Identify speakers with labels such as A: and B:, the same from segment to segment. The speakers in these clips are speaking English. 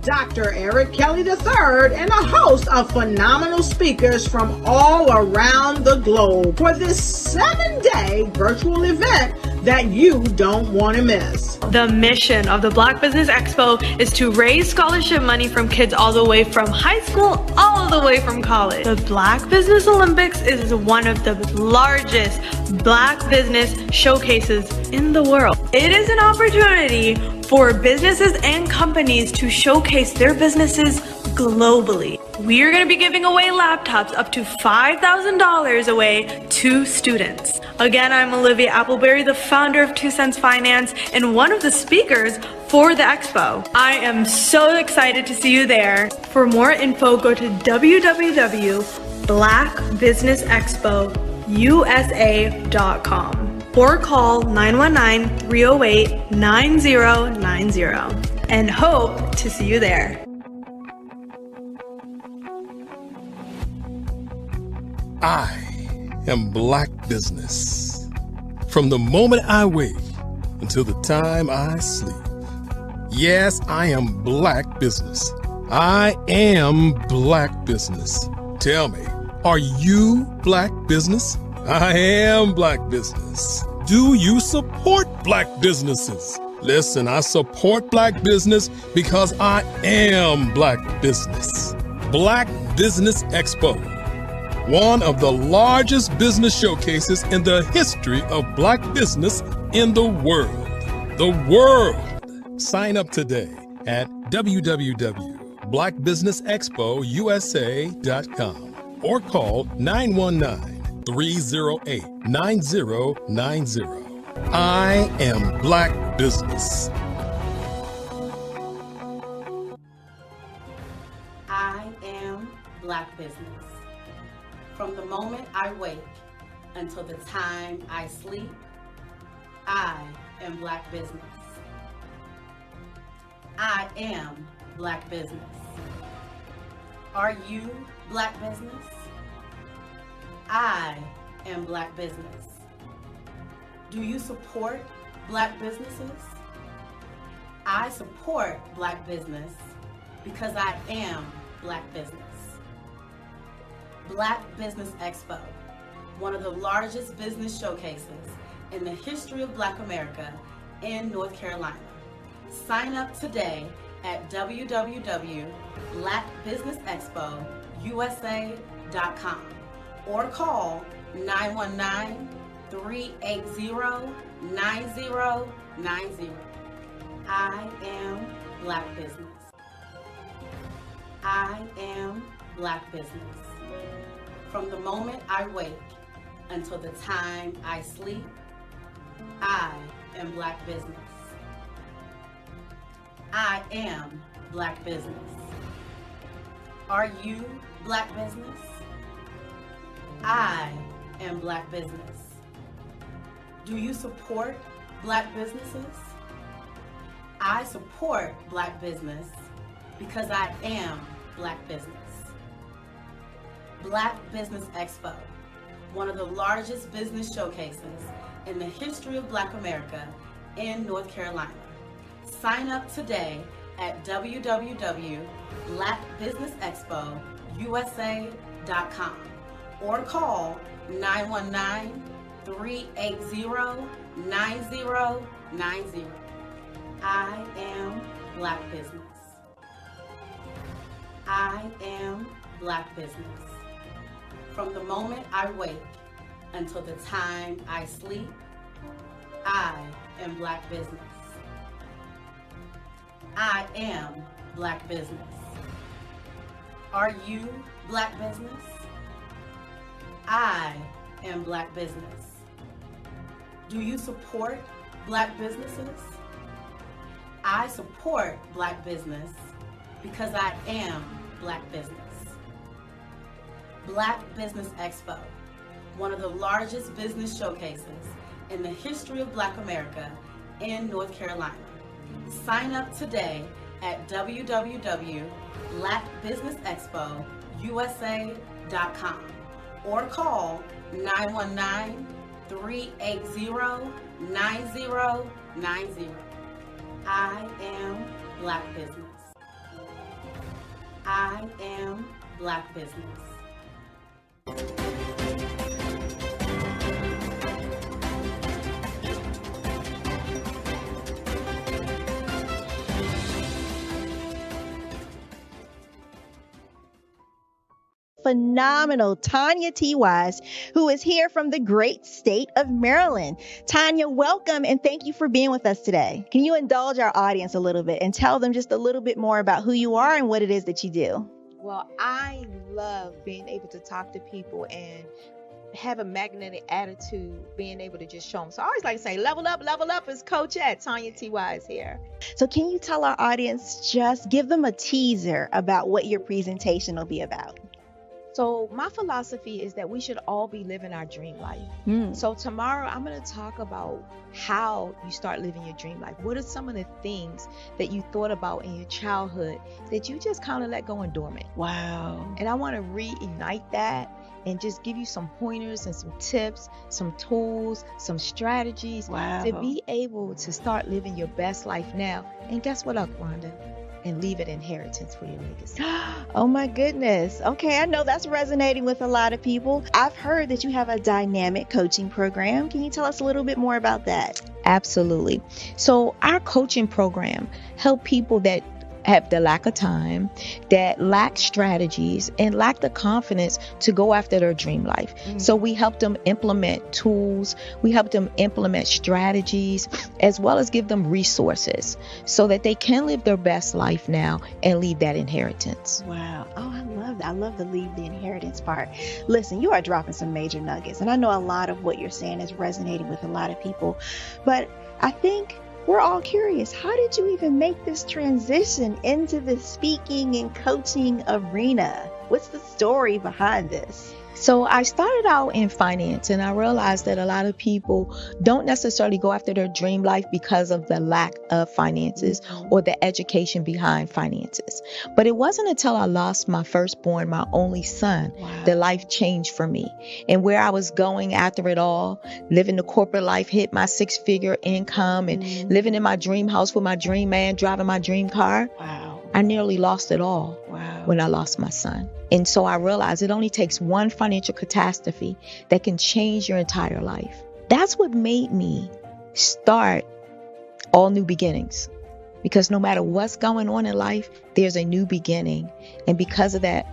A: Dr. Eric Kelly III and a host of phenomenal speakers from all around the globe for this 7-day virtual event that you don't want to miss.
B: The mission of the Black Business Expo is to raise scholarship money from kids all the way from high school all the way from college. The Black Business Olympics is one of the largest Black business showcases in the world. It is an opportunity for businesses and companies to showcase their businesses globally. We are going to be giving away laptops up to $5,000 away to students. Again, I'm Olivia Appleberry, the founder of 2 Cents Finance and one of the speakers for the expo. I am so excited to see you there. For more info, go to www.blackbusinessexpousa.com or call 919-308-9090 and hope to see you there.
C: I am Black Business. From the moment I wake until the time I sleep. Yes, I am Black Business. I am Black Business. Tell me, are you Black Business? I am Black Business. Do you support Black businesses? Listen, I support Black business because I am Black Business. Black Business Expo, one of the largest business showcases in the history of Black business in the world. The world! Sign up today at www.blackbusinessexpousa.com or call 919-308-9090. I am Black Business.
D: I am Black Business. From the moment I wake until the time I sleep, I am Black Business. I am Black Business. Are you Black Business? I am Black Business. Do you support Black businesses? I support Black business because I am Black business. Black Business Expo, one of the largest business showcases in the history of Black America in North Carolina. Sign up today at www.blackbusinessexpousa.com or call 919-380-9090. I am Black Business. I am Black Business. From the moment I wake until the time I sleep, I am Black Business. I am Black Business. Are you Black Business? I am Black Business. Do you support Black businesses? I support Black business because I am Black business. Black Business Expo, one of the largest business showcases in the history of Black America in North Carolina. Sign up today at www.blackbusinessexpousa.com or call 919-380-9090. I am Black Business. I am Black Business. From the moment I wake until the time I sleep, I in Black business. I am Black business. Are you Black business? I am Black business. Do you support Black businesses? I support Black business because I am Black business. Black Business Expo, one of the largest business showcases in the history of Black America in North Carolina. Sign up today at www.blackbusinessexpousa.com or call 919-380-9090. I am Black business. I am Black business.
E: Phenomenal Tanya T. Wise, who is here from the great state of Maryland. Tanya, welcome and thank you for being with us today. Can you indulge our audience a little bit and tell them just a little bit more about who you are and what it is that you do?
F: Well, I love being able to talk to people and have a magnetic attitude, being able to just show them. So I always like to say, level up is Coach at Tanya T. Wise here.
E: So can you tell our audience, just give them a teaser about what your presentation will be about?
F: So my philosophy is that we should all be living our dream life. So tomorrow I'm going to talk about how you start living your dream life. What are some of the things that you thought about in your childhood that you just kind of let go and dormant?
E: Wow.
F: And I want to reignite that and just give you some pointers and some tips, some tools, some strategies to be able to start living your best life now. And guess what, Wanda? And leave an inheritance for your legacy.
E: Oh my goodness. Okay, I know that's resonating with a lot of people. I've heard that you have a dynamic coaching program. Can you tell us a little bit more about that?
F: Absolutely. So our coaching program help people that have the lack of time, that lack strategies, and lack the confidence to go after their dream life. So we help them implement tools, we help them implement strategies, as well as give them resources so that they can live their best life now and leave that inheritance.
E: Wow. Oh, I love that. I love the leave the inheritance part. Listen, you are dropping some major nuggets, and I know a lot of what you're saying is resonating with a lot of people, but I think we're all curious. How did you even make this transition into the speaking and coaching arena? What's the story behind this?
F: So I started out in finance, and I realized that a lot of people don't necessarily go after their dream life because of the lack of finances or the education behind finances. But it wasn't until I lost my firstborn, my only son, that life changed for me. And where I was going after it all, living the corporate life, hit my 6-figure income and living in my dream house with my dream man, driving my dream car. I nearly lost it all when I lost my son. And so I realized it only takes one financial catastrophe that can change your entire life. That's what made me start All New Beginnings. Because no matter what's going on in life, there's a new beginning. And because of that,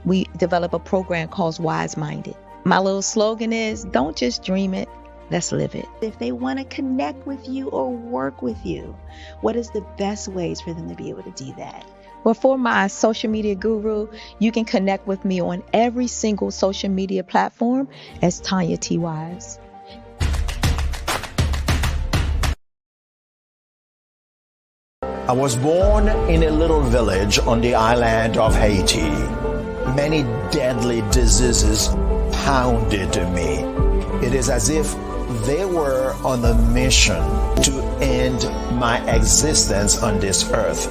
F: we develop a program called Wise Minded. My little slogan is, don't just dream it, let's live it.
E: If they want to connect with you or work with you, what is the best ways for them to be able to do that?
F: Well, for my social media guru, you can connect with me on every single social media platform as Tanya T. Wise.
G: I was born in a little village on the island of Haiti. Many deadly diseases pounded me. It is as if they were on a mission to end my existence on this earth.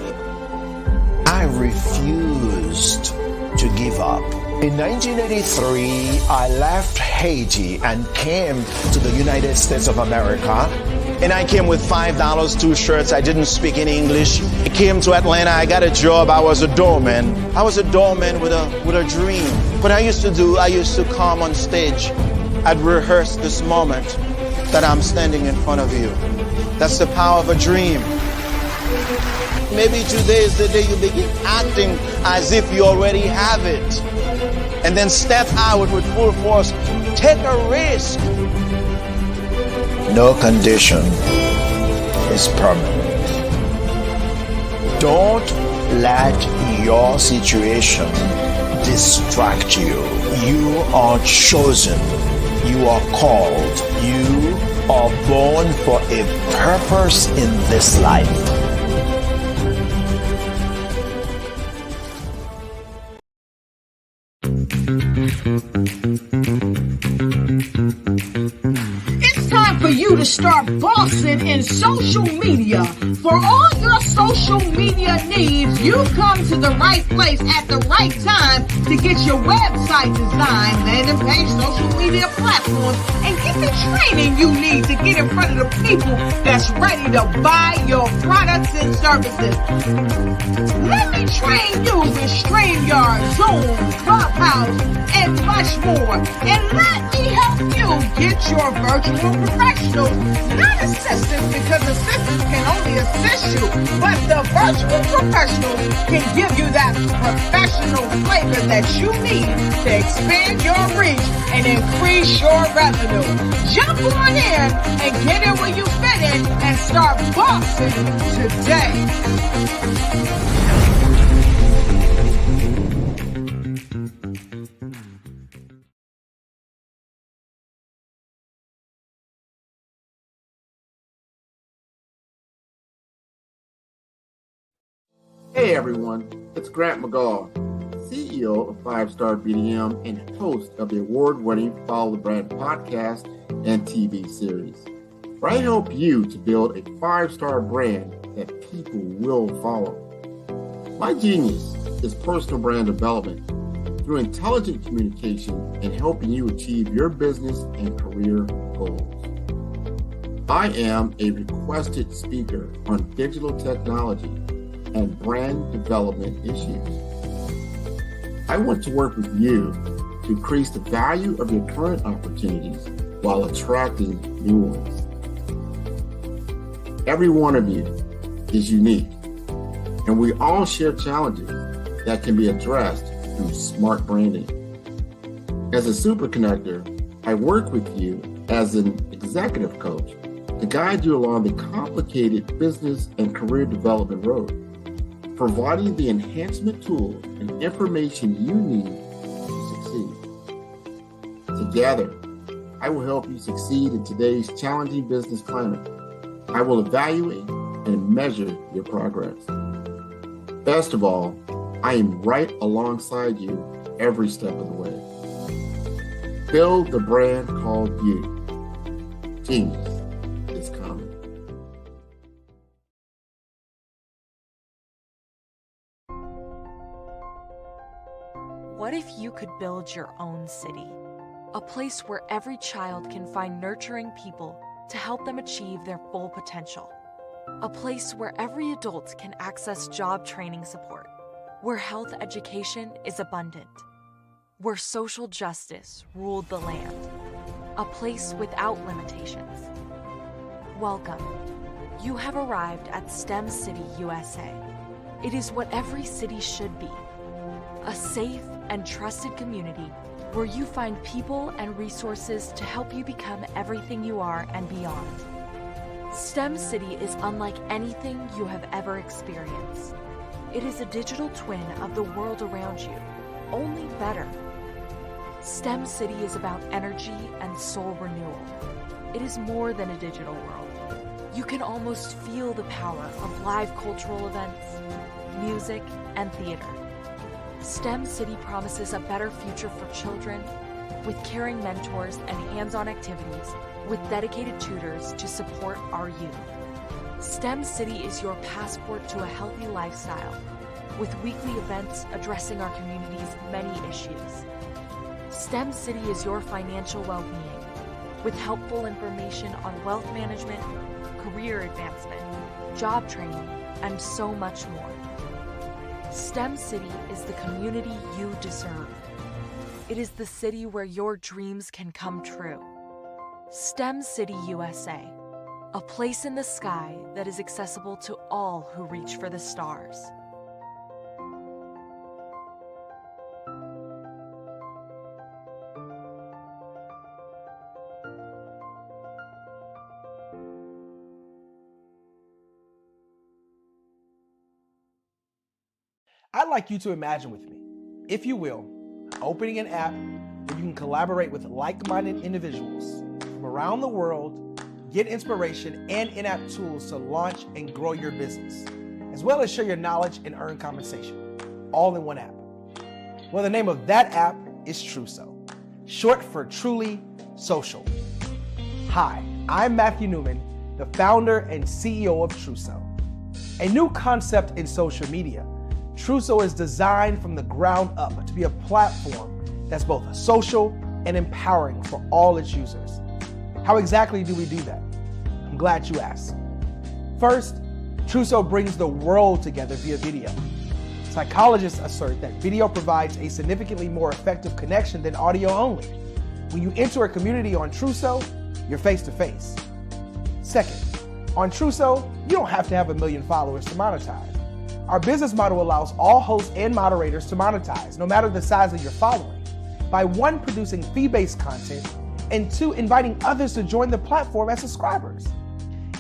G: I refused to give up. In 1983, I left Haiti and came to the United States of America. And I came with $5, 2 shirts. I didn't speak any English. I came to Atlanta. I got a job. I was a doorman. I was a doorman with a dream. What I used to come on stage. I'd rehearse this moment that I'm standing in front of you. That's the power of a dream. Maybe today is the day you begin acting as if you already have it. And then step out with full force. Take a risk. No condition is permanent. Don't let your situation distract you. You are chosen. You are called. You are born for a purpose in this life.
A: It's time for you to start bossing in social media. For all your social media needs, you've come to the right place at the right time to get your website designed, landing page, social media platforms, and get the training you need to get in front of the people that's ready to buy your products and services. Let me train you with StreamYard, Zoom, Clubhouse, and much more. And let me help you get your virtual professionals, not assistants, because assistants can only assist you, but the virtual professionals can give you that professional flavor that you need to expand your reach and increase your revenue. Jump on in and get in where you fit in and start bossing today.
H: Hey everyone, it's Grant McGaw, CEO of 5-Star BDM and host of the award-winning Follow the Brand podcast and TV series, where I help you to build a 5-star brand that people will follow. My genius is personal brand development through intelligent communication and helping you achieve your business and career goals. I am a requested speaker on digital technology and brand development issues. I want to work with you to increase the value of your current opportunities while attracting new ones. Every one of you is unique, and we all share challenges that can be addressed through smart branding. As a super connector, I work with you as an executive coach to guide you along the complicated business and career development road, providing the enhancement tools and information you need to succeed. Together, I will help you succeed in today's challenging business climate. I will evaluate and measure your progress. Best of all, I am right alongside you every step of the way. Build the brand called you. Genius is coming.
I: What if you could build your own city? A place where every child can find nurturing people to help them achieve their full potential. A place where every adult can access job training support. Where health education is abundant. Where social justice ruled the land. A place without limitations. Welcome. You have arrived at STEM City USA. It is what every city should be. A safe and trusted community where you find people and resources to help you become everything you are and beyond. STEM City is unlike anything you have ever experienced. It is a digital twin of the world around you, only better. STEM City is about energy and soul renewal. It is more than a digital world. You can almost feel the power of live cultural events, music, and theater. STEM City promises a better future for children with caring mentors and hands-on activities with dedicated tutors to support our youth. STEM City is your passport to a healthy lifestyle with weekly events addressing our community's many issues. STEM City is your financial well-being with helpful information on wealth management, career advancement, job training, and so much more. STEM City is the community you deserve. It is the city where your dreams can come true. STEM City USA, a place in the sky that is accessible to all who reach for the stars.
J: I'd like you to imagine with me, if you will, opening an app where you can collaborate with like-minded individuals from around the world, get inspiration and in-app tools to launch and grow your business, as well as share your knowledge and earn compensation, all in one app. Well, the name of that app is Truso, short for Truly Social. Hi, I'm Matthew Newman, the founder and CEO of Truso. A new concept in social media, Truso is designed from the ground up to be a platform that's both social and empowering for all its users. How exactly do we do that? I'm glad you asked. First, Truso brings the world together via video. Psychologists assert that video provides a significantly more effective connection than audio only. When you enter a community on Truso, you're face-to-face. Second, on Truso, you don't have to have 1 million followers to monetize. Our business model allows all hosts and moderators to monetize, no matter the size of your following, by 1, producing fee-based content, and 2, inviting others to join the platform as subscribers.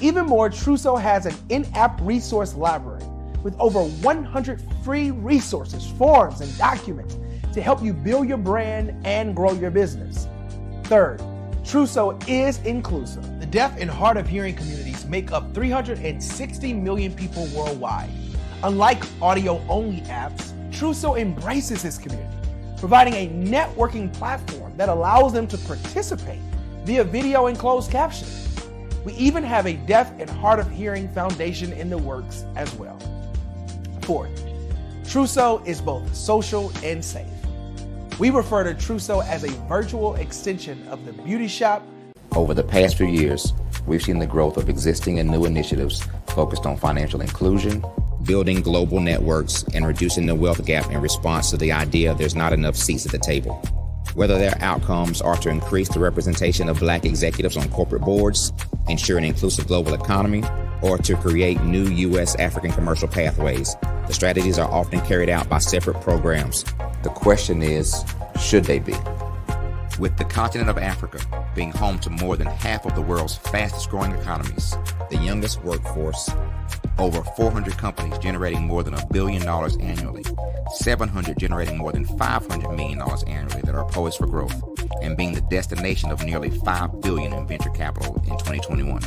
J: Even more, Truso has an in-app resource library with over 100 free resources, forms, and documents to help you build your brand and grow your business. Third, Truso is inclusive. The deaf and hard of hearing communities make up 360 million people worldwide. Unlike audio-only apps, Truso embraces this community, providing a networking platform that allows them to participate via video and closed captions. We even have a deaf and hard of hearing foundation in the works as well. Fourth, Truso is both social and safe. We refer to Truso as a virtual extension of the beauty shop.
K: Over the past few years, we've seen the growth of existing and new initiatives focused on financial inclusion, building global networks, and reducing the wealth gap in response to the idea there's not enough seats at the table. Whether their outcomes are to increase the representation of Black executives on corporate boards, ensure an inclusive global economy, or to create new U.S. African commercial pathways, the strategies are often carried out by separate programs. The question is, should they be? With the continent of Africa being home to more than half of the world's fastest growing economies, the youngest workforce, over 400 companies generating more than $1 billion annually, 700 generating more than $500 million annually that are poised for growth, and being the destination of nearly $5 billion in venture capital in 2021.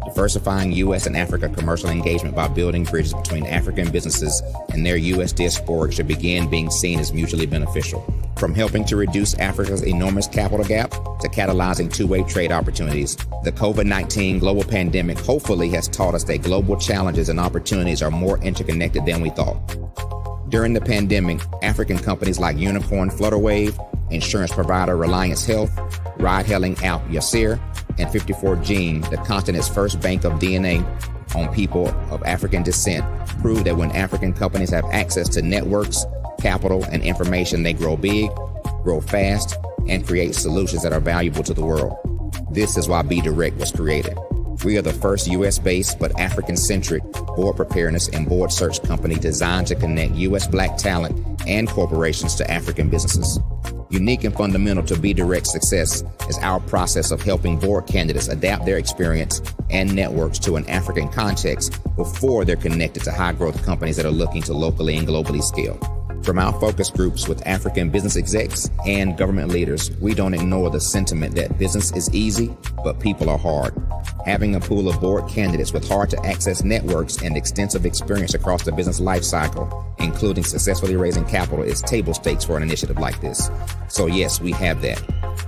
K: Diversifying U.S. and Africa commercial engagement by building bridges between African businesses and their U.S. diaspora should begin being seen as mutually beneficial. From helping to reduce Africa's enormous capital gap to catalyzing two-way trade opportunities, the COVID-19 global pandemic hopefully has taught us that global challenges and opportunities are more interconnected than we thought. During the pandemic, African companies like Unicorn Flutterwave, insurance provider Reliance Health, ride-hailing app Yasir, and 54Gene, the continent's first bank of DNA on people of African descent, proved that when African companies have access to networks, capital, and information, they grow big, grow fast, and create solutions that are valuable to the world. This is why BeDirect was created. We are the first U.S.-based but African-centric board preparedness and board search company designed to connect U.S. Black talent and corporations to African businesses. Unique and fundamental to BeDirect's success is our process of helping board candidates adapt their experience and networks to an African context before they're connected to high-growth companies that are looking to locally and globally scale. From our focus groups with African business execs and government leaders, we don't ignore the sentiment that business is easy, but people are hard. Having a pool of board candidates with hard-to-access networks and extensive experience across the business lifecycle, including successfully raising capital, is table stakes for an initiative like this. So yes, we have that.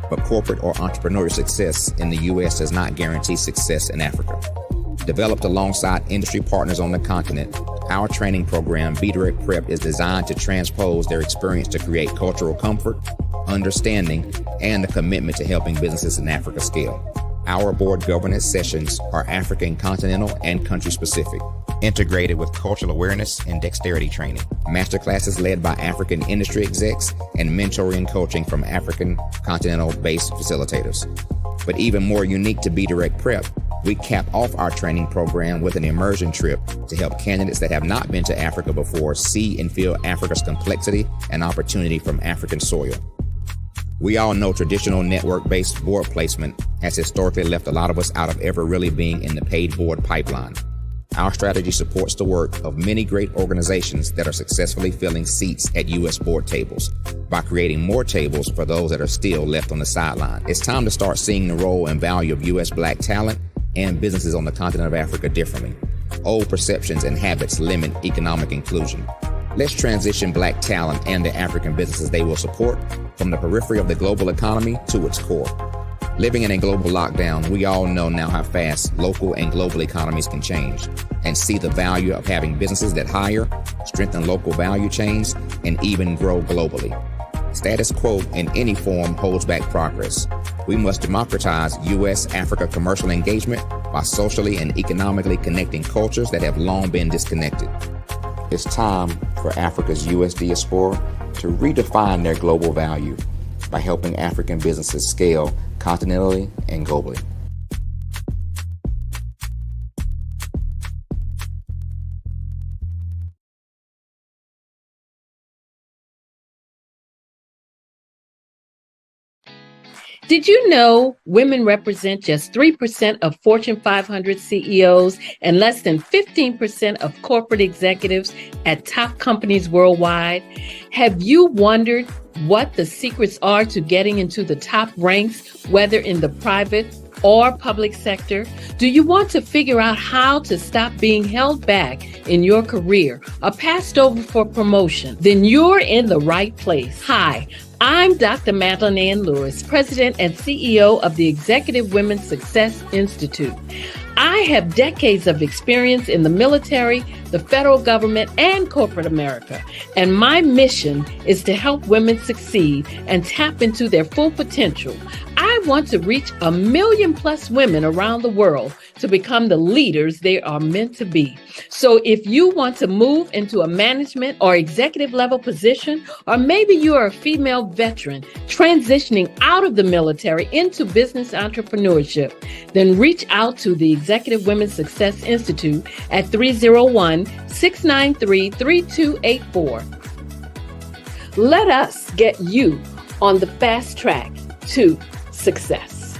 K: But corporate or entrepreneurial success in the U.S. does not guarantee success in Africa. Developed alongside industry partners on the continent, our training program, BeDirect Prep, is designed to transpose their experience to create cultural comfort, understanding, and a commitment to helping businesses in Africa scale. Our board governance sessions are African continental and country specific, integrated with cultural awareness and dexterity training, masterclasses led by African industry execs, and mentoring and coaching from African continental-based facilitators. But even more unique to BeDirect Prep, we cap off our training program with an immersion trip to help candidates that have not been to Africa before see and feel Africa's complexity and opportunity from African soil. We all know traditional network-based board placement has historically left a lot of us out of ever really being in the paid board pipeline. Our strategy supports the work of many great organizations that are successfully filling seats at U.S. board tables by creating more tables for those that are still left on the sideline. It's time to start seeing the role and value of U.S. Black talent and businesses on the continent of Africa differently. Old perceptions and habits limit economic inclusion. Let's transition Black talent and the African businesses they will support from the periphery of the global economy to its core. Living in a global lockdown, we all know now how fast local and global economies can change and see the value of having businesses that hire, strengthen local value chains, and even grow globally. Status quo in any form holds back progress. We must democratize U.S.-Africa commercial engagement by socially and economically connecting cultures that have long been disconnected. It's time for Africa's U.S. diaspora to redefine their global value by helping African businesses scale continentally and globally.
L: Did you know women represent just 3% of Fortune 500 CEOs and less than 15% of corporate executives at top companies worldwide? Have you wondered what the secrets are to getting into the top ranks, whether in the private or public sector? Do you want to figure out how to stop being held back in your career or passed over for promotion? Then you're in the right place. Hi, I'm Dr. Madeline Ann Lewis, President and CEO of the Executive Women's Success Institute. I have decades of experience in the military, the federal government, and corporate America, and my mission is to help women succeed and tap into their full potential. I want to reach 1 million plus women around the world to become the leaders they are meant to be. So if you want to move into a management or executive level position, or maybe you are a female veteran transitioning out of the military into business entrepreneurship, then reach out to the Executive Women's Success Institute at 301-693-3284. Let us get you on the fast track to success.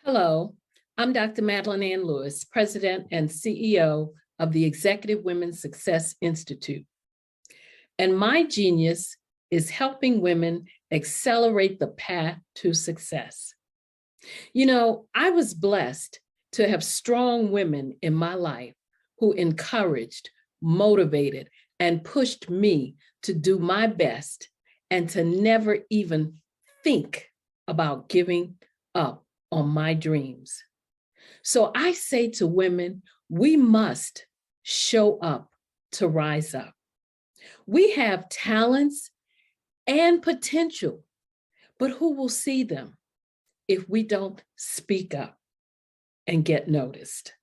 L: Hello, I'm Dr. Madeline Ann Lewis, President and CEO of the Executive Women's Success Institute. And my genius is helping women accelerate the path to success. You know, I was blessed to have strong women in my life who encouraged, motivated, and pushed me to do my best and to never even think about giving up on my dreams. So I say to women, we must show up to rise up. We have talents and potential, but who will see them if we don't speak up and get noticed?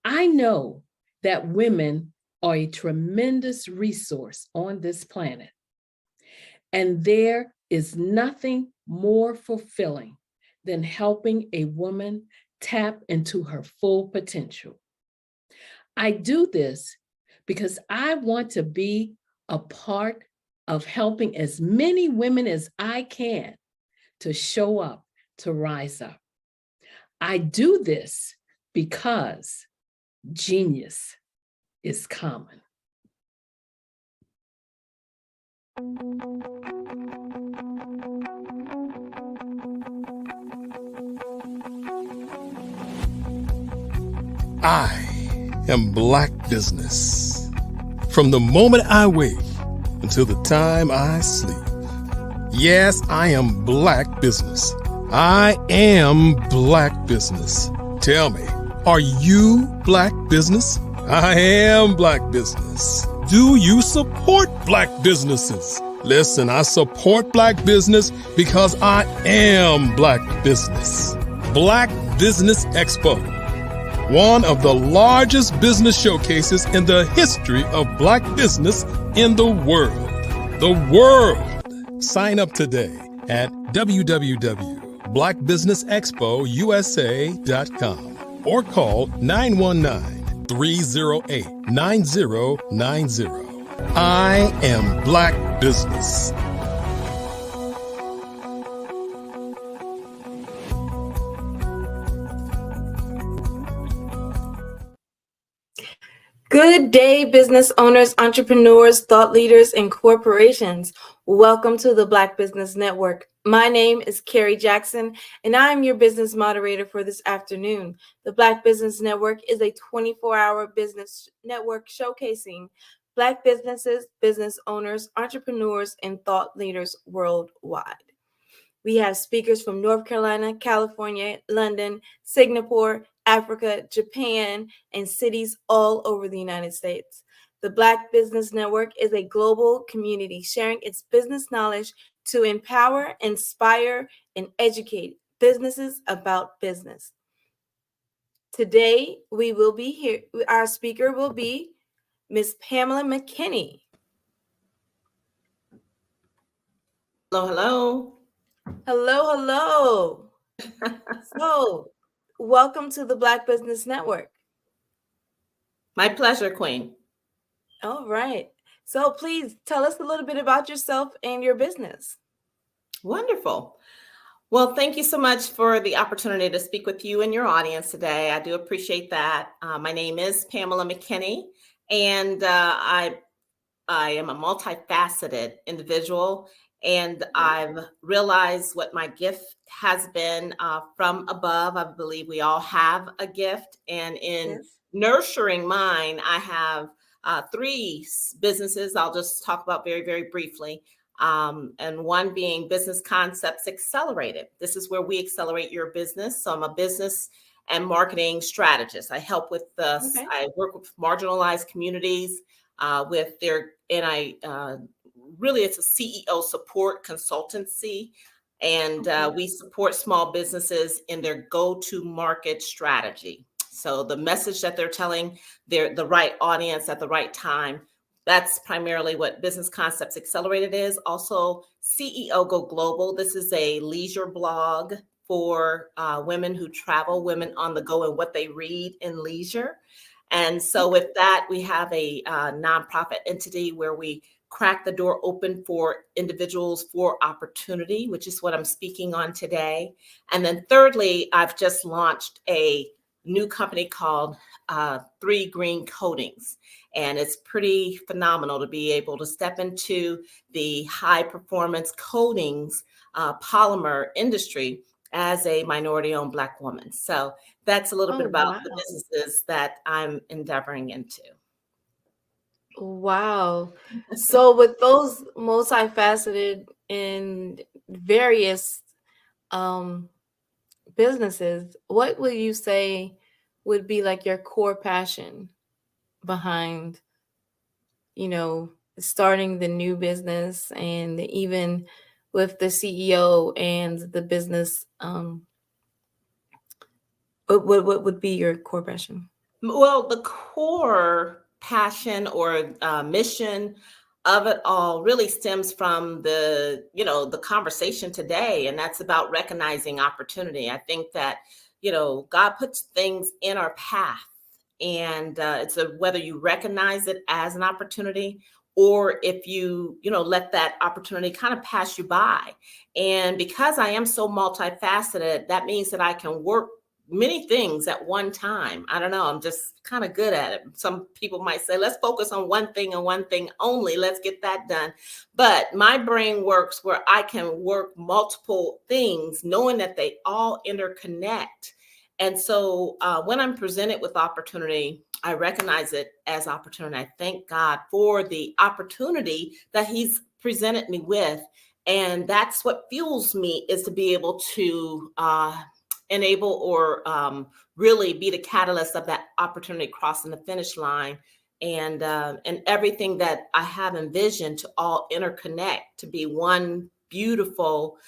L: I know that women are a tremendous resource on this planet, and there is nothing more fulfilling than helping a woman tap into her full potential. I do this because I want to be a part of helping as many women as I can to show up, to rise up. I do this because genius is common.
C: I am Black Business. From the moment I wake until the time I sleep. Yes, I am Black Business. I am Black Business. Tell me, are you Black Business? I am Black Business. Do you support Black businesses? Listen, I support Black business because I am Black Business. Black Business Expo, one of the largest business showcases in the history of Black business in the world. The world! Sign up today at www.blackbusinessexpousa.com or call 919-308-9090. I am Black Business.
M: Good day, business owners, entrepreneurs, thought leaders, and corporations. Welcome to the Black Business Network. My name is Carrie Jackson, and I am your business moderator for this afternoon. The Black Business Network is a 24-hour business network showcasing Black businesses, business owners, entrepreneurs, and thought leaders worldwide. We have speakers from North Carolina, California, London, Singapore, Africa, Japan, and cities all over the United States. The Black Business Network is a global community sharing its business knowledge to empower, inspire, and educate businesses about business. Today, we will be here. Our speaker will be Ms. Pamela McKinney.
N: Hello, hello.
M: Hello. So, welcome to the Black Business Network.
N: My pleasure, Queen.
M: All right. So please tell us a little bit about yourself and your business.
N: Wonderful. Well, thank you so much for the opportunity to speak with you and your audience today. I do appreciate that. My name is Pamela McKinney, and I am a multifaceted individual, and I've realized what my gift has been from above. I believe we all have a gift, and in nurturing mine, I have three businesses I'll just talk about very, very briefly. And one being Business Concepts Accelerated. This is where we accelerate your business. So I'm a business and marketing strategist. I help with I work with marginalized communities with their, and I really, it's a CEO support consultancy. And we support small businesses in their go-to-market strategy. So the message that they're telling the right audience at the right time, that's primarily what Business Concepts Accelerated is. Also, CEO Go Global. This is a leisure blog for women who travel, women on the go, and what they read in leisure. And so with that, we have a nonprofit entity where we crack the door open for individuals for opportunity, which is what I'm speaking on today. And then thirdly, I've just launched a new company called 3 Green Coatings. And it's pretty phenomenal to be able to step into the high performance coatings polymer industry as a minority-owned Black woman. So that's a little bit about the businesses that I'm endeavoring into.
M: Wow. So with those multifaceted and various businesses, what would you say would be like your core passion behind, starting the new business and even with the CEO and the business? What would be your core passion?
N: Well, the core passion or mission of it all really stems from the conversation today, and that's about recognizing opportunity. I think that God puts things in our path, and it's whether you recognize it as an opportunity or if you let that opportunity kind of pass you by. And because I am so multifaceted, that means that I can work many things at one time. I don't know, I'm just kind of good at it. Some people might say, let's focus on one thing and one thing only. Let's get that done. But my brain works where I can work multiple things, knowing that they all interconnect. And so when I'm presented with opportunity, I recognize it as opportunity. I thank God for the opportunity that He's presented me with. And that's what fuels me, is to be able to enable or really be the catalyst of that opportunity crossing the finish line, and everything that I have envisioned to all interconnect to be one beautiful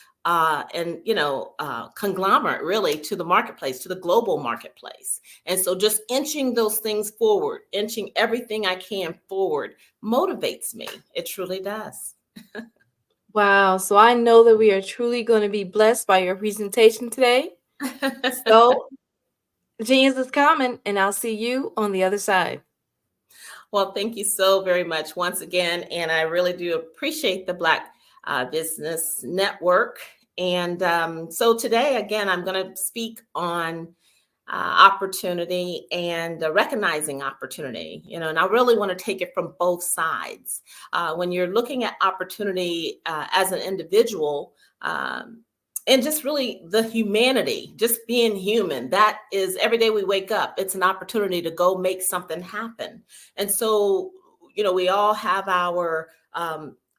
N: conglomerate really to the marketplace, to the global marketplace. And so just inching those things forward, inching everything I can forward motivates me. It truly does.
M: Wow. So I know that we are truly going to be blessed by your presentation today. So, genius is coming, and I'll see you on the other side.
N: Well, thank you so very much once again. And I really do appreciate the Black Business Network. And so today, again, I'm going to speak on opportunity and recognizing opportunity, and I really want to take it from both sides. When you're looking at opportunity as an individual, and just really the humanity, just being human, that is every day we wake up, it's an opportunity to go make something happen. And so, we all have our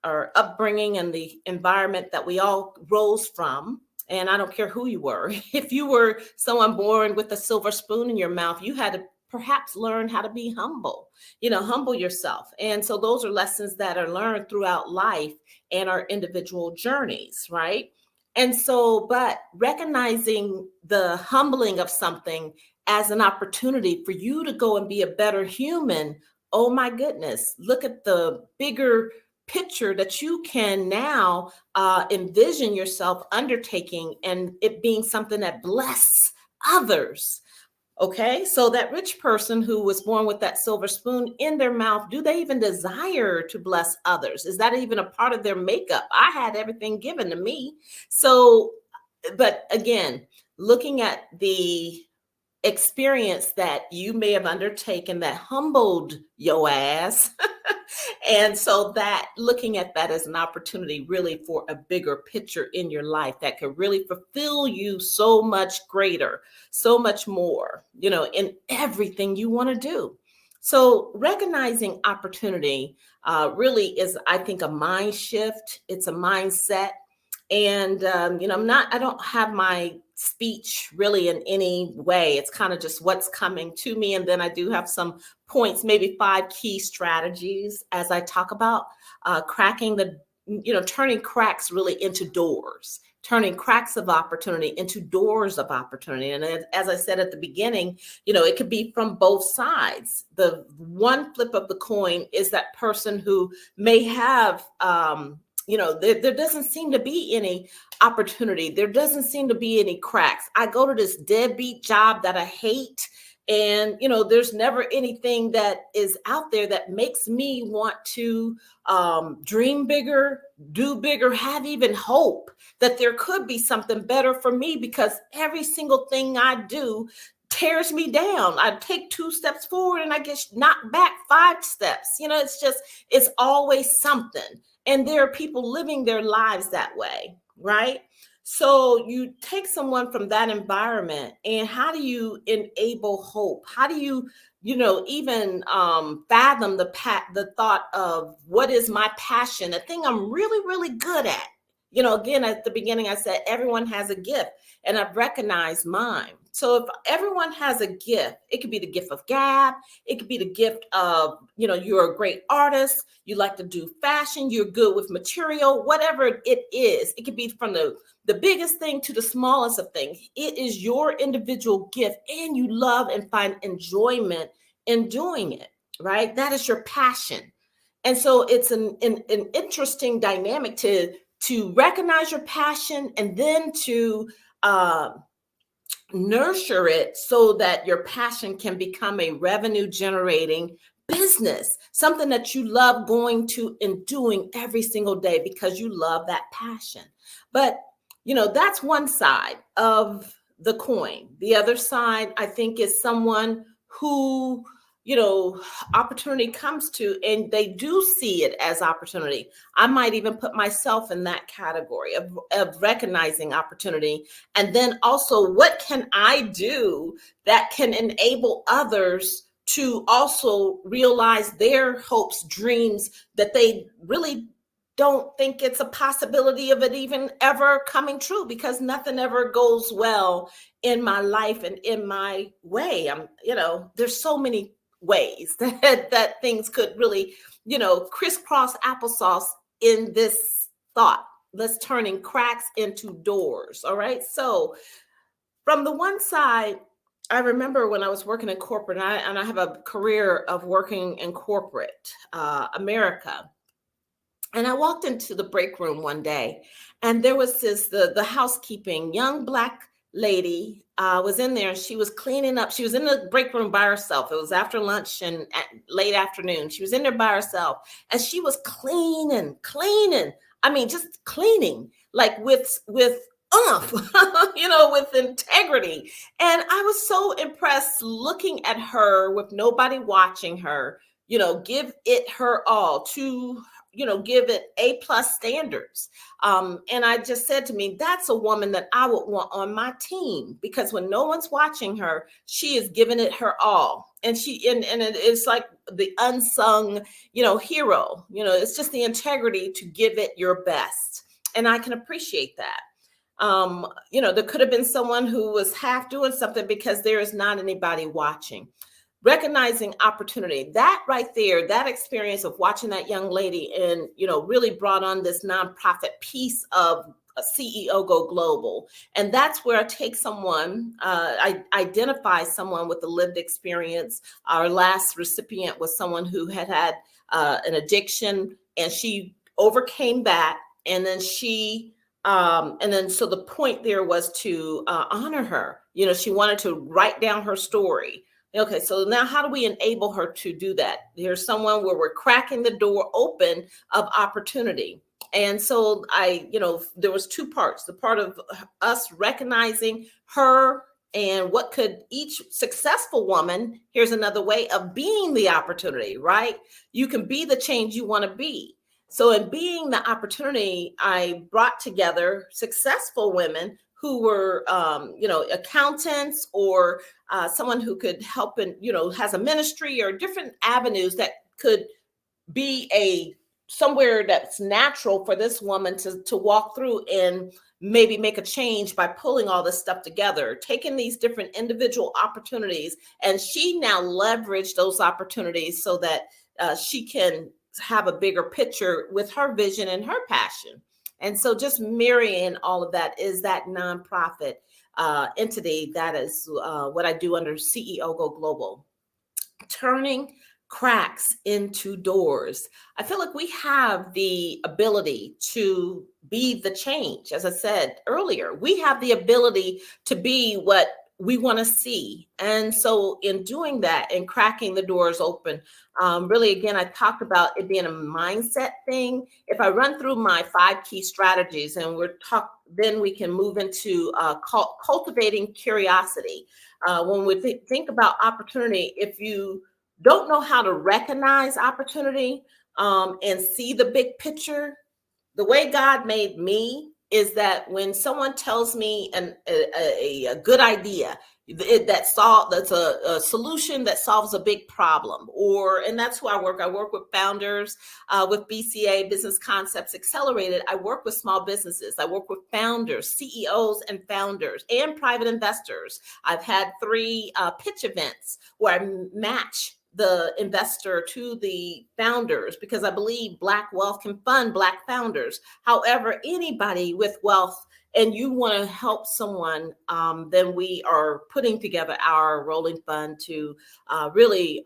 N: upbringing and the environment that we all rose from. And I don't care who you were. If you were someone born with a silver spoon in your mouth, you had to perhaps learn how to be humble, humble yourself. And so those are lessons that are learned throughout life and our individual journeys, right? And so, but recognizing the humbling of something as an opportunity for you to go and be a better human, oh my goodness, look at the bigger picture that you can now envision yourself undertaking, and it being something that bless others. Okay, so that rich person who was born with that silver spoon in their mouth, do they even desire to bless others? Is that even a part of their makeup? I had everything given to me. So, but again, looking at the experience that you may have undertaken that humbled your ass. And so that looking at that as an opportunity really for a bigger picture in your life that could really fulfill you so much greater, so much more, in everything you want to do. So recognizing opportunity really is, I think, a mind shift. It's a mindset. And, I don't have my speech really in any way. It's kind of just what's coming to me. And then I do have some points, maybe 5 key strategies as I talk about cracking turning cracks really into doors, turning cracks of opportunity into doors of opportunity. And as I said at the beginning, it could be from both sides. The one flip of the coin is that person who may have, there doesn't seem to be any opportunity. There doesn't seem to be any cracks. I go to this deadbeat job that I hate. And, there's never anything that is out there that makes me want to dream bigger, do bigger, have even hope that there could be something better for me, because every single thing I do tears me down. I take 2 steps forward and I get knocked back 5 steps. It's always something. And there are people living their lives that way, right? So you take someone from that environment, and how do you enable hope? How do you, even fathom the thought of what is my passion, the thing I'm really, really good at? Again, at the beginning, I said everyone has a gift, and I've recognized mine. So if everyone has a gift, it could be the gift of gab. It could be the gift of, you're a great artist. You like to do fashion. You're good with material, whatever it is. It could be from the biggest thing to the smallest of things. It is your individual gift, and you love and find enjoyment in doing it, right? That is your passion. And so it's an interesting dynamic to recognize your passion, and then to nurture it so that your passion can become a revenue generating business, something that you love going to and doing every single day because you love that passion. But, that's one side of the coin. The other side, I think, is someone who, opportunity comes to, and they do see it as opportunity. I might even put myself in that category of recognizing opportunity. And then also, what can I do that can enable others to also realize their hopes, dreams that they really don't think it's a possibility of it even ever coming true, because nothing ever goes well in my life and in my way. There's so many ways that things could really, crisscross applesauce in this thought. Let's turning cracks into doors. All right. So from the one side, I remember when I was working in corporate, and I have a career of working in corporate America. And I walked into the break room one day, and there was the housekeeping young Black lady was in there, and she was cleaning up. She was in the break room by herself. It was after lunch and late afternoon. She was in there by herself, and she was cleaning. I mean, just cleaning, like with oomph, with integrity. And I was so impressed looking at her with nobody watching her, give it her all to, give it A+ standards. And I just said to me, that's a woman that I would want on my team, because when no one's watching her, she is giving it her all. And it's like the unsung, hero, it's just the integrity to give it your best. And I can appreciate that. There could have been someone who was half doing something because there is not anybody watching. Recognizing opportunity, that right there, that experience of watching that young lady and, really brought on this nonprofit piece of a CEO Go Global. And that's where I take someone, I identify someone with a lived experience. Our last recipient was someone who had an addiction, and she overcame that. And then so the point there was to honor her. She wanted to write down her story. Okay, so now how do we enable her to do that? There's someone where we're cracking the door open of opportunity. And so there was two parts, the part of us recognizing her and what could each successful woman, here's another way of being the opportunity, right? You can be the change you want to be. So in being the opportunity, I brought together successful women who were, accountants, or someone who could help and, has a ministry, or different avenues that could be somewhere that's natural for this woman to walk through and maybe make a change by pulling all this stuff together, taking these different individual opportunities. And she now leveraged those opportunities so that she can have a bigger picture with her vision and her passion. And so just marrying all of that is that nonprofit entity. That is what I do under CEO Go Global. Turning cracks into doors. I feel like we have the ability to be the change. As I said earlier, we have the ability to be what we want to see. And so in doing that and cracking the doors open, really, again, I talked about it being a mindset thing. If I run through my 5 key strategies, and then we can move into cultivating curiosity. When we think about opportunity, if you don't know how to recognize opportunity and see the big picture, the way God made me is that when someone tells me a good idea that's a solution that solves a big problem, and that's who I work. I work with founders with BCA, Business Concepts Accelerated. I work with small businesses. I work with founders, CEOs and founders, and private investors. I've had 3 pitch events where I match the investor to the founders, because I believe Black wealth can fund Black founders. However, anybody with wealth and you want to help someone, then we are putting together our rolling fund to really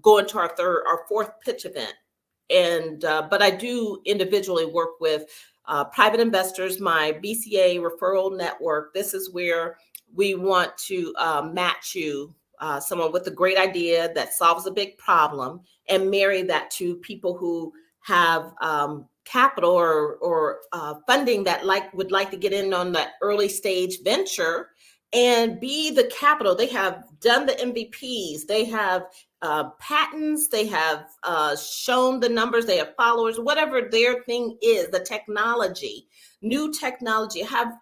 N: go into our 4th pitch event. And but I do individually work with private investors, my BCA referral network. This is where we want to match you. Someone with a great idea that solves a big problem, and marry that to people who have capital or funding that would like to get in on that early stage venture and be the capital. They have done the MVPs, they have patents, they have shown the numbers, they have followers, whatever their thing is, the technology, new technology, have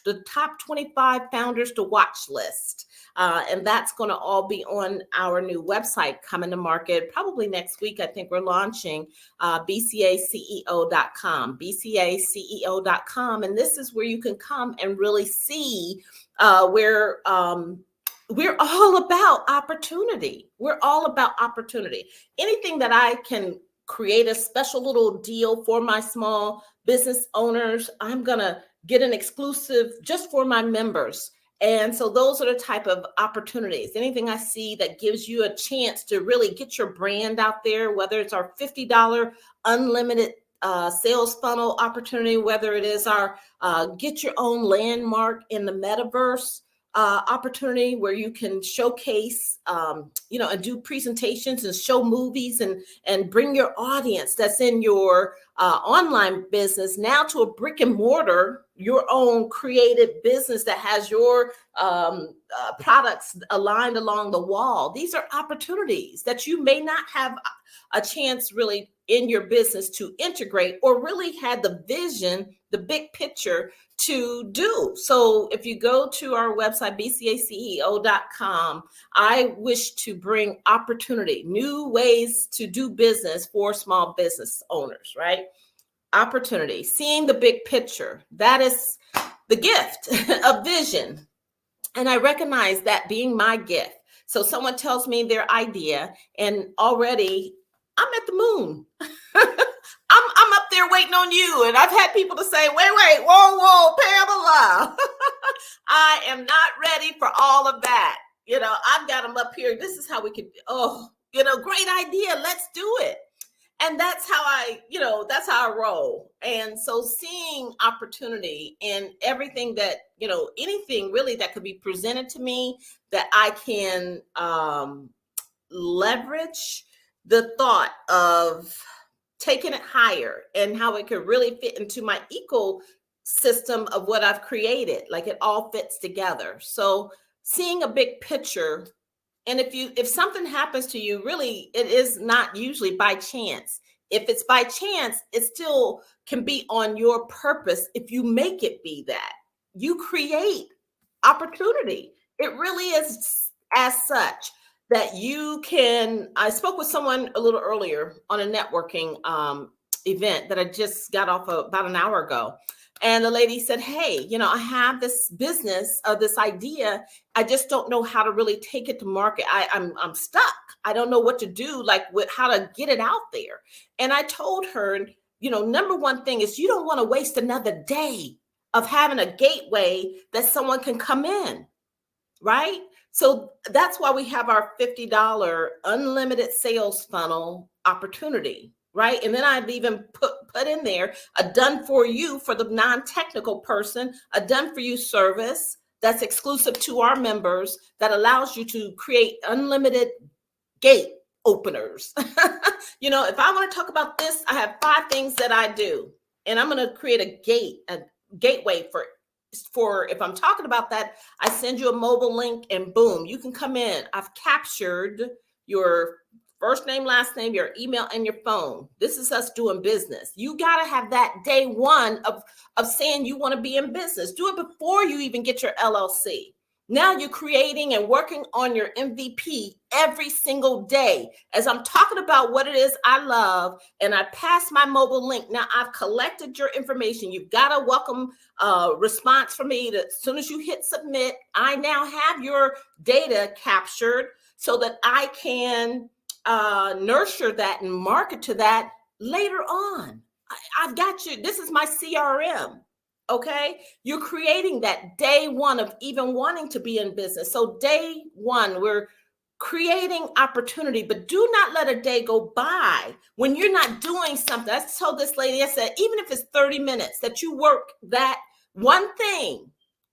N: the top 25 founders to watch list. And that's going to all be on our new website coming to market probably next week. I think we're launching bcaceo.com, bcaceo.com. And this is where you can come and really see where we're all about opportunity. We're all about opportunity. Anything that I can create a special little deal for my small business owners, I'm going to get an exclusive just for my members. And so those are the type of opportunities. Anything I see that gives you a chance to really get your brand out there, whether it's our $50 unlimited sales funnel opportunity, whether it is our get your own landmark in the metaverse opportunity where you can showcase, and do presentations and show movies and bring your audience that's in your online business now to a brick and mortar, your own creative business that has your products aligned along the wall. These are opportunities that you may not have a chance really in your business to integrate or really had the vision, the big picture to do. So if you go to our website, bcaceo.com, I wish to bring opportunity, new ways to do business for small business owners, right? Opportunity, seeing the big picture. That is the gift of vision. And I recognize that being my gift. So someone tells me their idea and already I'm at the moon. I'm up there waiting on you. And I've had people to say, wait, whoa, Pamela. I am not ready for all of that. I've got them up here. This is how we could, great idea. Let's do it. And that's how that's how I roll. And so seeing opportunity in everything that, anything really that could be presented to me that I can leverage the thought of taking it higher and how it could really fit into my ecosystem of what I've created. Like it all fits together. So seeing a big picture. And if something happens to you, really, it is not usually by chance. If it's by chance, it still can be on your purpose if you make it be that. You create opportunity. It really is as such that you can. I spoke with someone a little earlier on a networking event that I just got off about an hour ago. And the lady said, hey, I have this business, this idea. I just don't know how to really take it to market. I'm stuck. I don't know what to do, how to get it out there. And I told her, number one thing is you don't want to waste another day of having a gateway that someone can come in, right? So that's why we have our $50 unlimited sales funnel opportunity. Right. And then I've even put in there a done for you for the non-technical person, a done for you service that's exclusive to our members that allows you to create unlimited gate openers. If I want to talk about this, I have 5 things that I do, and I'm going to create a gateway for if I'm talking about that, I send you a mobile link and boom, you can come in. I've captured your first name, last name, your email, and your phone. This is us doing business. You got to have that day one of saying you want to be in business. Do it before you even get your LLC. Now you're creating and working on your MVP every single day. As I'm talking about what it is I love, and I pass my mobile link. Now I've collected your information. You've got a welcome response from me. As soon as you hit submit, I now have your data captured so that I can nurture that and market to that later on. I've got you. This is my CRM. Okay. You're creating that day one of even wanting to be in business. So day one, we're creating opportunity, but do not let a day go by when you're not doing something. I told this lady, I said, even if it's 30 minutes that you work that one thing,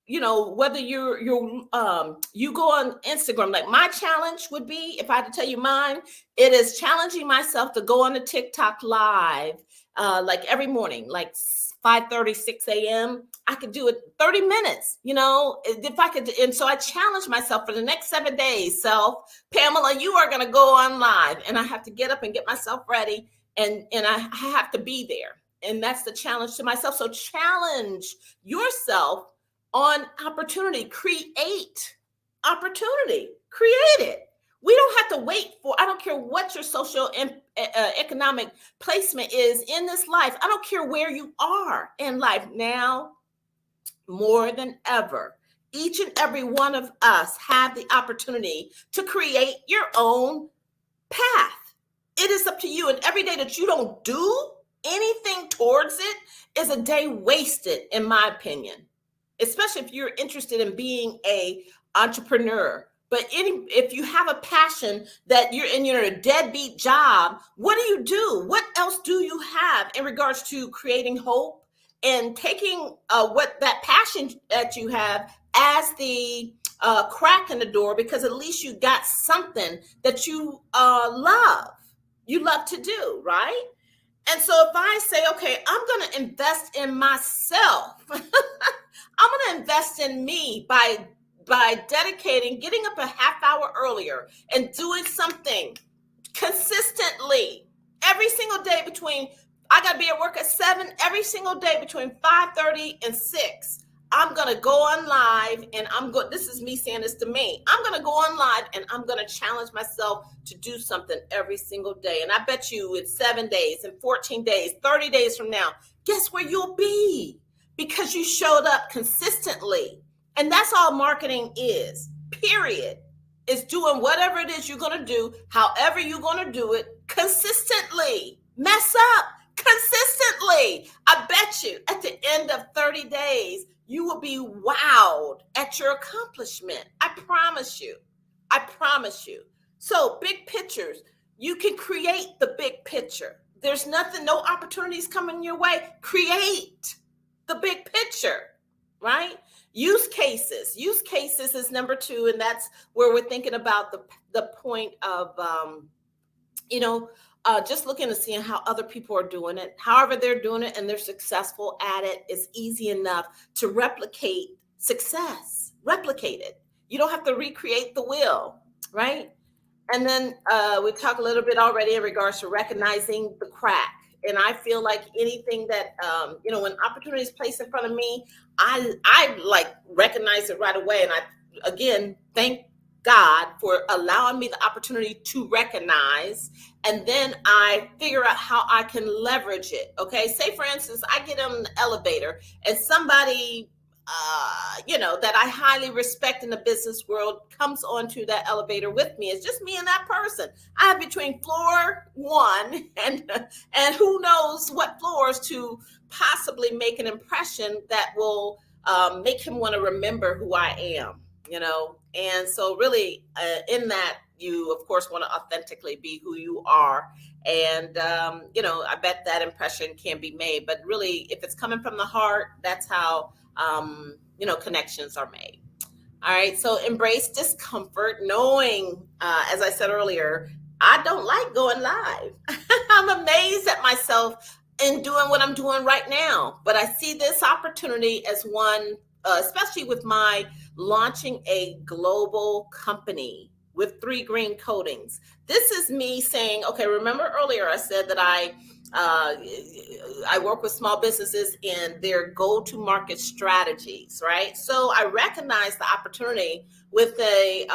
N: whether you go on Instagram, like my challenge would be, if I had to tell you mine, it is challenging myself to go on a TikTok live, like every morning, like 5:30, 6 a.m. I could do it 30 minutes, if I could. And so I challenge myself for the next 7 days. Pamela, you are going to go on live, and I have to get up and get myself ready. And I have to be there. And that's the challenge to myself. So challenge yourself on opportunity. Create opportunity. Create it. We don't have to wait for, I don't care what your social and economic placement is in this life. I don't care where you are in life now, more than ever. Each and every one of us have the opportunity to create your own path. It is up to you. And every day that you don't do anything towards it is a day wasted, in my opinion, especially if you're interested in being an entrepreneur. But if you have a passion that you're in a deadbeat job, what do? What else do you have in regards to creating hope and taking what that passion that you have as the crack in the door, because at least you got something that you love to do, right? And so if I say, okay, I'm going to invest in myself, I'm going to invest in me by dedicating, getting up a half hour earlier and doing something consistently every single day I got to be at work at 7 every single day between 5:30 and 6. I'm going to go on live and this is me saying this to me. I'm going to go on live and I'm going to challenge myself to do something every single day. And I bet you it's 7 days and 14 days, 30 days from now, guess where you'll be? Because you showed up consistently. And that's all marketing is, period. It's doing whatever it is you're going to do, however you're going to do it consistently. Mess up consistently. I bet you at the end of 30 days, you will be wowed at your accomplishment. I promise you. I promise you. So big pictures, you can create the big picture. There's no opportunities coming your way. Create the big picture, right? Use cases is number 2. And that's where we're thinking about the point of, just looking and seeing how other people are doing it, however they're doing it, and they're successful at it. It's easy enough to replicate success. Replicate it. You don't have to recreate the wheel, right? And then we talked a little bit already in regards to recognizing the crack. And I feel like anything that, when opportunity is placed in front of me, I like recognize it right away. And I, again, thank God for allowing me the opportunity to recognize, and then I figure out how I can leverage it. Okay. Say for instance, I get on the elevator and somebody, that I highly respect in the business world comes onto that elevator with me. It's just me and that person. I have between floor 1 and who knows what floors to possibly make an impression that will make him want to remember who I am. And so really in that, you of course want to authentically be who you are. And, I bet that impression can be made, but really if it's coming from the heart, that's how, connections are made. All right. So embrace discomfort, knowing, as I said earlier, I don't like going live. I'm amazed at myself in doing what I'm doing right now, but I see this opportunity as one, especially with my launching a global company with 3 green coatings. This is me saying, okay, remember earlier I said that I work with small businesses in their go-to-market strategies, right? So I recognize the opportunity with a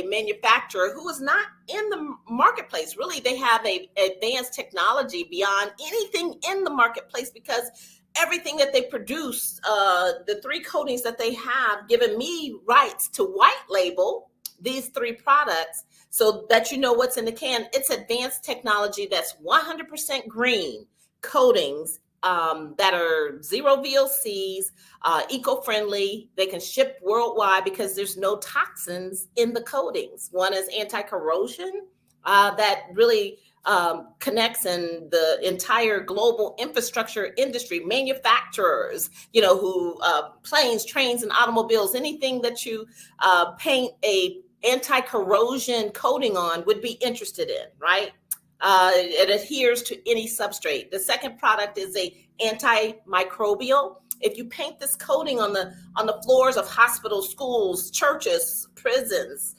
N: manufacturer who is not in the marketplace. Really, they have a advanced technology beyond anything in the marketplace, because everything that they produce, the 3 coatings that they have given me rights to white label these 3 products so that you know what's in the can. It's advanced technology that's 100% green coatings that are 0 VOCs, eco-friendly. They can ship worldwide because there's no toxins in the coatings. One is anti-corrosion that really connects in the entire global infrastructure industry, manufacturers, who planes, trains, and automobiles, anything that you paint a anti-corrosion coating on would be interested in, right? It adheres to any substrate. The second product is a antimicrobial. If you paint this coating on the floors of hospitals, schools, churches, prisons,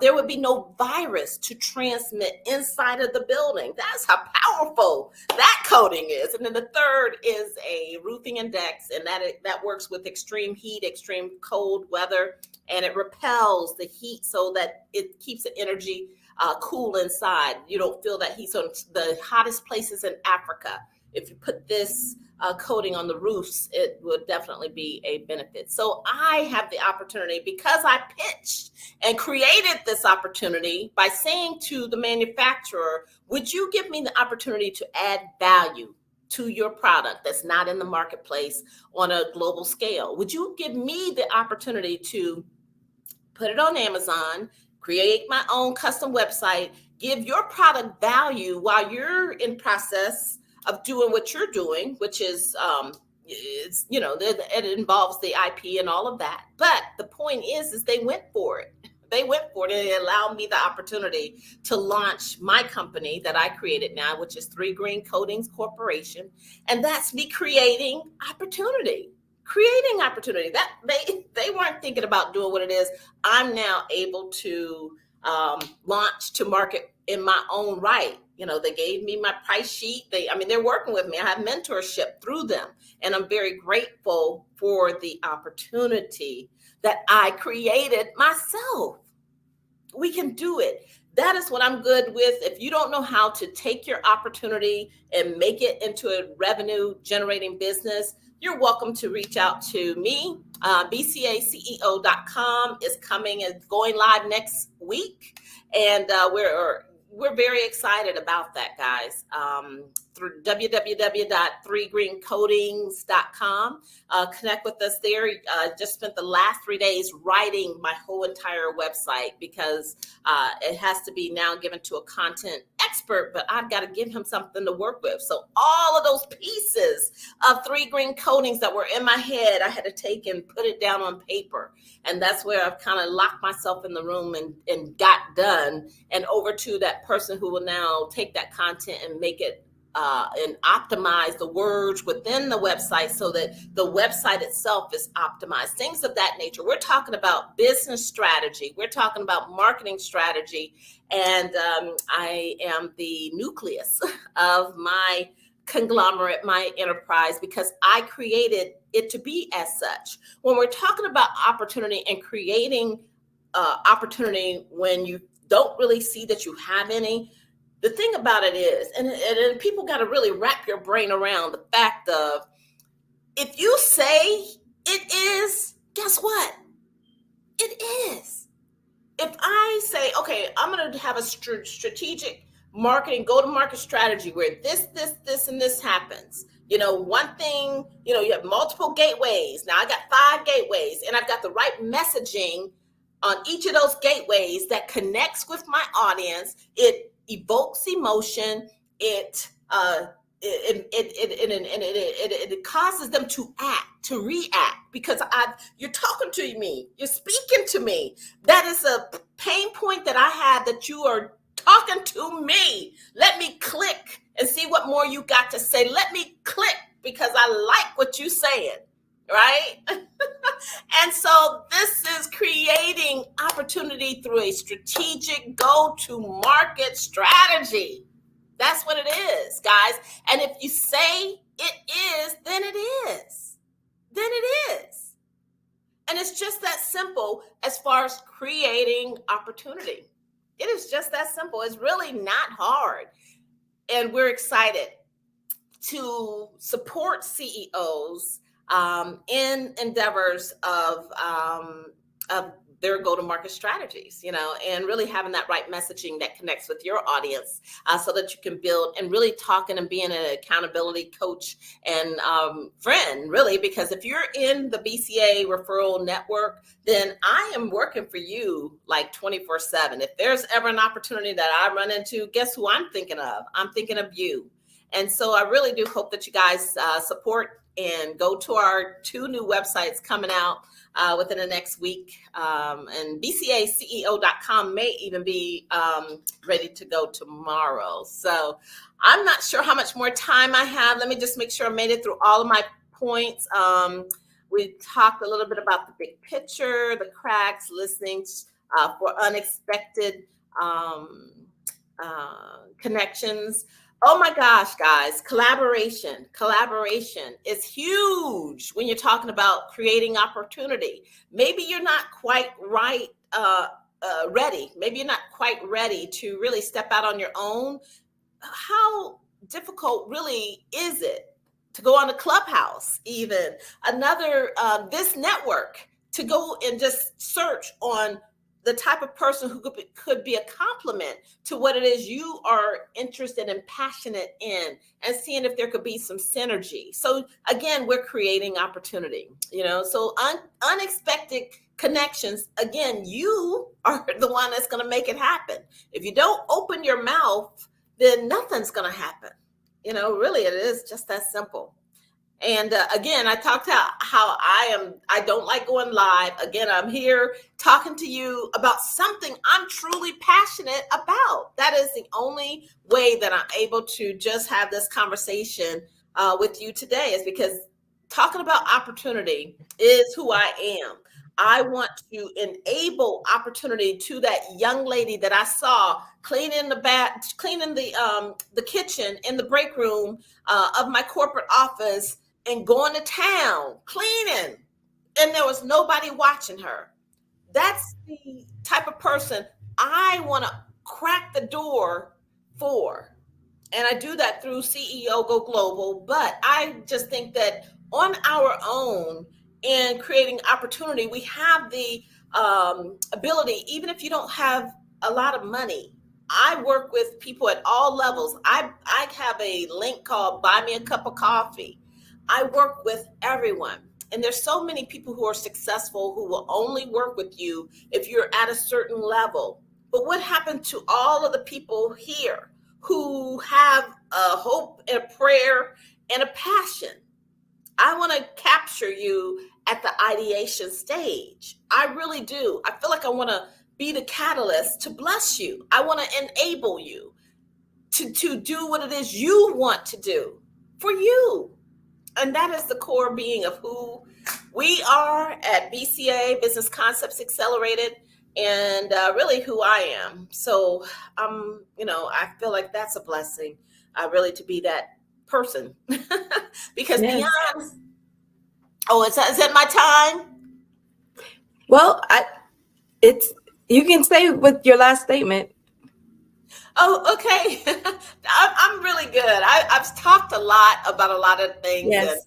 N: there would be no virus to transmit inside of the building. That's how powerful that coating is. And then the third is a roofing index, and that works with extreme heat, extreme cold weather, and it repels the heat so that it keeps the energy cool inside. You don't feel that heat. So the hottest places in Africa, if you put this coating on the roofs, it would definitely be a benefit. So I have the opportunity, because I pitched and created this opportunity by saying to the manufacturer, would you give me the opportunity to add value to your product that's not in the marketplace on a global scale? Would you give me the opportunity to put it on Amazon, create my own custom website, give your product value while you're in process of doing what you're doing, which is, it involves the IP and all of that. But the point is they went for it. They went for it, and it allowed me the opportunity to launch my company that I created now, which is 3 Green Coatings Corporation. And that's me creating opportunity. That they weren't thinking about doing what it is. I'm now able to launch to market in my own right. They gave me my price sheet. They're working with me. I have mentorship through them, and I'm very grateful for the opportunity that I created myself. We can do it. That is what I'm good with. If you don't know how to take your opportunity and make it into a revenue generating business, you're welcome to reach out to me. BCACEO.com is coming and going live next week. And we're very excited about that, guys. Through www.3greencoatings.com. Connect with us there. Just spent the last 3 days writing my whole entire website because it has to be now given to a content expert, but I've got to give him something to work with. So all of those pieces of 3 Green Coatings that were in my head, I had to take and put it down on paper. And that's where I've kind of locked myself in the room and got done, and over to that person who will now take that content and make it and optimize the words within the website so that the website itself is optimized, things of that nature. We're talking about business strategy. We're talking about marketing strategy. And I am the nucleus of my conglomerate, my enterprise, because I created it to be as such. When we're talking about opportunity and creating opportunity when you don't really see that you have any, the thing about it is, and people got to really wrap your brain around the fact of, if you say it is, guess what? It is. If I say, okay, I'm going to have a strategic marketing, go-to-market strategy where this, and this happens. One thing, you have multiple gateways. Now I got 5 gateways, and I've got the right messaging on each of those gateways that connects with my audience. It evokes emotion. It causes them to act, to react, because you're talking to me, you're speaking to me. That is a pain point that I had, that you are talking to me. Let me click and see what more you got to say. Let me click because I like what you're saying, right? And so this is creating opportunity through a strategic go-to-market strategy. That's what it is, guys. And if you say it is, then it is. Then it is. And it's just that simple as far as creating opportunity. It is just that simple. It's really not hard. And we're excited to support CEOs in endeavors of their go-to-market strategies, and really having that right messaging that connects with your audience, so that you can build and really talking and being an accountability coach and friend, really, because if you're in the BCA referral network, then I am working for you like 24/7. If there's ever an opportunity that I run into, guess who I'm thinking of? I'm thinking of you. And so I really do hope that you guys support and go to our 2 new websites coming out within the next week. And BCACEO.com may even be ready to go tomorrow. So I'm not sure how much more time I have. Let me just make sure I made it through all of my points. We talked a little bit about the big picture, the cracks, listening for unexpected connections. Oh my gosh, guys, collaboration is huge when you're talking about creating opportunity. Maybe you're not quite ready. Maybe you're not quite ready to really step out on your own. How difficult really is it to go on a Clubhouse, even another, this network, to go and just search on the type of person who could be a complement to what it is you are interested and passionate in, and seeing if there could be some synergy. So again, we're creating opportunity, so unexpected connections. Again, you are the one that's going to make it happen. If you don't open your mouth, then nothing's going to happen. Really, it is just that simple. And again, I talked about how I don't like going live. Again, I'm here talking to you about something I'm truly passionate about. That is the only way that I'm able to just have this conversation with you today, is because talking about opportunity is who I am. I want to enable opportunity to that young lady that I saw cleaning the kitchen in the break room of my corporate office, and going to town cleaning, and there was nobody watching her. That's the type of person I want to crack the door for. And I do that through CEO Go Global. But I just think that on our own, in creating opportunity, we have the ability, even if you don't have a lot of money. I work with people at all levels. I have a link called Buy Me a Cup of Coffee. I work with everyone. And there's so many people who are successful who will only work with you if you're at a certain level. But what happened to all of the people here who have a hope and a prayer and a passion? I want to capture you at the ideation stage. I really do. I feel like I want to be the catalyst to bless you. I want to enable you to do what it is you want to do for you. And that is the core being of who we are at BCA, Business Concepts Accelerated, and really who I am. So, I feel like that's a blessing, really, to be that person. Because
M: Yes.
N: beyond, is that my time?
M: Well, you can say with your last statement.
N: Oh, okay. I'm really good. I've talked a lot about a lot of things,
M: Yes.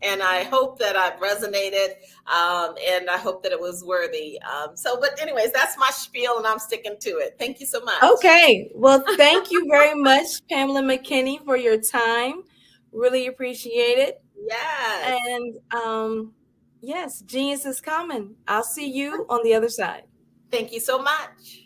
N: and I hope that I've resonated, and I hope that it was worthy. But anyways, that's my spiel, and I'm sticking to it. Thank you so much.
M: Okay. Well, thank you very much, Pamela McKinney, for your time. Really appreciate it.
N: Yes.
M: And yes, genius is coming. I'll see you on the other side.
N: Thank you so much.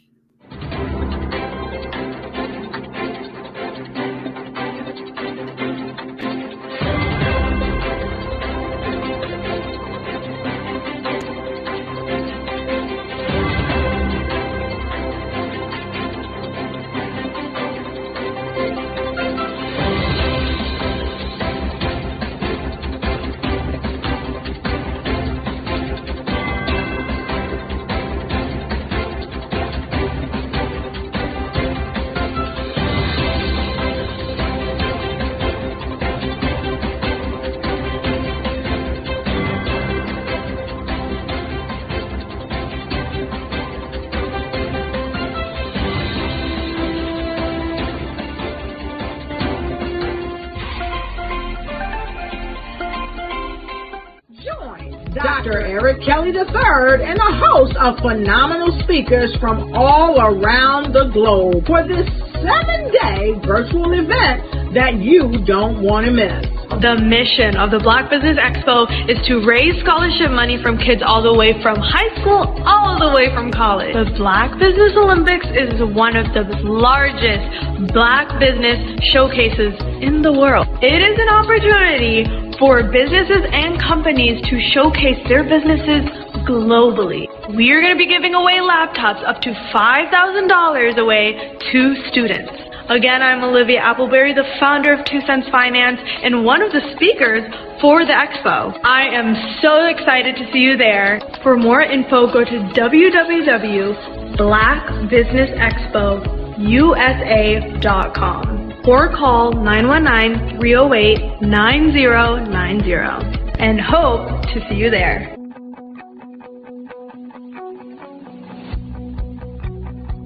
A: Dr. Eric Kelly III and a host of phenomenal speakers from all around the globe for this 7-day virtual event that you don't want to miss.
B: The mission of the Black Business Expo is to raise scholarship money from kids all the way from high school, all the way from college. The Black Business Olympics is one of the largest Black business showcases in the world. It is an opportunity for businesses and companies to showcase their businesses globally. We are going to be giving away laptops up to $5,000 away to students. Again, I'm Olivia Appleberry, the founder of 2 Cents Finance and one of the speakers for the expo. I am so excited to see you there. For more info, go to www.blackbusinessexpousa.com or call 919-308-9090 and hope to see you there.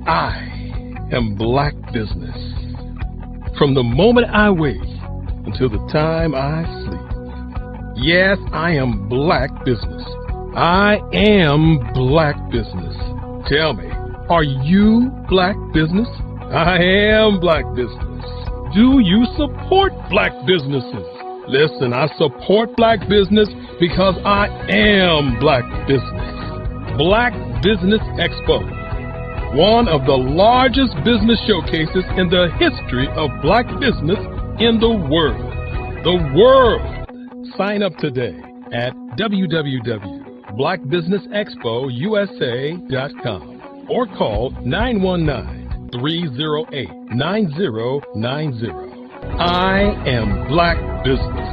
C: I am Black Business. From the moment I wake until the time I sleep. Yes, I am Black Business. I am Black Business. Tell me, are you Black business? I am Black business. Do you support Black businesses? Listen, I support Black business because I am Black business. Black Business Expo, one of the largest business showcases in the history of Black business in the world. The world! Sign up today at www.blackbusinessexpousa.com or call 919-308-9090. I am Black business.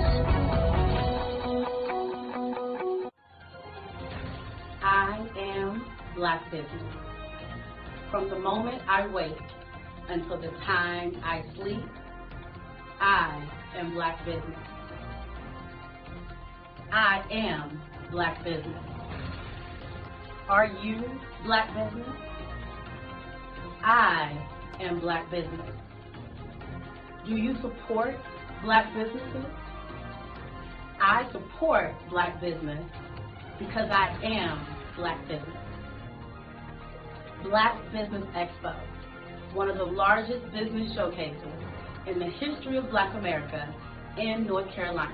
D: I am Black business. From the moment I wake until the time I sleep, I am Black business. I am Black business. Are you Black business? I am Black business. Do you support Black businesses? I support Black business because I am Black business. Black Business Expo, one of the largest business showcases in the history of Black America in North Carolina.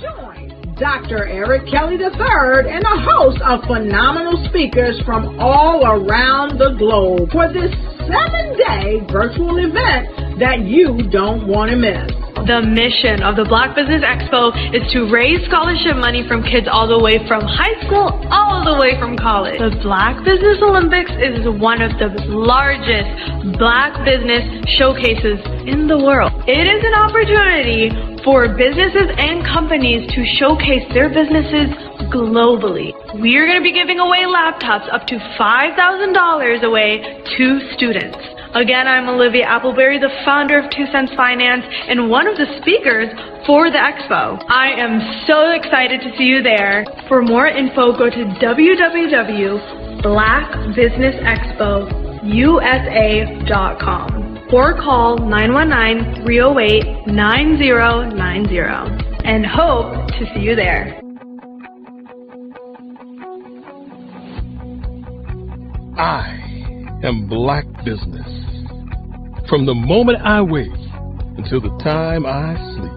A: Join Dr. Eric Kelly III and a host of phenomenal speakers from all around the globe for this 7-day virtual event that you don't want to miss.
B: The mission of the Black Business Expo is to raise scholarship money from kids all the way from high school, all the way from college. The Black Business Olympics is one of the largest Black business showcases in the world. It is an opportunity for businesses and companies to showcase their businesses globally. We are going to be giving away laptops up to $5,000 away to students. Again, I'm Olivia Appleberry, the founder of 2 Cents Finance and one of the speakers for the expo. I am so excited to see you there. For more info, go to www.blackbusinessexpousa.com or call 919-308-9090 and hope to see you there.
C: I am Black business. From the moment I wake until the time I sleep.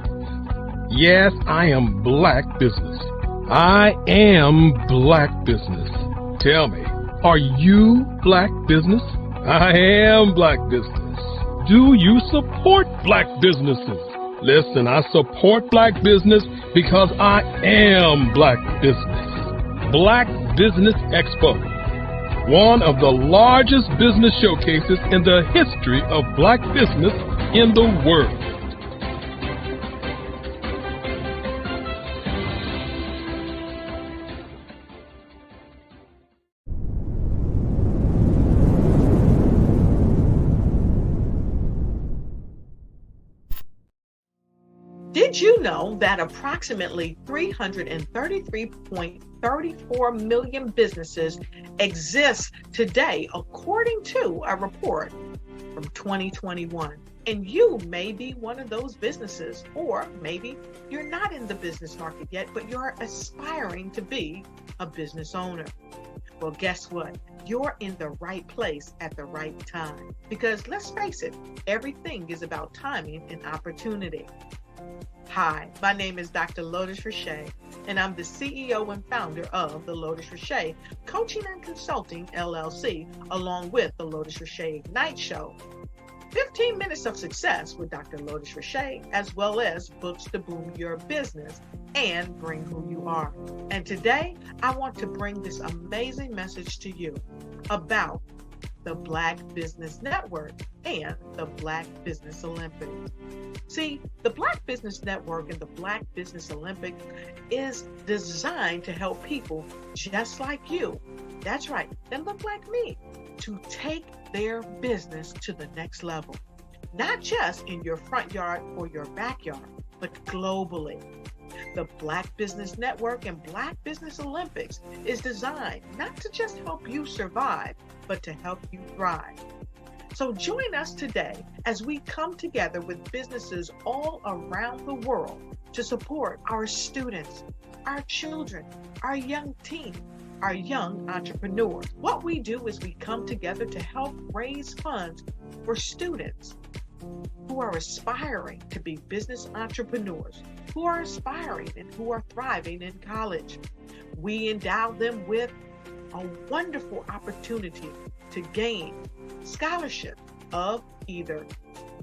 C: Yes, I am Black business. I am Black business. Tell me, are you Black business? I am Black business. Do you support Black businesses? Listen, I support Black business because I am Black business. Black Business Expo, one of the largest business showcases in the history of Black business in the world.
O: Did you know that approximately 333.34 million businesses exist today, according to a report from 2021? And you may be one of those businesses, or maybe you're not in the business market yet, but you're aspiring to be a business owner. Well, guess what? You're in the right place at the right time. Because let's face it, everything is about timing and opportunity. Hi, my name is Dr. Lotus Richey, and I'm the CEO and founder of the Lotus Richey Coaching and Consulting LLC, along with the Lotus Richey Ignite Show. 15 minutes of success with Dr. Lotus Richey, as well as books to boom your business and bring who you are. And today, I want to bring this amazing message to you about the Black Business Network and the Black Business Olympics. See, the Black Business Network and the Black Business Olympics is designed to help people just like you, that's right, that look like me, to take their business to the next level. Not just in your front yard or your backyard, but globally. The Black Business Network and Black Business Olympics is designed not to just help you survive, but to help you thrive. So join us today as we come together with businesses all around the world to support our students, our children, our young teens, are young entrepreneurs. What we do is we come together to help raise funds for students who are aspiring to be business entrepreneurs, who are aspiring and who are thriving in college. We endow them with a wonderful opportunity to gain scholarship of either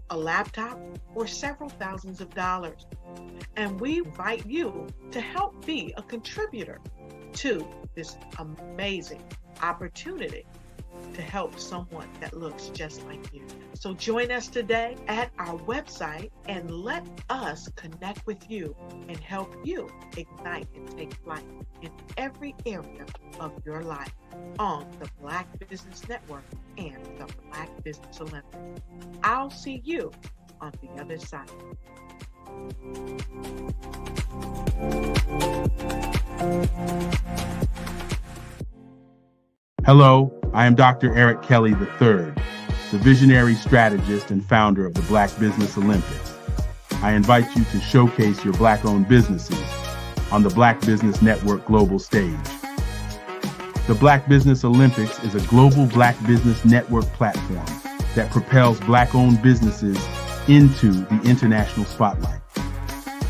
O: a laptop or several thousands of dollars. And we invite you to help be a contributor to this amazing opportunity to help someone that looks just like you. So join us today at our website and let us connect with you and help you ignite and take flight in every area of your life on the Black Business Network and the Black Business Olympics. I'll see you on the other side.
P: Hello, I am Dr. Eric Kelly III, the visionary strategist and founder of the Black Business Olympics. I invite you to showcase your Black-owned businesses on the Black Business Network global stage. The Black Business Olympics is a global Black Business Network platform that propels Black-owned businesses into the international spotlight.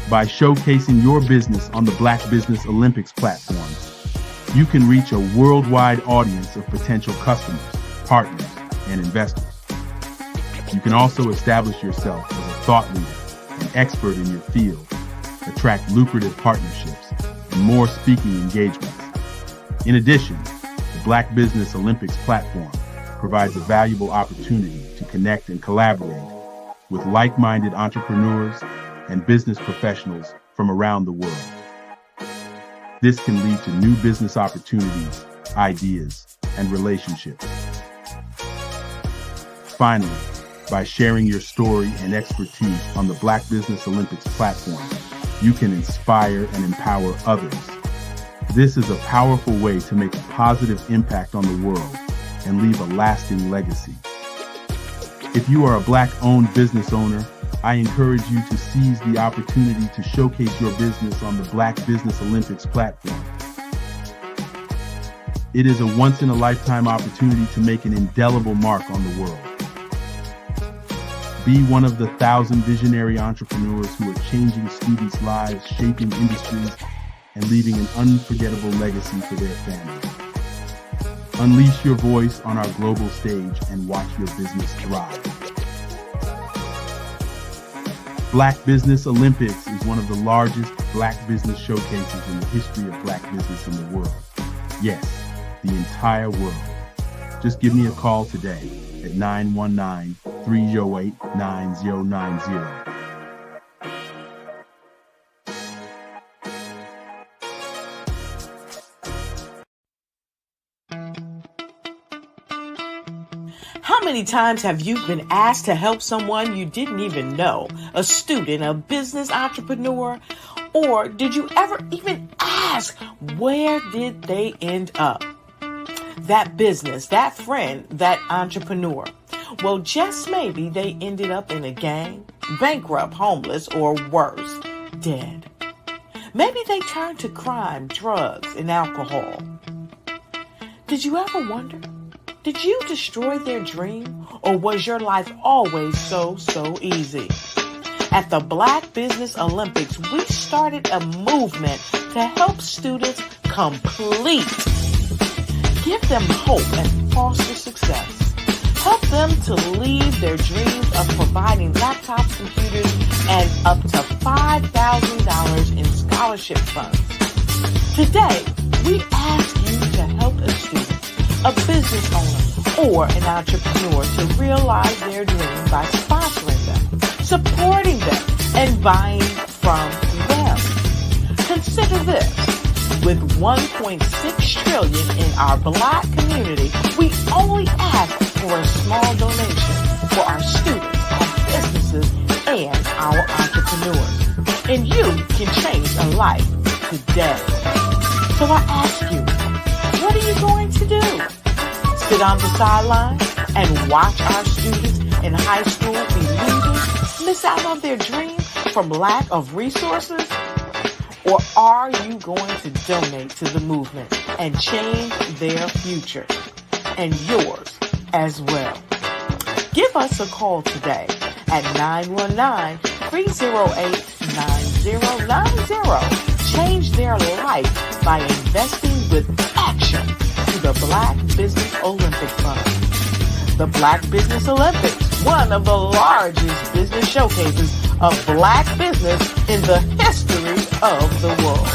P: By showcasing your business on the Black Business Olympics platforms, you can reach a worldwide audience of potential customers, partners, and investors. You can also establish yourself as a thought leader, an expert in your field, attract lucrative partnerships, and more speaking engagements. In addition, the Black Business Olympics platform provides a valuable opportunity to connect and collaborate with like-minded entrepreneurs and business professionals from around the world. This can lead to new business opportunities, ideas, and relationships. Finally, by sharing your story and expertise on the Black Business Olympics platform, you can inspire and empower others. This is a powerful way to make a positive impact on the world and leave a lasting legacy. If you are a Black-owned business owner, I encourage you to seize the opportunity to showcase your business on the Black Business Olympics platform. It is a once-in-a-lifetime opportunity to make an indelible mark on the world. Be one of the 1,000 visionary entrepreneurs who are changing students' lives, shaping industries, and leaving an unforgettable legacy for their families. Unleash your voice on our global stage and watch your business thrive. Black Business Olympics is one of the largest Black business showcases in the history of Black business in the world. Yes, the entire world. Just give me a call today at 919-308-9090.
A: How many times have you been asked to help someone you didn't even know, a student, a business entrepreneur, or did you ever even ask, where did they end up? That business, that friend, that entrepreneur. Well, just maybe they ended up in a gang, bankrupt, homeless, or worse, dead. Maybe they turned to crime, drugs, and alcohol. Did you ever wonder? Did you destroy their dream, or was your life always so easy? At the Black Business Olympics, we started a movement to help students complete. Give them hope and foster success. Help them to leave their dreams of providing laptops, computers, and up to $5,000 in scholarship funds. Today, we ask you to help a student, a business owner, or an entrepreneur to realize their dream by sponsoring them, supporting them, and buying from them. Consider this. With $1.6 trillion in our Black community, we only ask for a small donation for our students, our businesses, and our entrepreneurs. And you can change a life today. So I ask you, what are you going to do? Sit on the sidelines and watch our students in high school be losers, miss out on their dream from lack of resources?
O: Or are you going to donate to the movement and change their future and yours as well? Give us a call today at 919-308-9090. Change their life by investing with action to the Black Business Olympic Fund. The Black Business Olympics, one of the largest business showcases of Black business in the history of the world.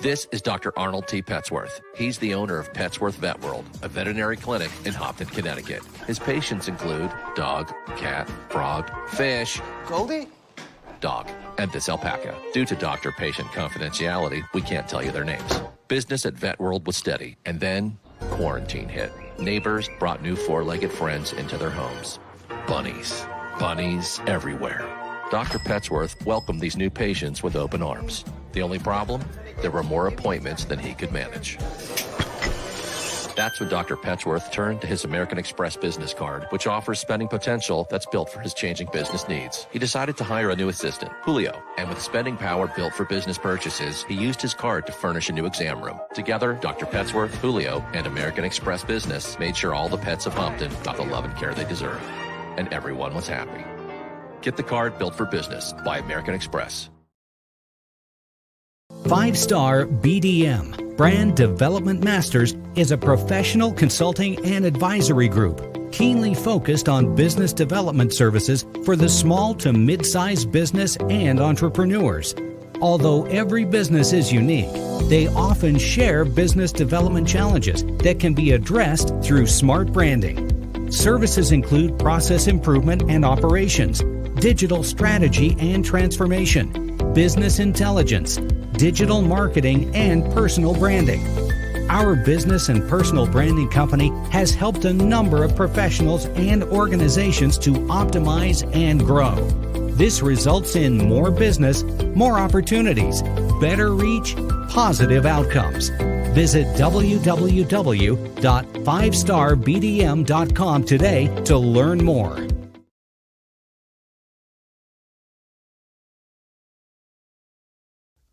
Q: This is Dr. Arnold T. Petsworth. He's the owner of Petsworth Vet World, a veterinary clinic in Hopton, Connecticut. His patients include dog, cat, frog, fish,
J: Goldie,
Q: dog, and this alpaca. Due to doctor-patient confidentiality, we can't tell you their names. Business at Vet World was steady, and then quarantine hit. Neighbors brought new four-legged friends into their homes. Bunnies. Bunnies everywhere. Dr. Petsworth welcomed these new patients with open arms. The only problem? There were more appointments than he could manage. That's when Dr. Petsworth turned to his American Express business card, which offers spending potential that's built for his changing business needs. He decided to hire a new assistant, Julio, and with spending power built for business purchases, he used his card to furnish a new exam room. Together, Dr. Petsworth, Julio, and American Express Business made sure all the pets of Hopton got the love and care they deserve. And everyone was happy. Get the card built for business by American Express.
R: 5-Star BDM, Brand Development Masters, is a professional consulting and advisory group keenly focused on business development services for the small to mid-sized business and entrepreneurs. Although every business is unique, they often share business development challenges that can be addressed through smart branding. Services include process improvement and operations, digital strategy and transformation, business intelligence, digital marketing, and personal branding. Our business and personal branding company has helped a number of professionals and organizations to optimize and grow. This results in more business, more opportunities, better reach, positive outcomes. Visit www.5starbdm.com today to learn more.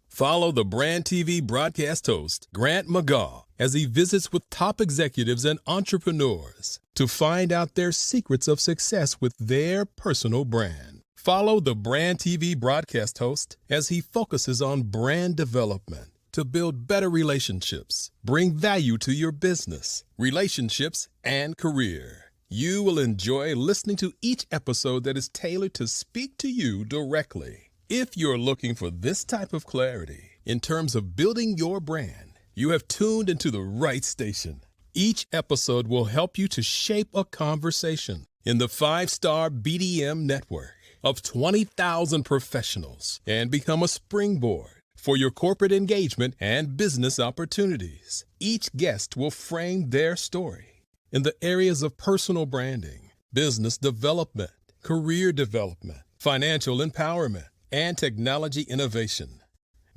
C: Follow the Brand TV broadcast host, Grant McGaugh, as he visits with top executives and entrepreneurs to find out their secrets of success with their personal brand. Follow the Brand TV broadcast host as he focuses on brand development to build better relationships, bring value to your business, relationships, and career. You will enjoy listening to each episode that is tailored to speak to you directly. If you're looking for this type of clarity in terms of building your brand, you have tuned into the right station. Each episode will help you to shape a conversation in the 5-Star BDM network of 20,000 professionals and become a springboard for your corporate engagement and business opportunities. Each guest will frame their story in the areas of personal branding, business development, career development, financial empowerment, and technology innovation.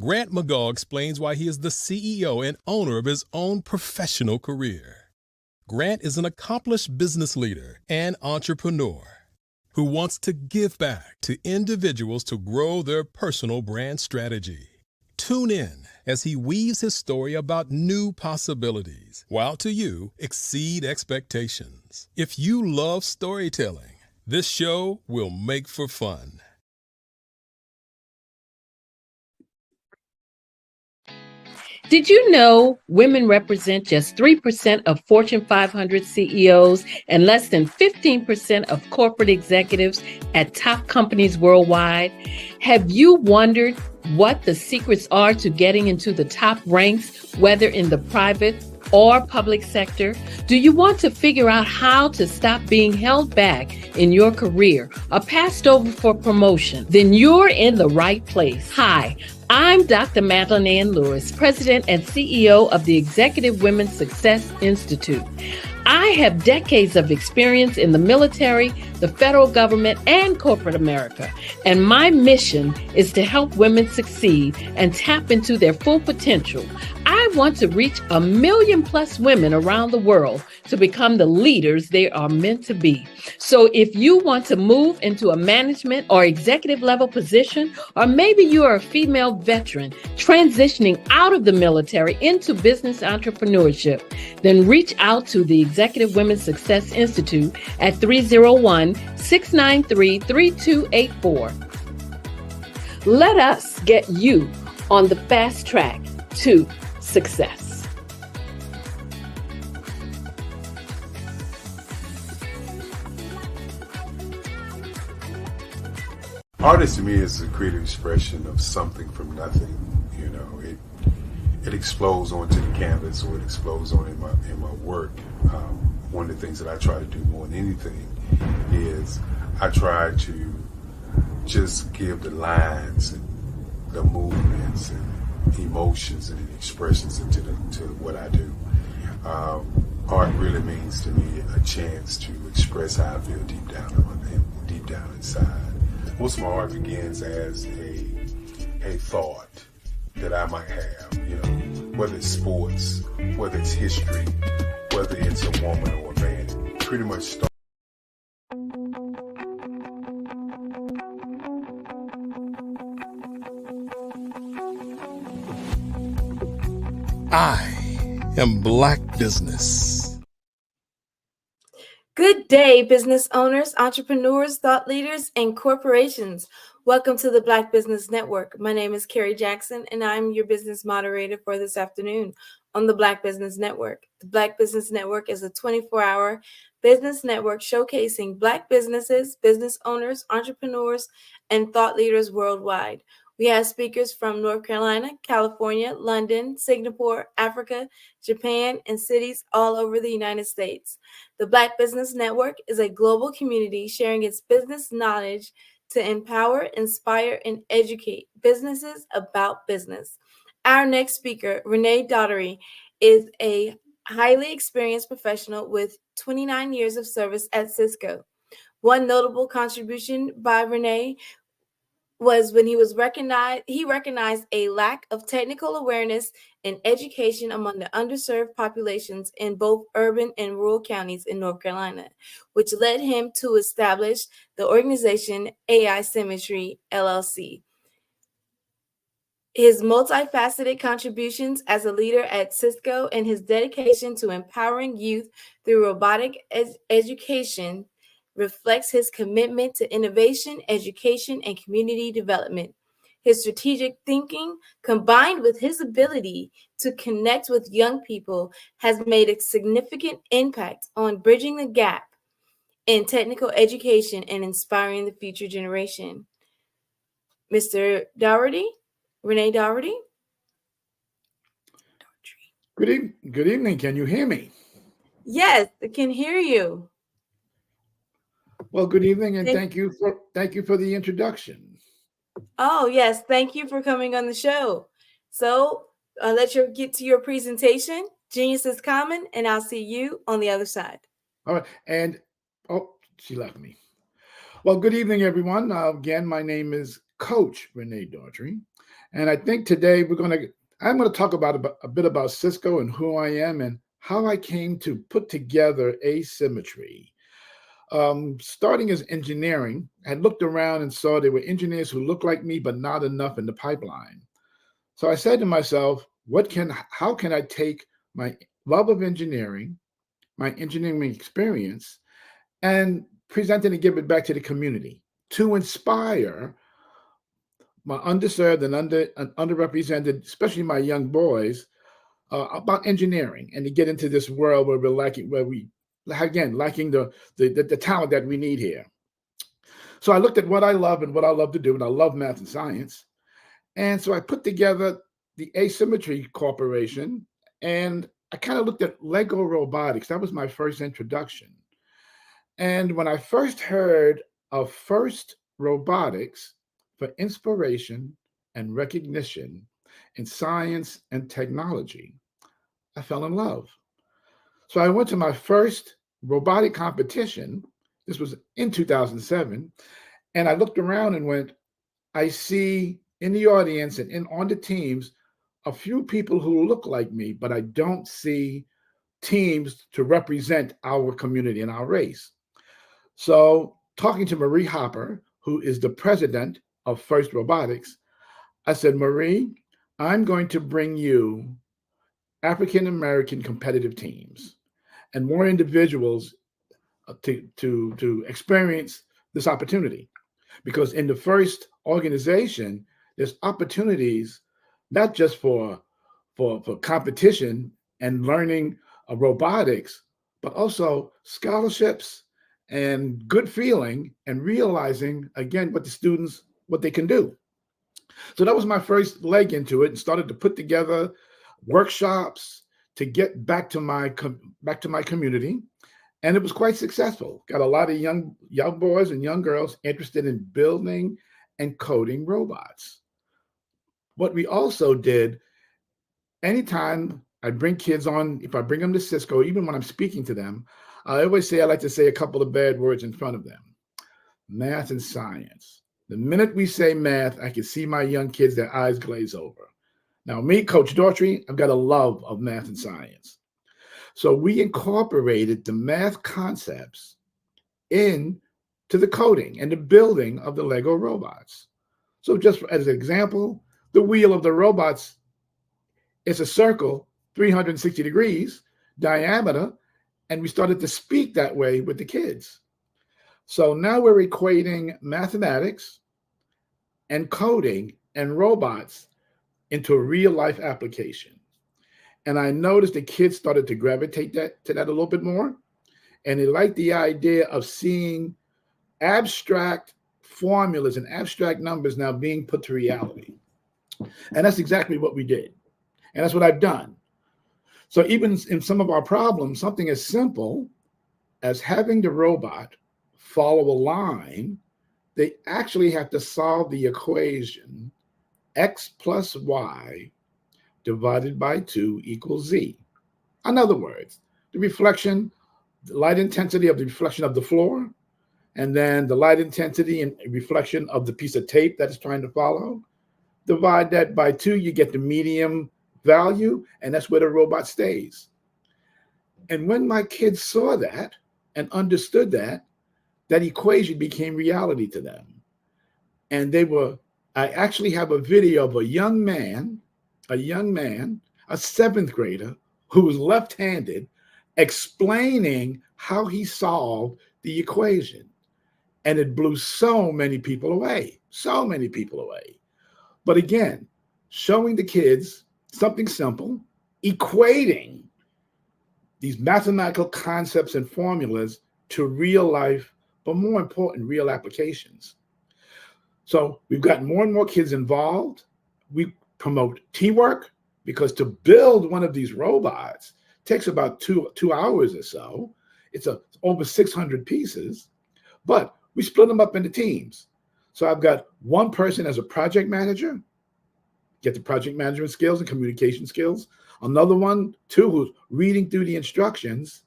C: Grant McGaugh explains why he is the CEO and owner of his own professional career. Grant is an accomplished business leader and entrepreneur who wants to give back to individuals to grow their personal brand strategy. Tune in as he weaves his story about new possibilities, while to you exceed expectations. If you love storytelling, this show will make for fun.
L: Did you know women represent just 3% of Fortune 500 CEOs and less than 15% of corporate executives at top companies worldwide? Have you wondered what the secrets are to getting into the top ranks, whether in the private or public sector? Do you want to figure out how to stop being held back in your career or passed over for promotion? Then you're in the right place. Hi, I'm Dr. Madeline Ann Lewis, President and CEO of the Executive Women's Success Institute. I have decades of experience in the military, the federal government, and corporate America, and my mission is to help women succeed and tap into their full potential. I want to reach 1 million plus women around the world to become the leaders they are meant to be. So if you want to move into a management or executive level position, or maybe you are a female veteran transitioning out of the military into business entrepreneurship, then reach out to the Executive Women's Success Institute at 301-693-3284. Let us get you on the fast track to success.
S: Artist to me is a creative expression of something from nothing. You know, it explodes onto the canvas, or it explodes on in my work. One of the things that I try to do more than anything is I try to just give the lines and the movements and emotions and expressions into what I do. Art really means to me a chance to express how I feel deep down inside. Most of my art begins as a thought that I might have, you know, whether it's sports, whether it's history, whether it's a woman or a man. It pretty much starts.
C: I am Black Business.
M: Good day, business owners, entrepreneurs, thought leaders, and corporations. Welcome to the Black Business Network. My name is Carrie Jackson, and I'm your business moderator for this afternoon on the Black Business Network. The Black Business Network is a 24-hour business network showcasing Black businesses, business owners, entrepreneurs, and thought leaders worldwide. We have speakers from North Carolina, California, London, Singapore, Africa, Japan, and cities all over the United States. The Black Business Network is a global community sharing its business knowledge to empower, inspire, and educate businesses about business. Our next speaker, Renee Daugherty, is a highly experienced professional with 29 years of service at Cisco. One notable contribution by Renee was when he recognized a lack of technical awareness and education among the underserved populations in both urban and rural counties in North Carolina, which led him to establish the organization AI Symmetry, LLC. His multifaceted contributions as a leader at Cisco and his dedication to empowering youth through robotic education reflects his commitment to innovation, education, and community development. His strategic thinking, combined with his ability to connect with young people, has made a significant impact on bridging the gap in technical education and inspiring the future generation. Mr. Daugherty, Renee Daugherty.
T: Good evening. Can you hear me?
M: Yes, I can hear you.
T: Well, good evening, and thank you for the introduction.
M: Oh, yes. Thank you for coming on the show. So let's get to your presentation. Genius is common, and I'll see you on the other side.
T: All right. And, she left me. Well, good evening, everyone. Again, my name is Coach Renee Daugherty, and I think today I'm going to talk about a bit about Cisco and who I am and how I came to put together Asymmetry. Starting as engineering, I looked around and saw there were engineers who looked like me, but not enough in the pipeline. So I said to myself, how can I take my love of engineering, my engineering experience, and present it and give it back to the community to inspire my underserved and underrepresented, especially my young boys, about engineering, and to get into this world where lacking the talent that we need here. So I looked at what I love and what I love to do, and I love math and science. And so I put together the Asymmetry Corporation, and I kind of looked at Lego robotics. That was my first introduction. And when I first heard of FIRST Robotics for inspiration and recognition in science and technology, I fell in love. So I went to my first robotic competition. This was in 2007. And I looked around and went, I see in the audience and on the teams a few people who look like me, but I don't see teams to represent our community and our race. So talking to Marie Hopper, who is the president of First Robotics, I said, Marie, I'm going to bring you African-American competitive teams and more individuals to experience this opportunity. Because in the first organization, there's opportunities not just for competition and learning robotics, but also scholarships and good feeling and realizing again what the students what they can do. So that was my first leg into it, and started to put together workshops to get back to my community, and it was quite successful. Got a lot of young boys and young girls interested in building and coding robots. What we also did, anytime I bring kids on, if I bring them to Cisco, even when I'm speaking to them, I always say I like to say a couple of bad words in front of them. Math and science. The minute we say math, I can see my young kids, their eyes glaze over. Now, me, Coach Daughtry, I've got a love of math and science. So we incorporated the math concepts into the coding and the building of the Lego robots. So just as an example, the wheel of the robots is a circle, 360 degrees diameter, and we started to speak that way with the kids. So now we're equating mathematics and coding and robots into a real life application. And I noticed the kids started to gravitate to that a little bit more. And they liked the idea of seeing abstract formulas and abstract numbers now being put to reality. And that's exactly what we did. And that's what I've done. So even in some of our problems, something as simple as having the robot follow a line, they actually have to solve the equation x plus y divided by 2 equals z. In other words, the reflection, the light intensity of the reflection of the floor, and then the light intensity and reflection of the piece of tape that it's trying to follow. Divide that by 2, you get the medium value, and that's where the robot stays. And when my kids saw that and understood that, that equation became reality to them. And I actually have a video of a young man, a 7th grader who was left-handed, explaining how he solved the equation. And it blew so many people away. But again, showing the kids something simple, equating these mathematical concepts and formulas to real life, but more important, real applications. So we've got more and more kids involved. We promote teamwork, because to build one of these robots takes about two hours or so. It's over 600 pieces, but we split them up into teams. So I've got one person as a project manager, get the project management skills and communication skills. Another one, two, who's reading through the instructions.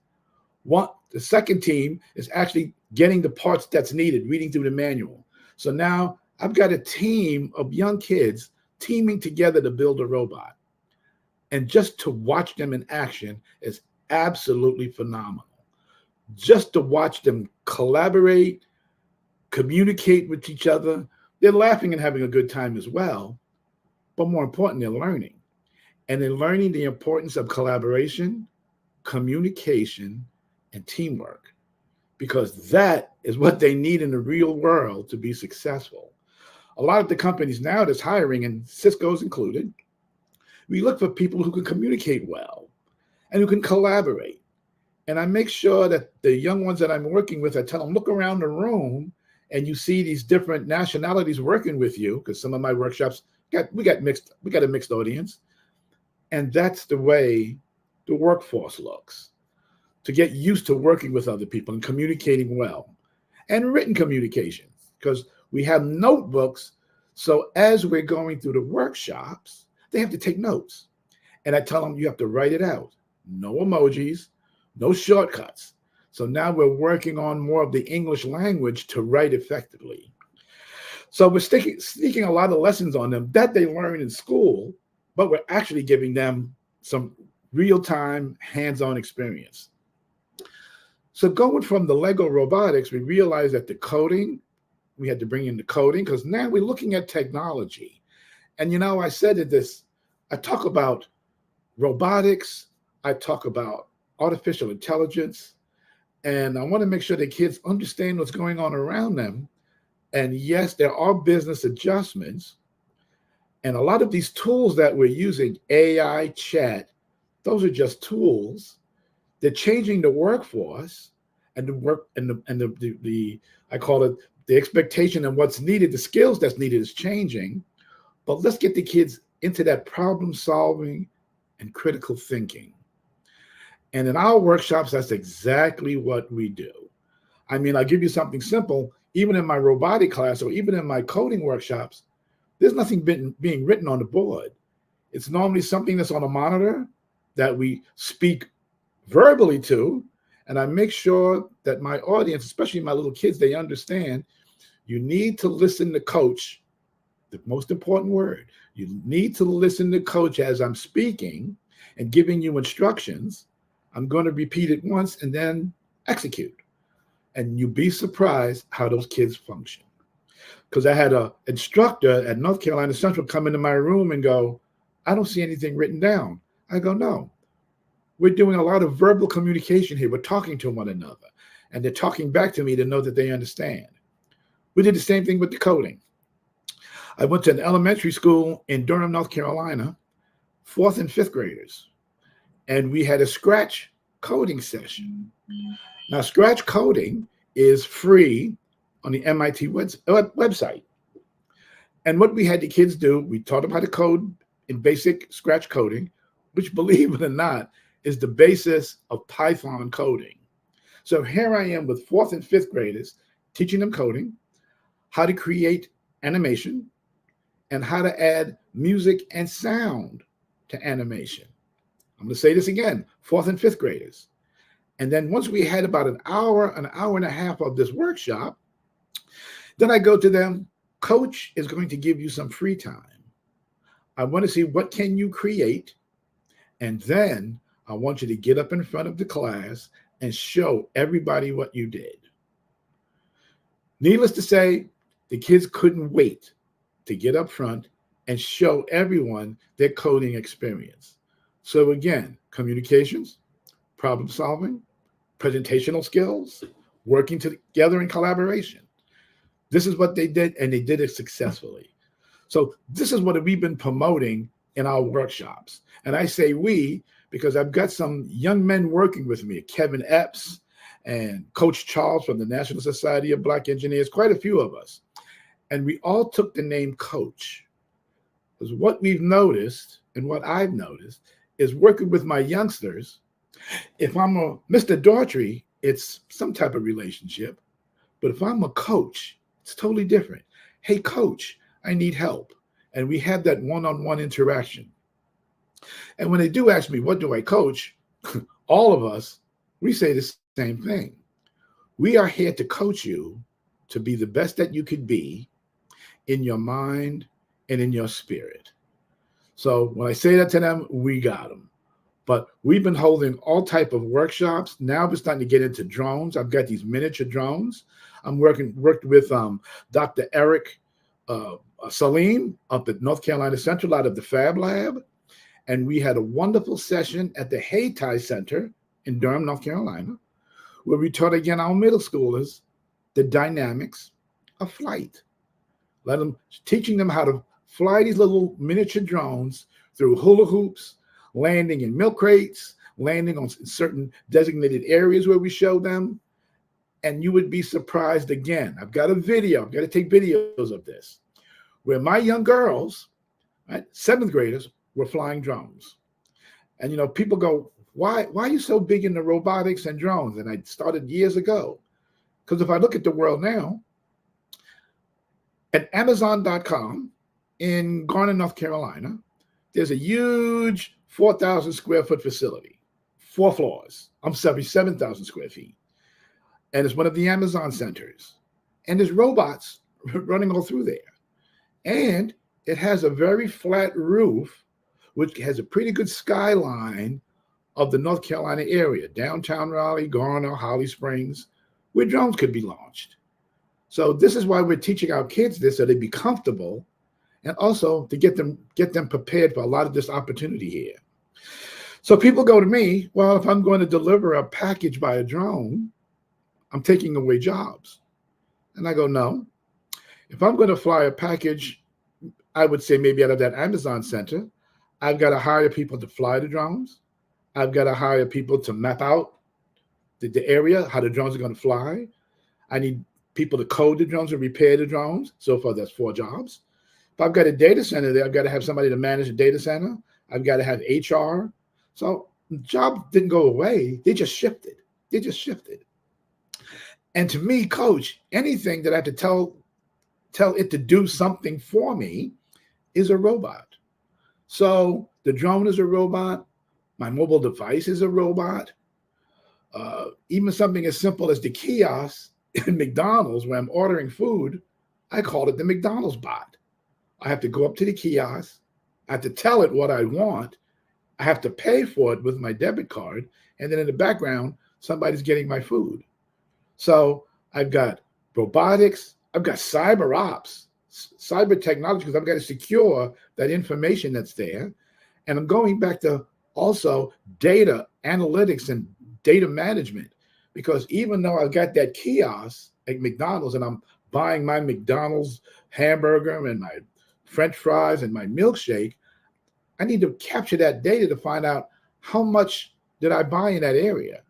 T: The second team is actually getting the parts that's needed, reading through the manual. So now I've got a team of young kids teaming together to build a robot. And just to watch them in action is absolutely phenomenal. Just to watch them collaborate, communicate with each other. They're laughing and having a good time as well. But more important, they're learning. And they're learning the importance of collaboration, communication, and teamwork, because that is what they need in the real world to be successful. A lot of the companies now that's hiring, and Cisco's included, we look for people who can communicate well and who can collaborate. And I make sure that the young ones that I'm working with, I tell them, look around the room and you see these different nationalities working with you, because some of my workshops, we got a mixed audience. And that's the way the workforce looks, to get used to working with other people and communicating well, and written communication, because we have notebooks. So as we're going through the workshops, they have to take notes. And I tell them, you have to write it out. No emojis, no shortcuts. So now we're working on more of the English language to write effectively. So we're sneaking a lot of lessons on them that they learn in school, but we're actually giving them some real-time hands-on experience. So going from the Lego robotics, we realized that the coding, we had to bring in the coding because now we're looking at technology. And I said this, I talk about robotics, I talk about artificial intelligence, and I want to make sure the kids understand what's going on around them. And yes, there are business adjustments. And a lot of these tools that we're using, AI, chat, those are just tools. They're changing the workforce and the work and the I call it the expectation and what's needed, the skills that's needed is changing. But let's get the kids into that problem solving and critical thinking. And in our workshops, that's exactly what we do. I mean, I'll give you something simple. Even in my robotic class or even in my coding workshops, there's nothing being written on the board. It's normally something that's on a monitor that we speak verbally to. And I make sure that my audience, especially my little kids, they understand you need to listen to coach, the most important word. You need to listen to coach as I'm speaking and giving you instructions. I'm going to repeat it once and then execute. And you'd be surprised how those kids function. Because I had an instructor at North Carolina Central come into my room and go, I don't see anything written down. I go, no, we're doing a lot of verbal communication here. We're talking to one another. And they're talking back to me to know that they understand. We did the same thing with the coding. I went to an elementary school in Durham, North Carolina, 4th and 5th graders. And we had a Scratch coding session. Now, Scratch coding is free on the MIT website. And what we had the kids do, we taught them how to code in basic Scratch coding, which, believe it or not, is the basis of Python coding. So here I am with 4th and 5th graders, teaching them coding, how to create animation, and how to add music and sound to animation. I'm going to say this again, 4th and 5th graders. And then once we had about an hour and a half of this workshop, then I go to them, coach is going to give you some free time. I want to see what can you create. And then I want you to get up in front of the class and show everybody what you did. Needless to say, the kids couldn't wait to get up front and show everyone their coding experience. So again, communications, problem solving, presentational skills, working together in collaboration. This is what they did, and they did it successfully. So this is what we've been promoting in our workshops. And I say we, because I've got some young men working with me, Kevin Epps and Coach Charles from the National Society of Black Engineers, quite a few of us. And we all took the name Coach. Because what we've noticed, and what I've noticed, is working with my youngsters, if I'm a Mr. Daughtry, it's some type of relationship. But if I'm a coach, it's totally different. Hey, coach, I need help. And we have that one-on-one interaction. And when they do ask me, what do I coach? All of us, we say the same thing. We are here to coach you to be the best that you could be in your mind and in your spirit. So when I say that to them, we got them. But we've been holding all type of workshops. Now we're starting to get into drones. I've got these miniature drones. I'm worked with Dr. Eric Salim up at North Carolina Central out of the Fab Lab. And we had a wonderful session at the Hayti Center in Durham, North Carolina, where we taught again our middle schoolers the dynamics of flight. Teaching them how to fly these little miniature drones through hula hoops, landing in milk crates, landing on certain designated areas where we show them. And you would be surprised again. I've got a video. I've got to take videos of this, where my young girls, right, 7th graders, were flying drones. And, people go, why are you so big into robotics and drones? And I started years ago. Because if I look at the world now, at Amazon.com in Garner, North Carolina, there's a huge 4,000 square foot facility, 4 floors. I'm sorry, 7,000 square feet. And it's one of the Amazon centers. And there's robots running all through there. And it has a very flat roof which has a pretty good skyline of the North Carolina area, downtown Raleigh, Garner, Holly Springs, where drones could be launched. So this is why we're teaching our kids this, so they be comfortable, and also to get them prepared for a lot of this opportunity here. So people go to me, well, if I'm going to deliver a package by a drone, I'm taking away jobs. And I go, no. If I'm going to fly a package, I would say maybe out of that Amazon center, I've got to hire people to fly the drones. I've got to hire people to map out the area, how the drones are going to fly. I need people to code the drones and repair the drones. So far, that's 4 jobs. If I've got a data center there, I've got to have somebody to manage the data center. I've got to have HR. So the job didn't go away. They just shifted. And to me, coach, anything that I have to tell it to do something for me is a robot. So the drone is a robot. My mobile device is a robot. Even something as simple as the kiosk in McDonald's where I'm ordering food, I call it the McDonald's bot. I have to go up to the kiosk. I have to tell it what I want. I have to pay for it with my debit card. And then in the background, somebody's getting my food. So I've got robotics. I've got cyber ops, cyber technology, because I've got to secure that information that's there. And I'm going back to also data analytics and data management, because even though I've got that kiosk at McDonald's and I'm buying my McDonald's hamburger and my French fries and my milkshake, I need to capture that data to find out how much did I buy in that area.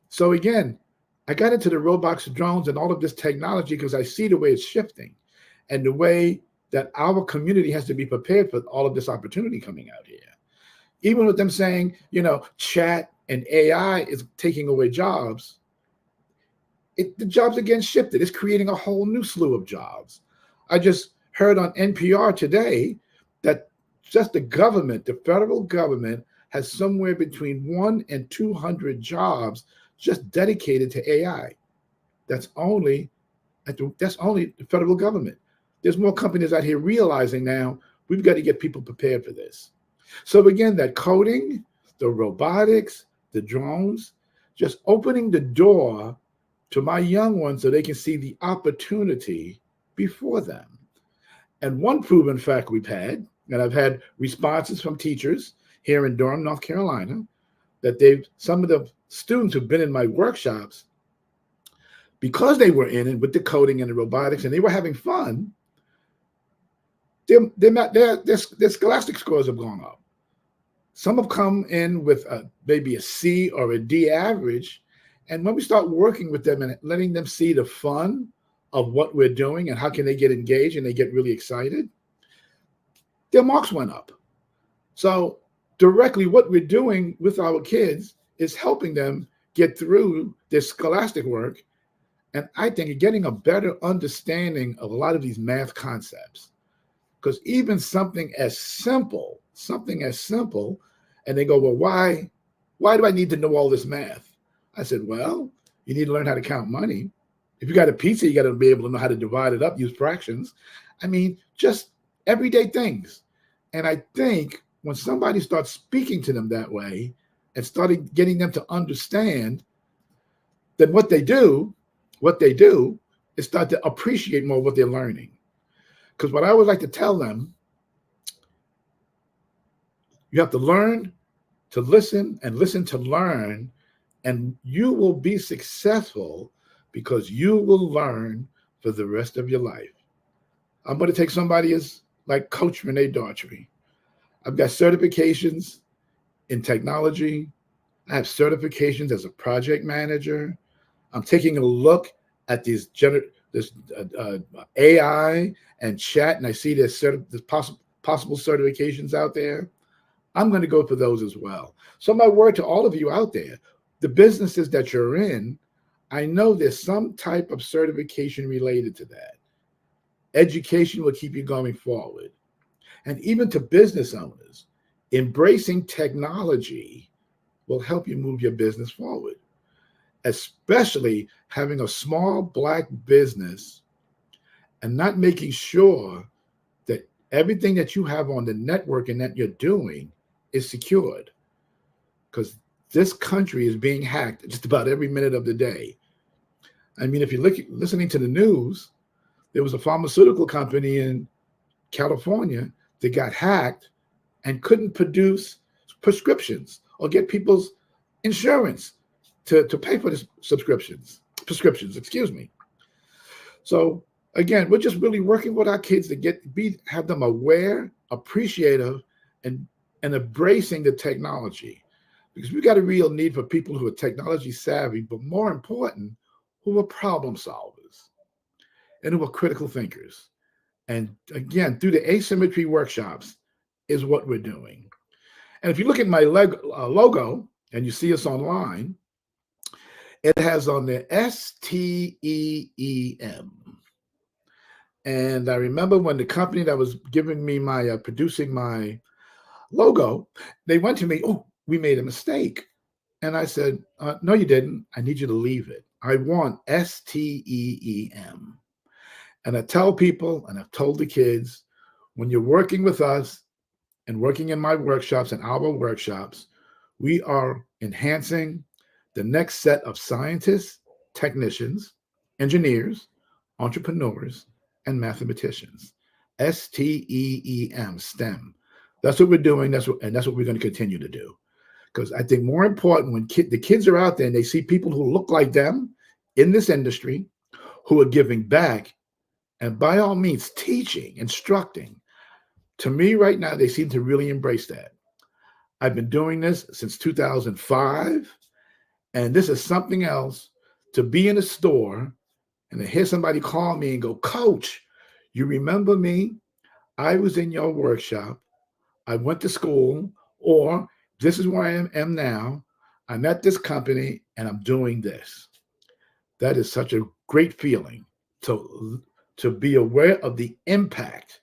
T: So again, I got into the robots, drones, and all of this technology because I see the way it's shifting and the way that our community has to be prepared for all of this opportunity coming out here. Even with them saying, chat and AI is taking away jobs, the jobs again shifted. It's creating a whole new slew of jobs. I just heard on NPR today that just the government, the federal government, has somewhere between 100 and 200 jobs just dedicated to AI. That's only the federal government. There's more companies out here realizing now we've got to get people prepared for this. So again, that coding, the robotics, the drones, just opening the door to my young ones so they can see the opportunity before them. And one proven fact we've had, and I've had responses from teachers here in Durham, North Carolina, that some of the students who've been in my workshops, because they were in it with the coding and the robotics and they were having fun, their scholastic scores have gone up. Some have come in with maybe a C or a D average. And when we start working with them and letting them see the fun of what we're doing and how can they get engaged and they get really excited, their marks went up. So directly what we're doing with our kids is helping them get through their scholastic work. And I think getting a better understanding of a lot of these math concepts. Because even something as simple, and they go, well, why do I need to know all this math? I said, well, you need to learn how to count money. If you got a pizza, you got to be able to know how to divide it up, use fractions. I mean, just everyday things. And I think when somebody starts speaking to them that way and started getting them to understand, then what they do is start to appreciate more what they're learning. Because what I would like to tell them, you have to learn to listen and listen to learn, and you will be successful because you will learn for the rest of your life. I'm going to take somebody like Coach Renee Daughtry. I've got certifications in technology. I have certifications as a project manager. I'm taking a look at this AI and chat, and I see there's possible certifications out there. I'm going to go for those as well. So my word to all of you out there, the businesses that you're in, I know there's some type of certification related to that. Education will keep you going forward. And even to business owners, embracing technology will help you move your business forward, especially having a small Black business and not making sure that everything that you have on the network and that you're doing is secured, because this country is being hacked just about every minute of the day. I mean, if you're listening to the news, there was a pharmaceutical company in California that got hacked and couldn't produce prescriptions or get people's insurance to pay for the prescriptions, excuse me. So again, we're just really working with our kids to have them aware, appreciative, and embracing the technology, because we've got a real need for people who are technology savvy, but more important, who are problem solvers and who are critical thinkers. And again, through the asymmetry workshops is what we're doing. And if you look at my logo and you see us online, it has on there STEEM. And I remember when the company that was giving me my producing my logo, they went to me, "Oh, we made a mistake." And I said, "No, you didn't. I need you to leave it. I want STEEM." And I tell people, and I've told the kids, when you're working with us and working in my workshops and our workshops, we are enhancing the next set of scientists, technicians, engineers, entrepreneurs, and mathematicians. STEEM, STEM. That's what we're doing. That's what we're going to continue to do. Because I think more important, when the kids are out there and they see people who look like them in this industry, who are giving back, and by all means teaching, instructing. To me right now, they seem to really embrace that. I've been doing this since 2005, and this is something else, to be in a store and to hear somebody call me and go, "Coach, you remember me? I was in your workshop. I went to school," or "This is where I am now. I'm at this company and I'm doing this." That is such a great feeling to be aware of the impact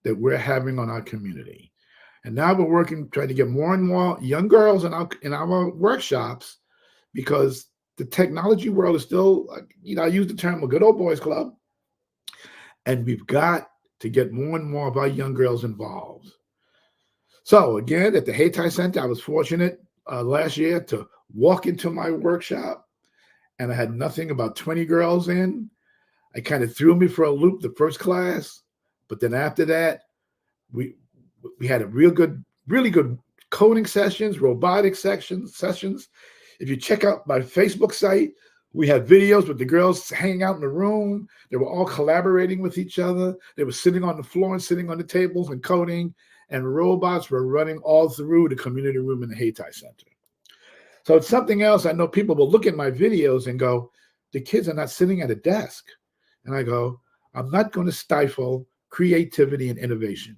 T: that we're having on our community. And now we're working, trying to get more and more young girls in our workshops, because the technology world is still, I use the term a good old boys club, and we've got to get more and more of our young girls involved. So again, at the Hayti Center, I was fortunate last year to walk into my workshop, and I had nothing about 20 girls in. I kind of threw me for a loop the first class, but then after that, we had a really good coding sessions, robotic sessions. If you check out my Facebook site, we had videos with the girls hanging out in the room. They were all collaborating with each other. They were sitting on the floor and sitting on the tables and coding, and robots were running all through the community room in the Hayti Center. So it's something else. I know people will look at my videos and go, "The kids are not sitting at a desk." And I go, "I'm not going to stifle creativity and innovation."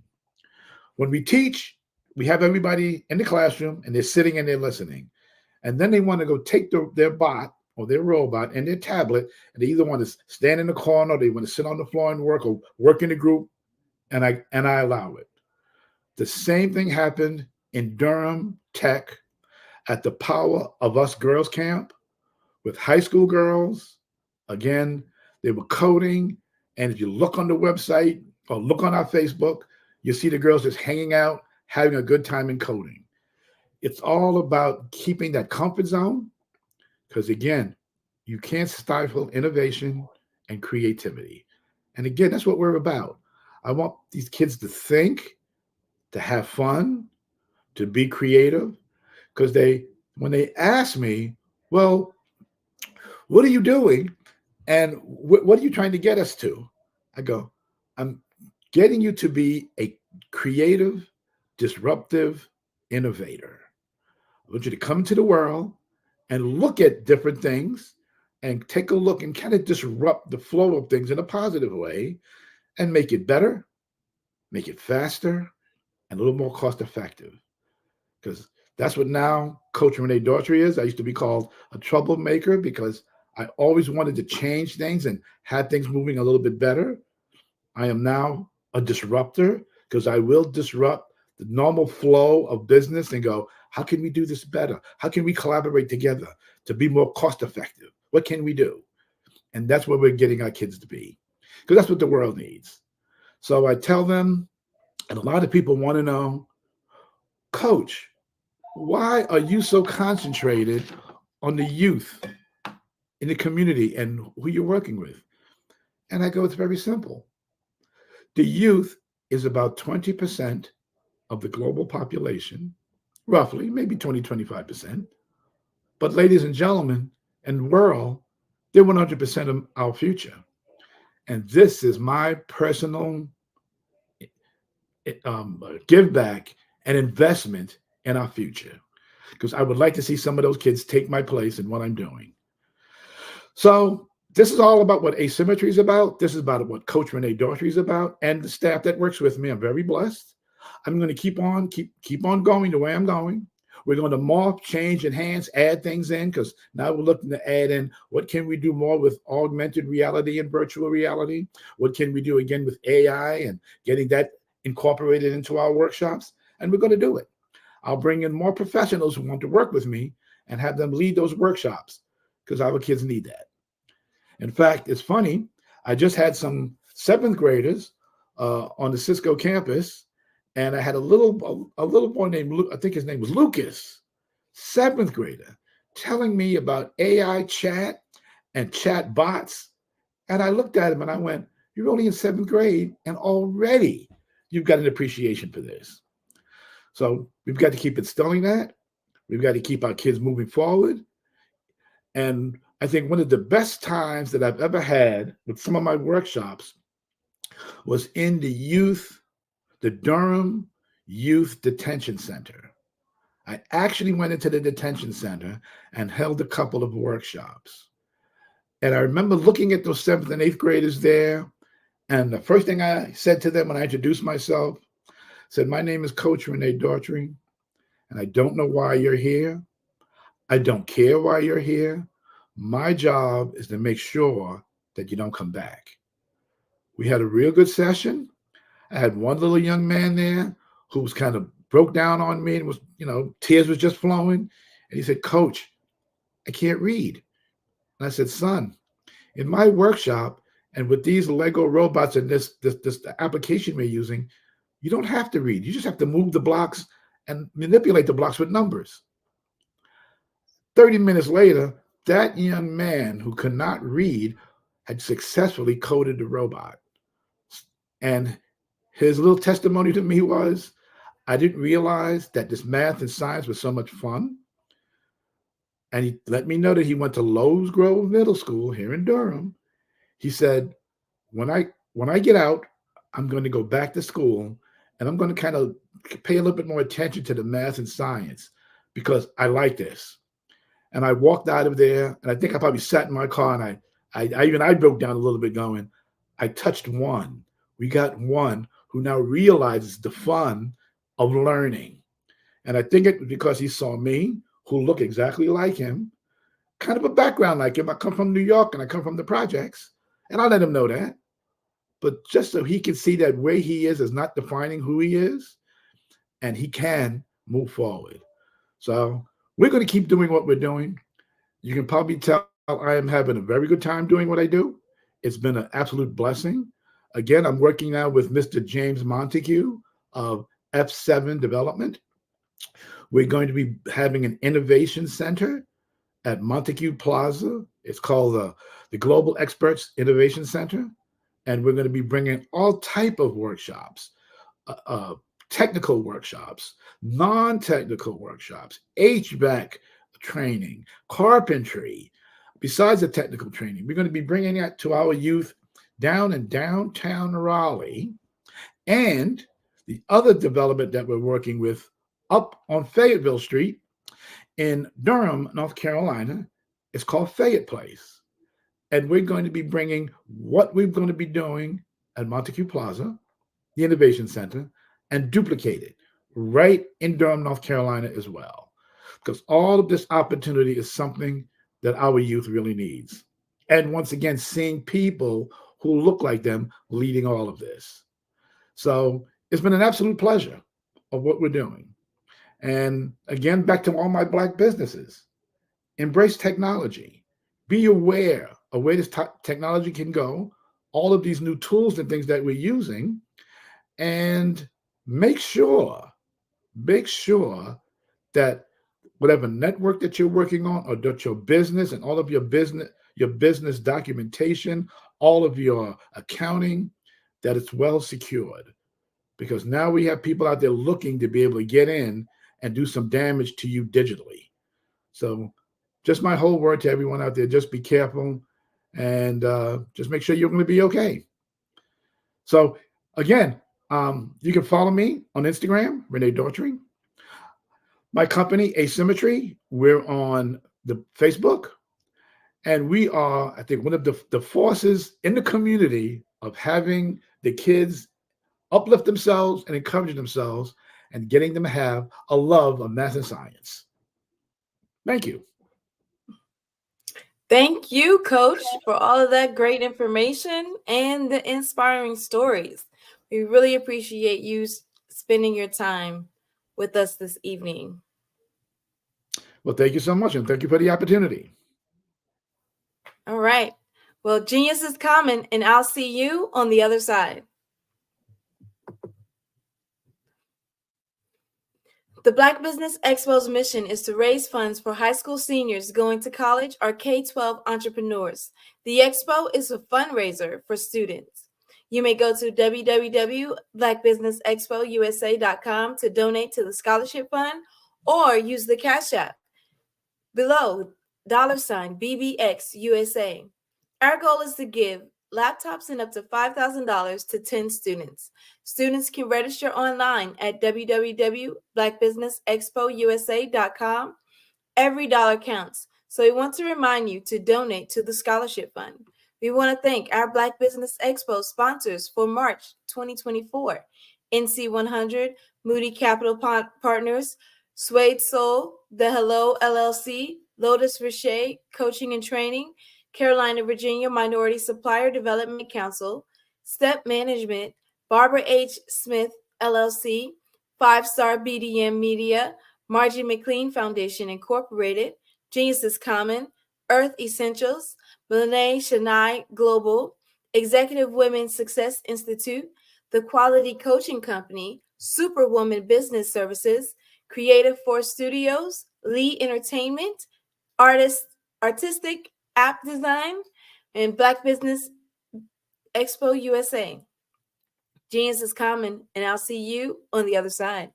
T: When we teach, we have everybody in the classroom and they're sitting and they're listening. And then they want to go take their bot or their robot and their tablet, and they either want to stand in the corner, or they want to sit on the floor and work, or work in a group, and I allow it. The same thing happened in Durham Tech at the Power of Us Girls Camp with high school girls. Again, they were coding, and if you look on the website or look on our Facebook, you see the girls just hanging out, having a good time in coding. It's all about keeping that comfort zone, because again, you can't stifle innovation and creativity. And again, that's what we're about. I want these kids to think, to have fun, to be creative, because when they ask me, "Well, what are you doing? And what are you trying to get us to?" I go, "I'm getting you to be a creative, disruptive innovator. I want you to come into the world and look at different things and take a look and kind of disrupt the flow of things in a positive way and make it better, make it faster, and a little more cost effective." Because that's what now Coach Renee Daughtry is. I used to be called a troublemaker because I always wanted to change things and have things moving a little bit better. I am now a disruptor, because I will disrupt the normal flow of business and go, "How can we do this better? How can we collaborate together to be more cost effective? What can we do?" And that's where we're getting our kids to be, because that's what the world needs. So I tell them, And a lot of people want to know, Coach, why are you so concentrated on the youth in the community and who you're working with? And I go, it's very simple. The youth is about 20% of the global population, roughly, maybe 20, 25%. But ladies and gentlemen, in the world, they're 100% of our future. And this is my personal give back and investment in our future, because I would like to see some of those kids take my place in what I'm doing. So this is all about what asymmetry is about. This is about what Coach Renee Daughtry is about, and the staff that works with me. I'm very blessed. I'm going to keep on going the way I'm going. We're going to morph, change, enhance, add things in, because now we're looking to add in what can we do more with augmented reality and virtual reality? What can we do again with AI and getting that incorporated into our workshops? And we're going to do it. I'll bring in more professionals who want to work with me and have them lead those workshops, because our kids need that. In fact, it's funny. I just had some 7th graders on the Cisco campus, and I had a little boy named, I think his name was Lucas, 7th grader, telling me about AI chat and chat bots. And I looked at him and I went, you're only in 7th grade and already you've got an appreciation for this. So we've got to keep instilling that. We've got to keep our kids moving forward. And I think one of the best times that I've ever had with some of my workshops was in the Durham Youth Detention Center. I actually went into the detention center and held a couple of workshops. And I remember looking at those 7th and 8th graders there. And the first thing I said to them when I introduced myself, said, my name is Coach Renee Daughtry, and I don't know why you're here. I don't care why you're here. My job is to make sure that you don't come back. We had a real good session. I had one little young man there who was kind of broke down on me and was, tears was just flowing. And he said, Coach, I can't read. And I said, son, in my workshop and with these Lego robots and this application we're using, you don't have to read. You just have to move the blocks and manipulate the blocks with numbers. 30 minutes later, that young man who could not read had successfully coded the robot. And his little testimony to me was, I didn't realize that this math and science was so much fun. And he let me know that he went to Lowe's Grove Middle School here in Durham. He said, when I get out, I'm going to go back to school and I'm going to kind of pay a little bit more attention to the math and science because I like this. And I walked out of there, and I think I probably sat in my car, and I broke down a little bit going, I touched one. We got one who now realizes the fun of learning. And I think it was because he saw me, who look exactly like him, kind of a background like him. I come from New York, and I come from the projects, and I let him know that. But just so he can see that where he is not defining who he is, and he can move forward. So we're going to keep doing what we're doing. You can probably tell I am having a very good time doing what I do. It's been an absolute blessing. Again, I'm working now with Mr. James Montague of F7 Development. We're going to be having an innovation center at Montague Plaza. It's called the Global Experts Innovation Center. And we're going to be bringing all type of workshops, technical workshops, non-technical workshops, HVAC training, carpentry, besides the technical training. We're going to be bringing that to our youth down in downtown Raleigh. And the other development that we're working with up on Fayetteville Street in Durham, North Carolina, is called Fayette Place. And we're going to be bringing what we're going to be doing at Montague Plaza, the Innovation Center, and duplicate it right in Durham, North Carolina as well. Because all of this opportunity is something that our youth really needs. And once again, seeing people who look like them leading all of this. So it's been an absolute pleasure of what we're doing. And again, back to all my Black businesses, embrace technology. Be aware of where this technology can go, all of these new tools and things that we're using, and make sure that whatever network that you're working on, or that your business and all of your business documentation, all of your accounting, that it's well secured. Because now we have people out there looking to be able to get in and do some damage to you digitally. So just my whole word to everyone out there, just be careful and just make sure you're going to be okay. So again, you can follow me on Instagram, Renee Daughtry. My company, Asymmetry, we're on the Facebook. And we are, I think, one of the forces in the community of having the kids uplift themselves and encourage themselves and getting them to have a love of math and science. Thank you.
M: Thank you, Coach, for all of that great information and the inspiring stories. We really appreciate you spending your time with us this evening.
T: Well, thank you so much, and thank you for the opportunity.
M: All right. Well, genius is common, and I'll see you on the other side. The Black Business Expo's mission is to raise funds for high school seniors going to college or K-12 entrepreneurs. The expo is a fundraiser for students. You may go to www.blackbusinessexpousa.com to donate to the scholarship fund, or use the Cash App below $BBXUSA. Our goal is to give laptops and up to $5,000 to 10 students. Students can register online at www.blackbusinessexpousa.com. Every dollar counts, so we want to remind you to donate to the scholarship fund. We want to thank our Black Business Expo sponsors for March 2024, NC100, Moody Capital Partners, Suede Soul, The Hello LLC, Lotus Richer Coaching and Training, Carolina, Virginia Minority Supplier Development Council, Step Management, Barbara H. Smith, LLC, 5-Star BDM Media, Margie McLean Foundation, Incorporated, Genius is Common, Earth Essentials, Milene Shania Global, Executive Women's Success Institute, The Quality Coaching Company, Superwoman Business Services, Creative Force Studios, Lee Entertainment, Artistic App Design, and Black Business Expo USA. Genius is common, and I'll see you on the other side.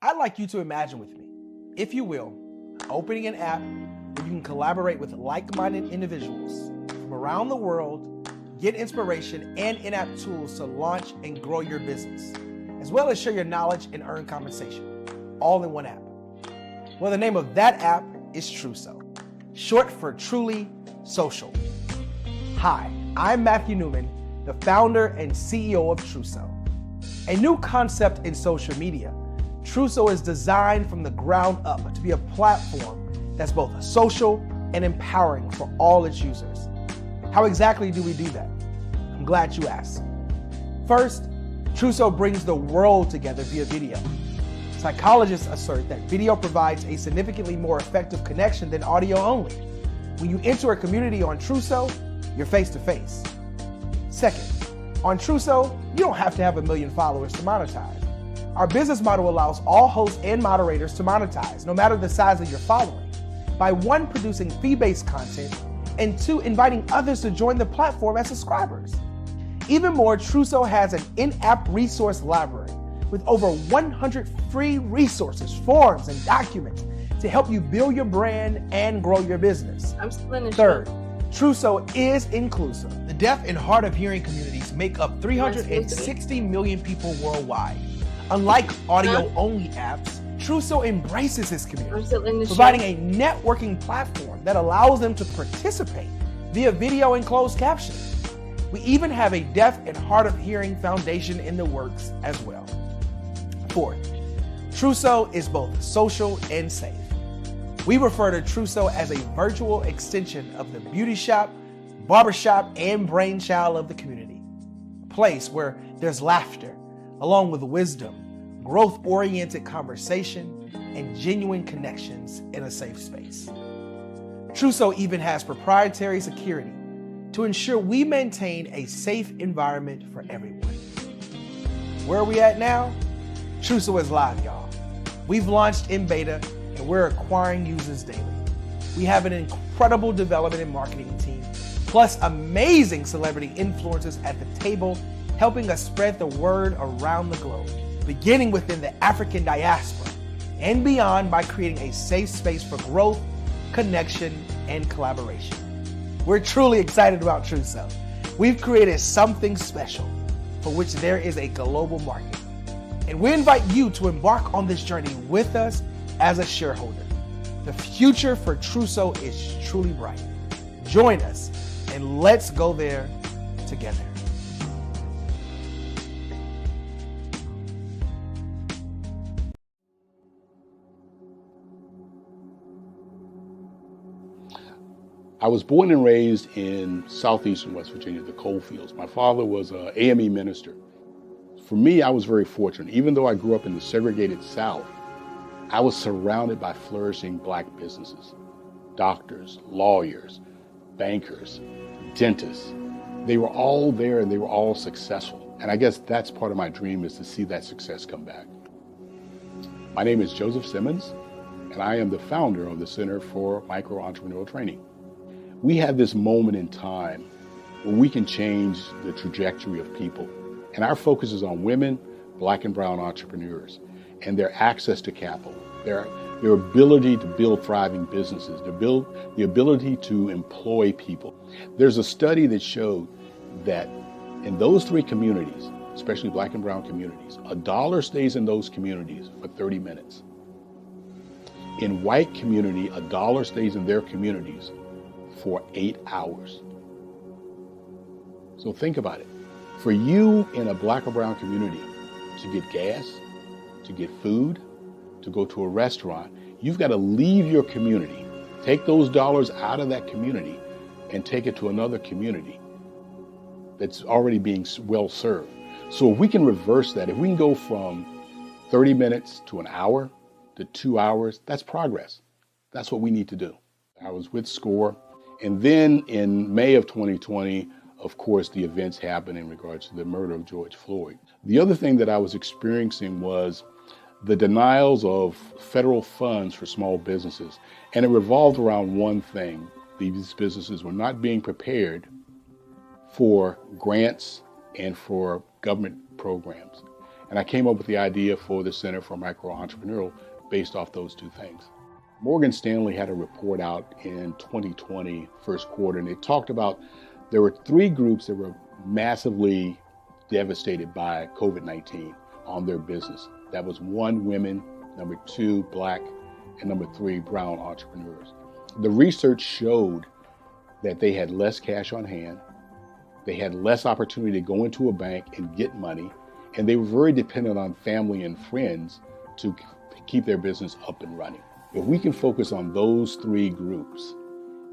J: I'd like you to imagine with me, if you will, opening an app where you can collaborate with like-minded individuals from around the world, get inspiration and in-app tools to launch and grow your business, as well as share your knowledge and earn compensation, all in one app. Well, the name of that app is Truso, short for Truly Social. Hi, I'm Matthew Newman, the founder and CEO of Truso. A new concept in social media, Truso is designed from the ground up to be a platform that's both social and empowering for all its users. How exactly do we do that? I'm glad you asked. First, Truso brings the world together via video. Psychologists assert that video provides a significantly more effective connection than audio only. When you enter a community on Truso, you're face-to-face. Second, on Truso, you don't have to have 1 million followers to monetize. Our business model allows all hosts and moderators to monetize, no matter the size of your following, by 1, producing fee-based content, and 2, inviting others to join the platform as subscribers. Even more, Truso has an in-app resource library with over 100 free resources, forms, and documents to help you build your brand and grow your business. Third, Truso is inclusive. The deaf and hard of hearing communities make up 360 million people worldwide. Unlike audio-only apps, Truso embraces this community, providing a networking platform that allows them to participate via video and closed captioning. We even have a deaf and hard of hearing foundation in the works as well. Fourth, Truso is both social and safe. We refer to Truso as a virtual extension of the beauty shop, barbershop, and brainchild of the community. A place where there's laughter, along with wisdom, growth-oriented conversation, and genuine connections in a safe space. Truso even has proprietary security to ensure we maintain a safe environment for everyone. Where are we at now? Truso is live, y'all. We've launched in beta and we're acquiring users daily. We have an incredible development and marketing team, plus amazing celebrity influencers at the table, helping us spread the word around the globe, beginning within the African diaspora and beyond by creating a safe space for growth, connection, and collaboration. We're truly excited about Truso. We've created something special for which there is a global market. And we invite you to embark on this journey with us as a shareholder. The future for Truso is truly bright. Join us and let's go there together.
P: I was born and raised in southeastern West Virginia, the coal fields. My father was an AME minister. For me, I was very fortunate. Even though I grew up in the segregated South, I was surrounded by flourishing Black businesses, doctors, lawyers, bankers, dentists. They were all there and they were all successful. And I guess that's part of my dream, is to see that success come back. My name is Joseph Simmons, and I am the founder of the Center for Micro-Entrepreneurial Training. We have this moment in time where we can change the trajectory of people. And our focus is on women, Black and brown entrepreneurs, and their access to capital, their ability to build thriving businesses, the ability to employ people. There's a study that showed that in those three communities, especially Black and brown communities, $1 stays in those communities for 30 minutes. In white community, $1 stays in their communities for 8 hours. So think about it. For you in a Black or brown community to get gas, to get food, to go to a restaurant, you've got to leave your community, take those dollars out of that community and take it to another community that's already being well served. So if we can reverse that, if we can go from 30 minutes to an hour to 2 hours, that's progress. That's what we need to do. I was with SCORE. And then in May of 2020, of course, the events happened in regards to the murder of George Floyd. The other thing that I was experiencing was the denials of federal funds for small businesses. And it revolved around one thing. These businesses were not being prepared for grants and for government programs. And I came up with the idea for the Center for Micro-Entrepreneurial based off those two things. Morgan Stanley had a report out in 2020, first quarter, and it talked about there were 3 groups that were massively devastated by COVID-19 on their business. That was 1, women, number 2, Black, and number 3, brown entrepreneurs. The research showed that they had less cash on hand, they had less opportunity to go into a bank and get money, and they were very dependent on family and friends to keep their business up and running. If we can focus on those 3 groups,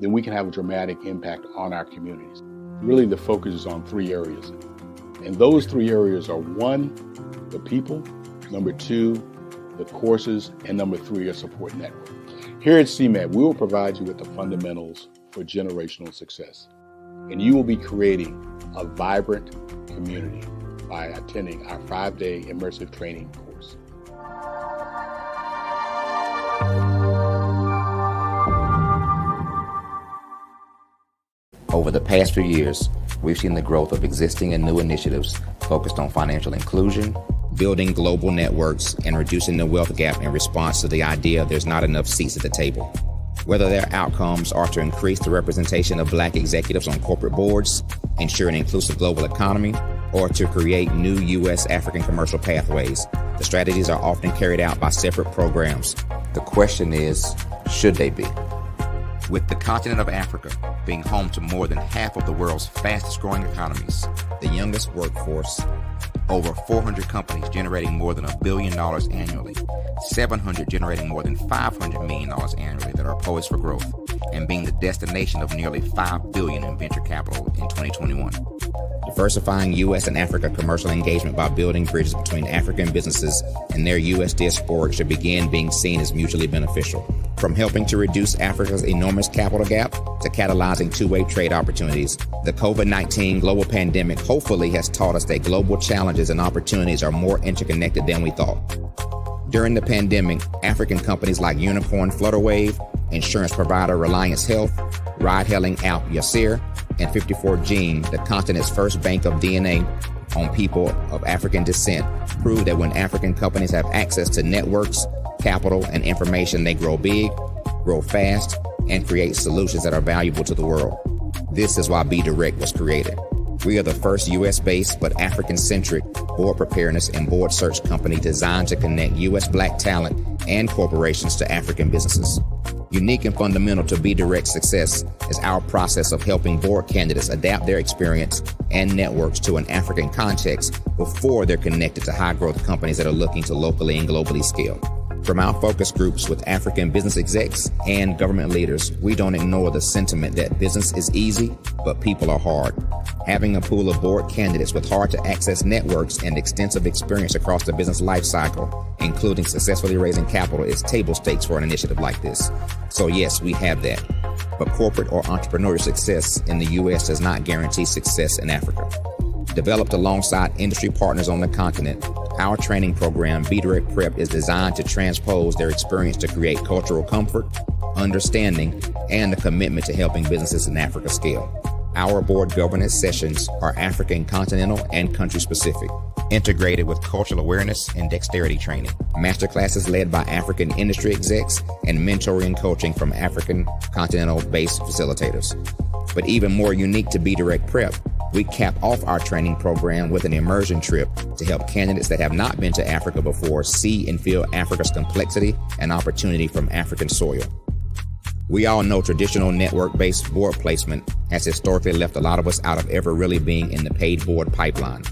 P: then we can have a dramatic impact on our communities. Really, the focus is on 3 areas. And those 3 areas are 1, the people, number 2, the courses, and number 3, a support network. Here at CMAT, we will provide you with the fundamentals for generational success. And you will be creating a vibrant community by attending our 5-day immersive training course.
K: Over the past few years, we've seen the growth of existing and new initiatives focused on financial inclusion, building global networks, and reducing the wealth gap in response to the idea there's not enough seats at the table. Whether their outcomes are to increase the representation of Black executives on corporate boards, ensure an inclusive global economy, or to create new U.S. African commercial pathways, the strategies are often carried out by separate programs. The question is, should they be? With the continent of Africa being home to more than half of the world's fastest growing economies, the youngest workforce, over 400 companies generating more than $1 billion annually, 700 generating more than $500 million annually that are poised for growth, and being the destination of nearly $5 billion in venture capital in 2021. Diversifying U.S. and Africa commercial engagement by building bridges between African businesses and their U.S. diaspora should begin being seen as mutually beneficial. From helping to reduce Africa's enormous capital gap to catalyzing two-way trade opportunities, the COVID-19 global pandemic hopefully has taught us that global challenges and opportunities are more interconnected than we thought. During the pandemic, African companies like Unicorn Flutterwave, insurance provider Reliance Health, ride-hailing app Yasir, and 54 Gene, the continent's first bank of DNA on people of African descent, proved that when African companies have access to networks, capital, and information, they grow big, grow fast, and create solutions that are valuable to the world. This is why Be Direct was created. We are the first U.S.-based but African-centric board preparedness and board search company designed to connect U.S. Black talent and corporations to African businesses. Unique and fundamental to Be Direct's success is our process of helping board candidates adapt their experience and networks to an African context before they're connected to high-growth companies that are looking to locally and globally scale. From our focus groups with African business execs and government leaders, we don't ignore the sentiment that business is easy, but people are hard. Having a pool of board candidates with hard-to-access networks and extensive experience across the business life cycle, including successfully raising capital, is table stakes for an initiative like this. So yes, we have that. But corporate or entrepreneurial success in the U.S. does not guarantee success in Africa. Developed alongside industry partners on the continent, our training program, Be Direct Prep, is designed to transpose their experience to create cultural comfort, understanding, and a commitment to helping businesses in Africa scale. Our board governance sessions are African, continental, and country-specific, integrated with cultural awareness and dexterity training, masterclasses led by African industry execs, and mentoring and coaching from African continental-based facilitators. But even more unique to Be Direct Prep, we cap off our training program with an immersion trip to help candidates that have not been to Africa before see and feel Africa's complexity and opportunity from African soil. We all know traditional network-based board placement has historically left a lot of us out of ever really being in the paid board pipeline.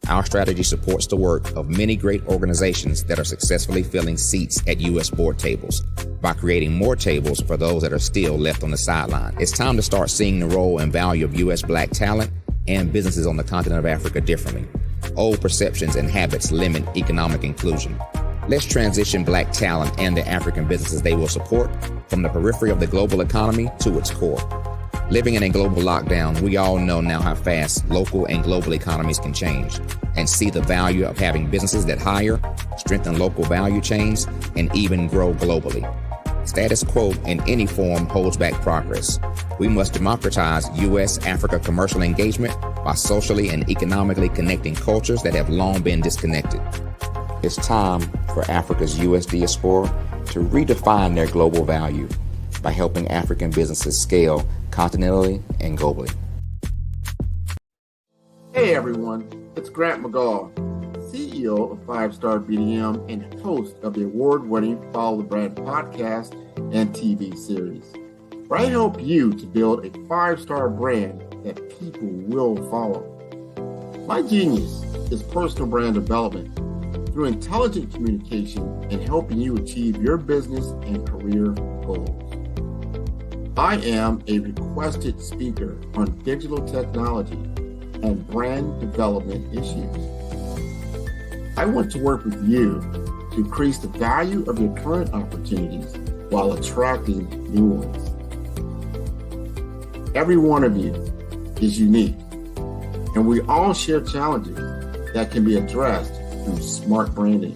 K: Our strategy supports the work of many great organizations that are successfully filling seats at U.S. board tables by creating more tables for those that are still left on the sideline. It's time to start seeing the role and value of U.S. Black talent and businesses on the continent of Africa differently. Old perceptions and habits limit economic inclusion. Let's transition Black talent and the African businesses they will support from the periphery of the global economy to its core. Living in a global lockdown, we all know now how fast local and global economies can change, and see the value of having businesses that hire, strengthen local value chains, and even grow globally. Status quo in any form holds back progress. We must democratize U.S.-Africa commercial engagement by socially and economically connecting cultures that have long been disconnected. It's time for Africa's U.S. diaspora to redefine their global value by helping African businesses scale continentally and globally.
H: Hey everyone, it's Grant McGaw, CEO of 5-Star BDM and host of the award-winning Follow the Brand podcast and TV series, where I help you to build a 5-star brand that people will follow. My genius is personal brand development through intelligent communication and helping you achieve your business and career goals. I am a requested speaker on digital technology and brand development issues. I want to work with you to increase the value of your current opportunities while attracting new ones. Every one of you is unique, and we all share challenges that can be addressed through smart branding.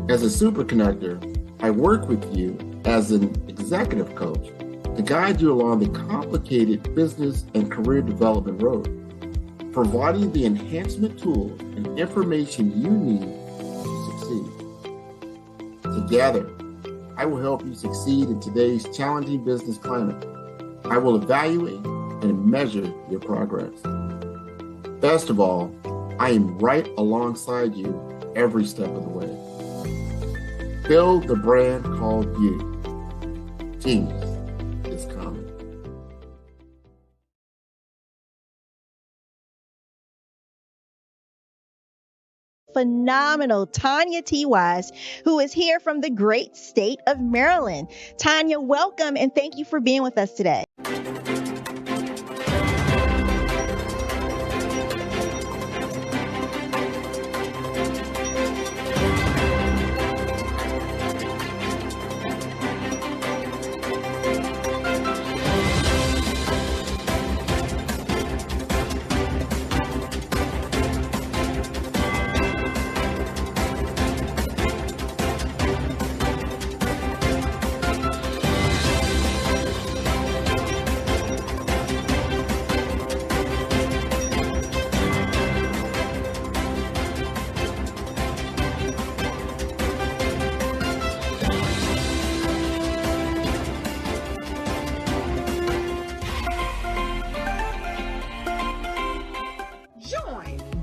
H: As a super connector, I work with you as an executive coach to guide you along the complicated business and career development road, providing the enhancement tools and information you need to succeed. Together, I will help you succeed in today's challenging business climate. I will evaluate and measure your progress. Best of all, I am right alongside you every step of the way. Build the brand called you. Genius is coming.
E: Phenomenal Tanya T. Wise, who is here from the great state of Maryland. Tanya, welcome and thank you for being with us today.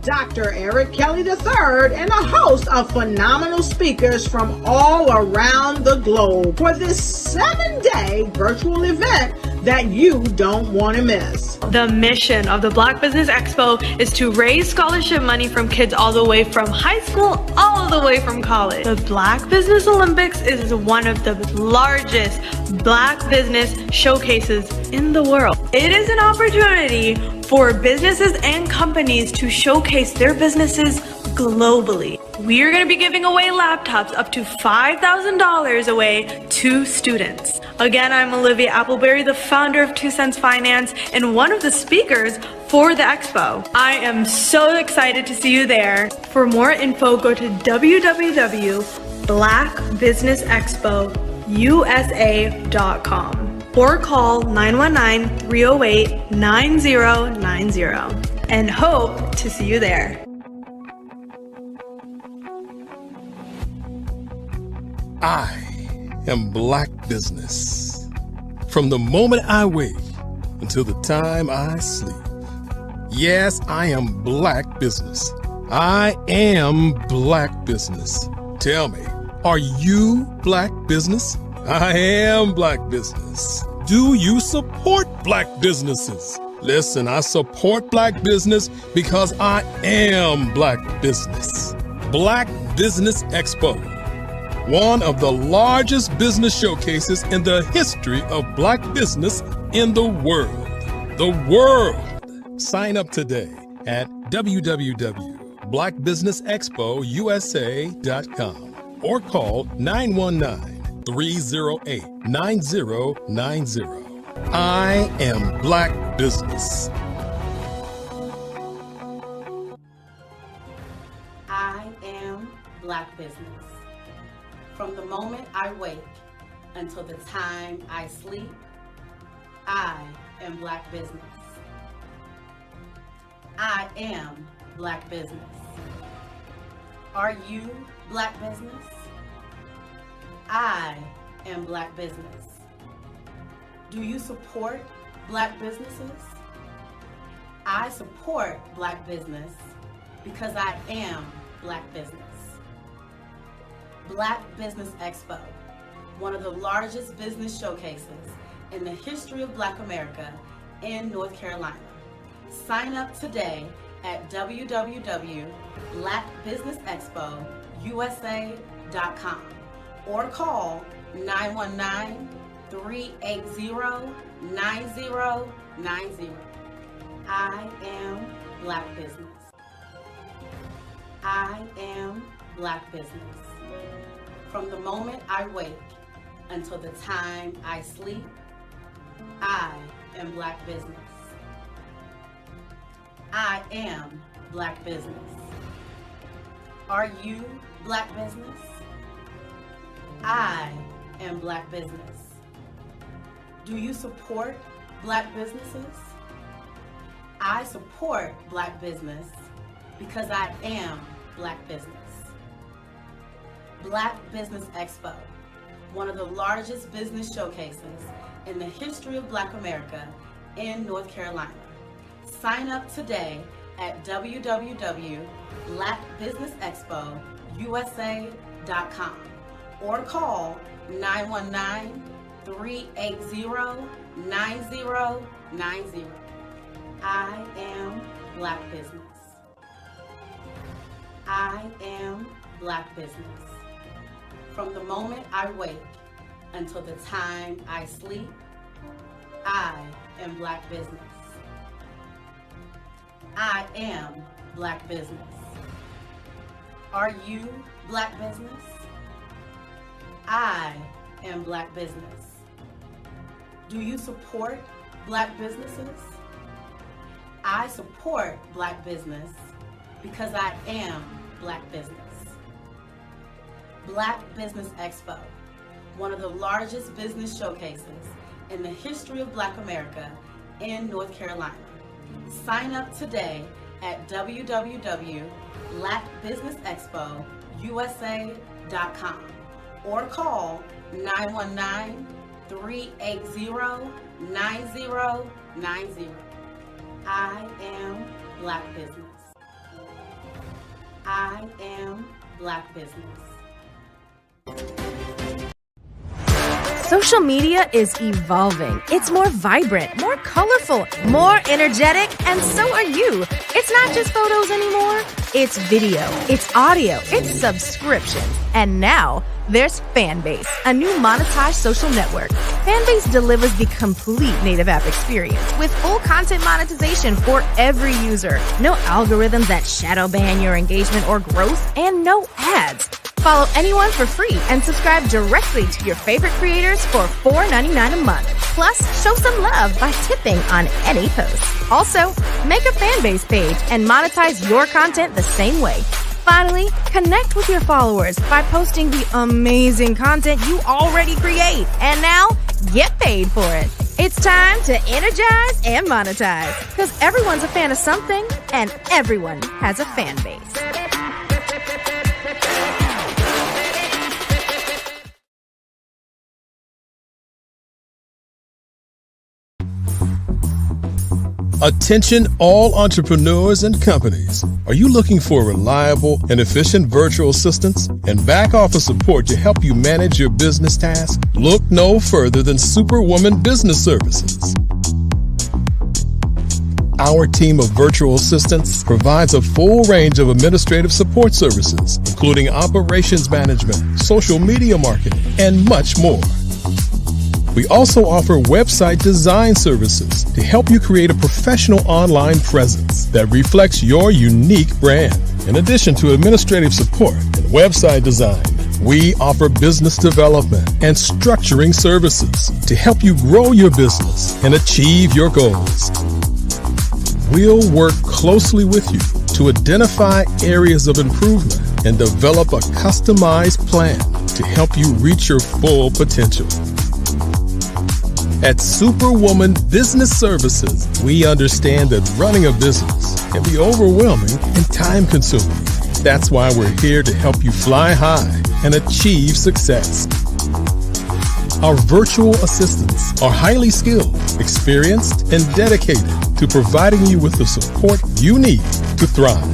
A: Dr. Eric Kelly III and a host of phenomenal speakers from all around the globe for this 7-day virtual event that you don't want to miss.
B: The mission of the Black Business Expo is to raise scholarship money from kids all the way from high school, all the way from college. The Black Business Olympics is one of the largest Black business showcases in the world. It is an opportunity for businesses and companies to showcase their businesses globally. We are going to be giving away laptops up to $5,000 away to students. Again, I'm Olivia Appleberry, the founder of 2 Cents Finance and one of the speakers for the expo. I am so excited to see you there. For more info, go to www.blackbusinessexpousa.com or call 919-308-9090 and hope to see you there.
C: I am Black Business. From the moment I wake until the time I sleep. Yes, I am Black Business. I am Black Business. Tell me, are you Black Business? I am Black Business. Do you support Black businesses? Listen, I support Black business because I am Black Business. Black Business Expo, one of the largest business showcases in the history of Black business in the world. The world! Sign up today at www.blackbusinessexpousa.com or call 919-308-9090. I am Black Business.
D: I am Black Business. From the moment I wake until the time I sleep, I am Black Business. I am Black Business. Are you Black Business? I am Black Business. Do you support Black businesses? I support Black business because I am Black business. Black Business Expo, one of the largest business showcases in the history of Black America in North Carolina. Sign up today at www.blackbusinessexpousa.com or call 919-380-9090. I am Black Business. I am Black Business. From the moment I wake until the time I sleep, I am Black Business. I am Black Business. Are you Black Business? I am Black Business. Do you support Black businesses? I support Black business because I am Black business. Black Business Expo, one of the largest business showcases in the history of Black America in North Carolina. Sign up today at www.blackbusinessexpousa.com or call 919-380-9090. I am Black Business. I am Black Business. From the moment I wake until the time I sleep, I am Black Business. I am Black Business. Are you Black Business? I am Black Business. Do you support Black businesses? I support Black business because I am Black business. Black Business Expo, one of the largest business showcases in the history of Black America in North Carolina. Sign up today at www.blackbusinessexpousa.com or call 919-380-9090. I am Black Business. I am Black Business.
U: Social media is evolving. It's more vibrant, more colorful, more energetic, and so are you. It's not just photos anymore. It's video, it's audio, it's subscriptions. And now there's Fanbase, a new monetized social network. Fanbase delivers the complete native app experience with full content monetization for every user. No algorithms that shadow ban your engagement or growth, and no ads. Follow anyone for free and subscribe directly to your favorite creators for $4.99 a month. Plus, show some love by tipping on any post. Also, make a Fanbase page and monetize your content the same way. Finally, connect with your followers by posting the amazing content you already create. And now, get paid for it. It's time to energize and monetize. Because everyone's a fan of something, and everyone has a fan base.
C: Attention all entrepreneurs and companies. Are you looking for reliable and efficient virtual assistants and back office support to help you manage your business tasks? Look no further than Superwoman Business Services. Our team of virtual assistants provides a full range of administrative support services, including operations management, social media marketing, and much more. We also offer website design services to help you create a professional online presence that reflects your unique brand. In addition to administrative support and website design, we offer business development and structuring services to help you grow your business and achieve your goals. We'll work closely with you to identify areas of improvement and develop a customized plan to help you reach your full potential. At Superwoman Business Services, we understand that running a business can be overwhelming and time-consuming. That's why we're here to help you fly high and achieve success. Our virtual assistants are highly skilled, experienced, and dedicated to providing you with the support you need to thrive.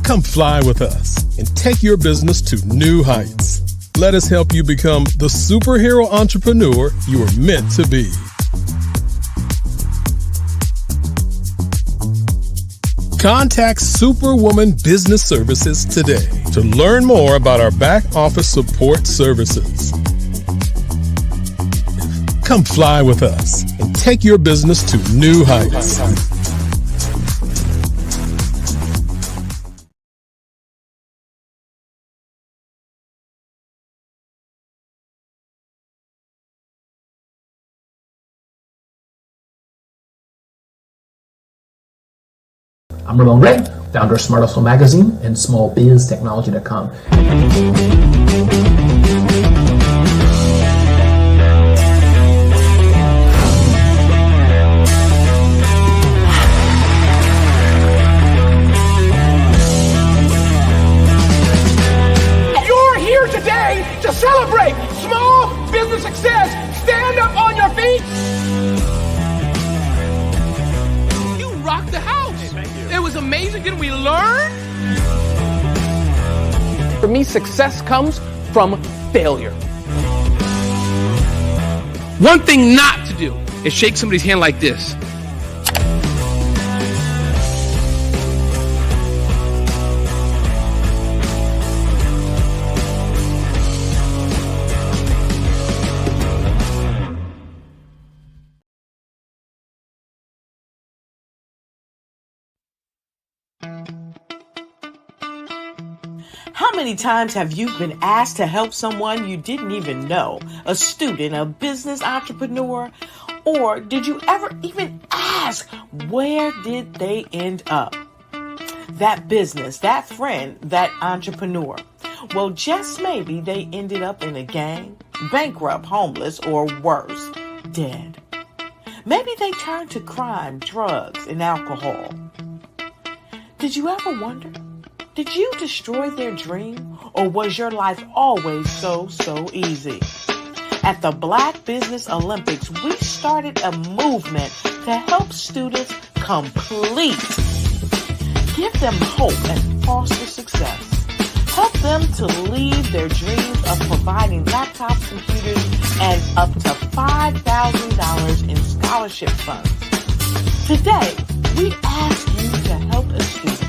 C: Come fly with us and take your business to new heights. Let us help you become the superhero entrepreneur you are meant to be. Contact Superwoman Business Services today to learn more about our back office support services. Come fly with us and take your business to new heights.
V: I'm Ramon Gray, founder of Smart Hustle Magazine and smallbiztechnology.com.
W: You're here today to celebrate small business success. Stand up on your feet. You rocked the house. It was amazing. Didn't we learn? For me, success comes from failure. One thing not to do is shake somebody's hand like this.
X: How many times have you been asked to help someone you didn't even know? A student, a business entrepreneur? Or did you ever even ask, where did they end up? That business, that friend, that entrepreneur. Well, just maybe they ended up in a gang, bankrupt, homeless, or worse, dead. Maybe they turned to crime, drugs, and alcohol. Did you ever wonder? Did you destroy their dream, or was your life always so easy? At the Black Business Olympics, we started a movement to help students complete. Give them hope and foster success. Help them to leave their dreams of providing laptops, computers, and up to $5,000 in scholarship funds. Today, we ask you to help a student,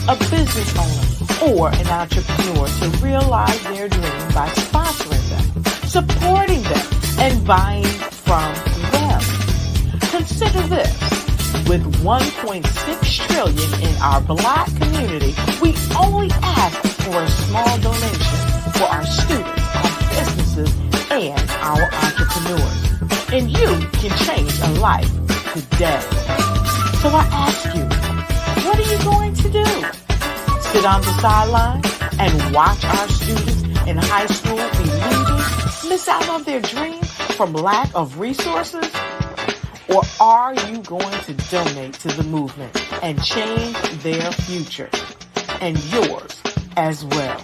X: a business owner, or an entrepreneur to realize their dream by sponsoring them, supporting them, and buying from them. Consider this. With $1.6 trillion in our Black community, we only ask for a small donation for our students, our businesses, and our entrepreneurs. And you can change a life today. So I ask you, what are you going to do? Sit on the sideline and watch our students in high school be losers, miss out on their dream from lack of resources? Or are you going to donate to the movement and change their future and yours as well?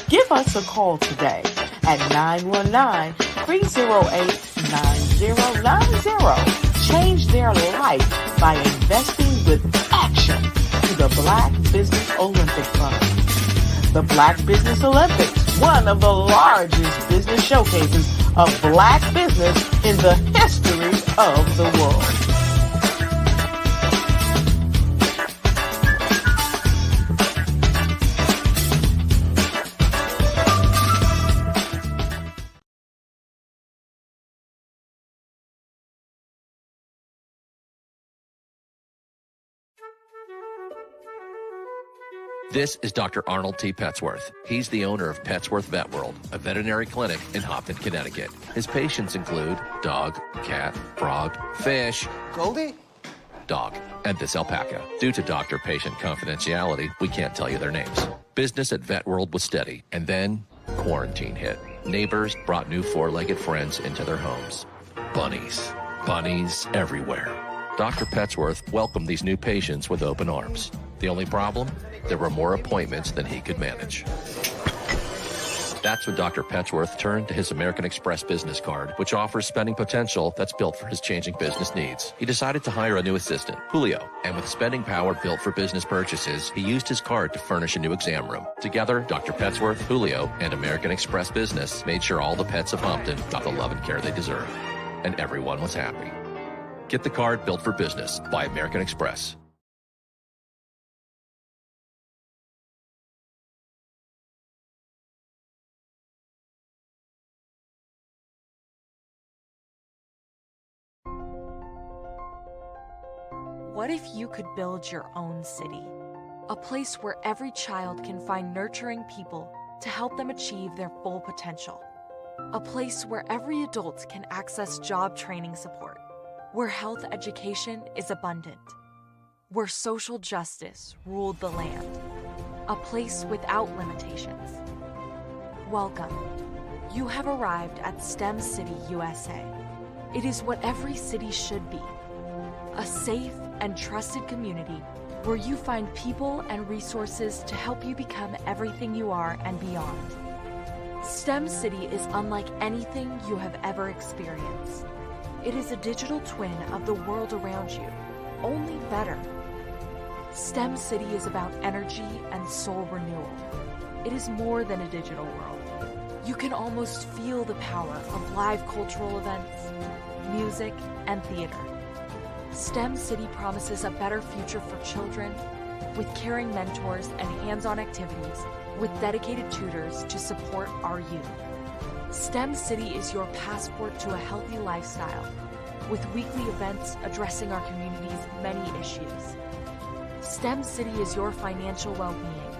X: Give us a call today at 919-308-9090. Change their life by investing with action to the Black Business Olympic Fund. The Black Business Olympics, one of the largest business showcases of Black business in the history of the world.
Q: This is Dr. Arnold T. Petsworth. He's the owner of Petsworth Vet World, a veterinary clinic in Hopton, Connecticut. His patients include dog, cat, frog, fish,
F: Goldie,
Q: dog, and this alpaca. Due to doctor-patient confidentiality, we can't tell you their names. Business at Vet World was steady, and then quarantine hit. Neighbors brought new four-legged friends into their homes. Bunnies. Bunnies everywhere. Dr. Petsworth welcomed these new patients with open arms. The only problem? There were more appointments than he could manage. That's when Dr. Petsworth turned to his American Express business card, which offers spending potential that's built for his changing business needs. He decided to hire a new assistant, Julio, and with spending power built for business purchases, he used his card to furnish a new exam room. Together, Dr. Petsworth, Julio, and American Express Business made sure all the pets of Hopton got the love and care they deserved. And everyone was happy. Get the card built for business by American Express.
G: What if you could build your own city? A place where every child can find nurturing people to help them achieve their full potential. A place where every adult can access job training support. Where health education is abundant. Where social justice ruled the land. A place without limitations. Welcome. You have arrived at STEM City USA. It is what every city should be. A safe and trusted community where you find people and resources to help you become everything you are and beyond. STEM City is unlike anything you have ever experienced. It is a digital twin of the world around you, only better. STEM City is about energy and soul renewal. It is more than a digital world. You can almost feel the power of live cultural events, music, and theater. STEM City promises a better future for children with caring mentors and hands-on activities with dedicated tutors to support our youth. STEM City is your passport to a healthy lifestyle with weekly events addressing our community's many issues. STEM City is your financial well-being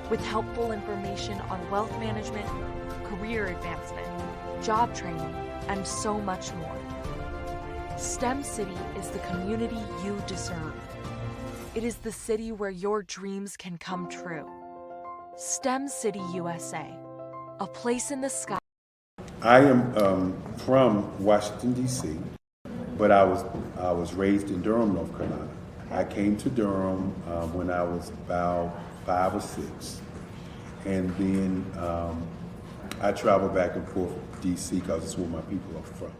G: with helpful information on wealth management, career advancement, job training, and so much more. STEM City is the community you deserve. It is the city where your dreams can come true. STEM City USA, a place in the sky.
S: I am from Washington, D.C., but I was raised in Durham, North Carolina. I came to Durham when I was about 5 or 6, and then I traveled back and forth to D.C. because it's where my people are from.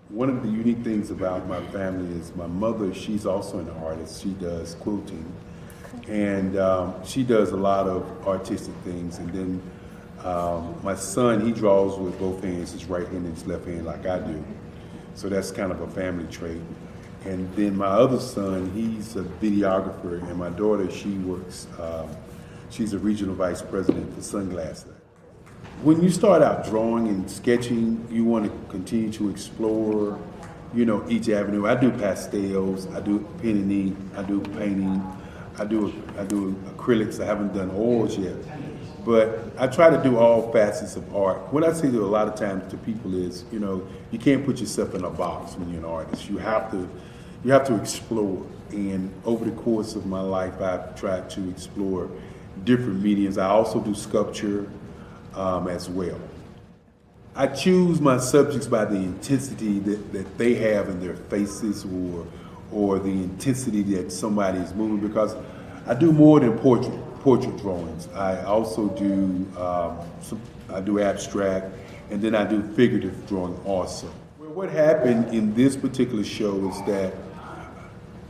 S: One of the unique things about my family is my mother, she's also an artist. She does quilting, And she does a lot of artistic things. And then my son, he draws with both hands, his right hand and his left hand like I do. So that's kind of a family trait. And then my other son, he's a videographer, and my daughter, she works, she's a regional vice president for Sunglasses. When you start out drawing and sketching, you want to continue to explore, you know, each avenue. I do pastels, I do pen and ink, I do painting, I do acrylics. I haven't done oils yet, but I try to do all facets of art. What I say to a lot of times to people is, you know, you can't put yourself in a box when you're an artist. You have to explore. And over the course of my life, I've tried to explore different mediums. I also do sculpture as well. I choose my subjects by the intensity that they have in their faces, or the intensity that somebody is moving, because I do more than portrait drawings. I also do I do abstract, and then I do figurative drawing also. Well, what happened in this particular show is that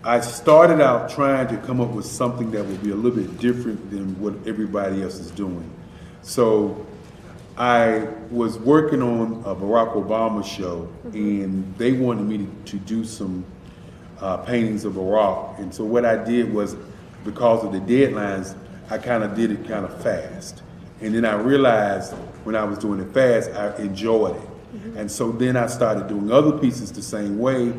S: I started out trying to come up with something that would be a little bit different than what everybody else is doing. So I was working on a Barack Obama show, and they wanted me to do some paintings of Barack. And so what I did was, because of the deadlines, I kind of did it kind of fast. And then I realized when I was doing it fast, I enjoyed it. And so then I started doing other pieces the same way,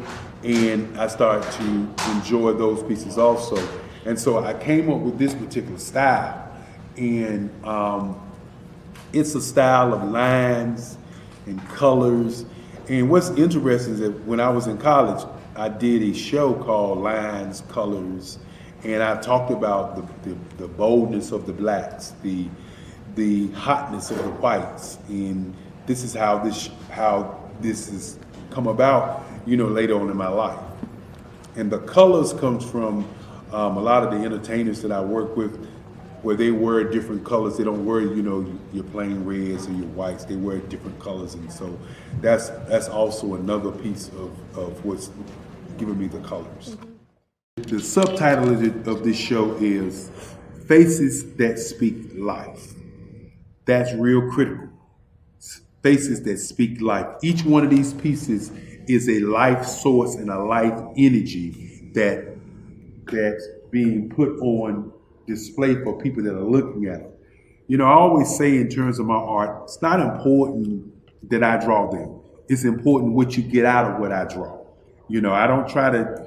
S: and I started to enjoy those pieces also. And so I came up with this particular style, and it's a style of lines and colors. And what's interesting is that when I was in college, I did a show called Lines, Colors, and I talked about the boldness of the blacks, the hotness of the whites, and this is how this has come about, you know, later on in my life. And the colors comes from a lot of the entertainers that I work with, where they wear different colors. They don't wear, you know, your plain reds or your whites. They wear different colors, and so that's also another piece of what's giving me the colors. The subtitle of this show is Faces That Speak Life. That's real critical. Faces that speak life. Each one of these pieces is a life source and a life energy that's being put on display for people that are looking at them. You know, I always say in terms of my art, it's not important that I draw them. It's important what you get out of what I draw. You know, I don't try to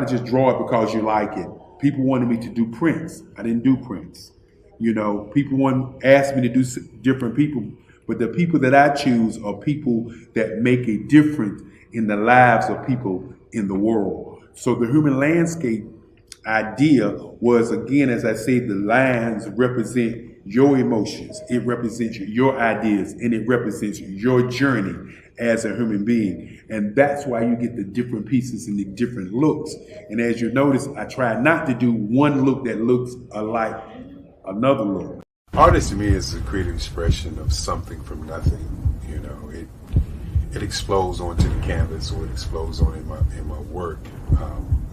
S: just draw it because you like it. People wanted me to do prints. I didn't do prints. You know, people asked me to do different people, but the people that I choose are people that make a difference in the lives of people in the world. So the human landscape idea was, again, as I said, the lines represent your emotions, it represents your ideas, and it represents your journey as a human being. And that's why you get the different pieces and the different looks. And as you notice, I try not to do one look that looks alike another look. Artist to me is a creative expression of something from nothing. You know, it explodes onto the canvas, or it explodes on in my work.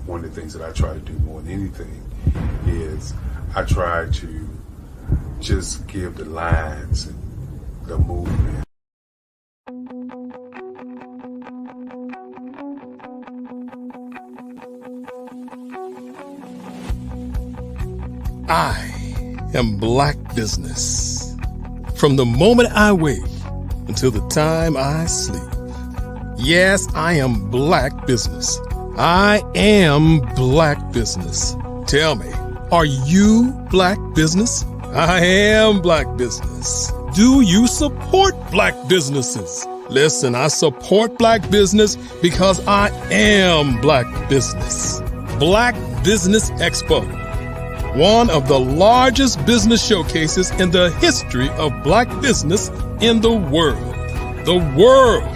S: One of the things that I try to do more than anything is I try to just give the lines and the movement.
C: I am Black Business. From the moment I wake until the time I sleep. Yes, I am Black Business. I am Black Business. Tell me, are you Black Business? I am Black Business. Do you support Black businesses? Listen, I support Black business because I am Black Business. Black Business Expo, one of the largest business showcases in the history of Black business in the world. The world!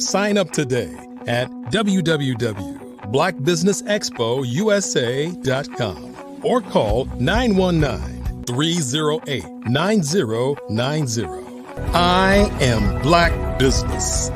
C: Sign up today at www.blackbusinessexpousa.com or call 919-308-9090. I am Black Business.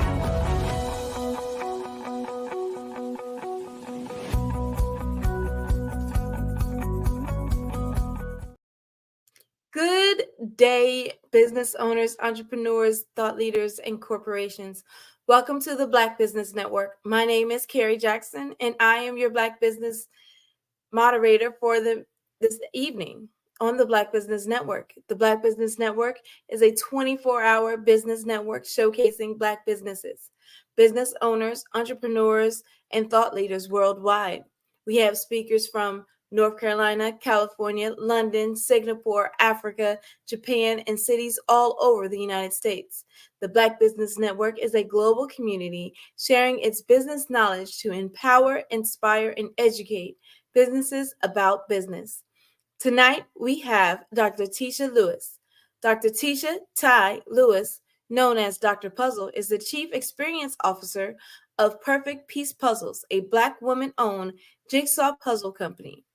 M: day, business owners, entrepreneurs, thought leaders, and corporations. Welcome to the Black Business Network. My name is Carrie Jackson, and I am your Black Business moderator for this evening on the Black Business Network. The Black Business Network is a 24-hour business network showcasing Black businesses, business owners, entrepreneurs, and thought leaders worldwide. We have speakers from North Carolina, California, London, Singapore, Africa, Japan, and cities all over the United States. The Black Business Network is a global community sharing its business knowledge to empower, inspire, and educate businesses about business. Tonight, we have Dr. Tisha Lewis. Dr. Tisha Ty Lewis, known as Dr. Puzzle, is the Chief Experience Officer of Perfect Piece Puzzles, a Black woman-owned jigsaw puzzle company.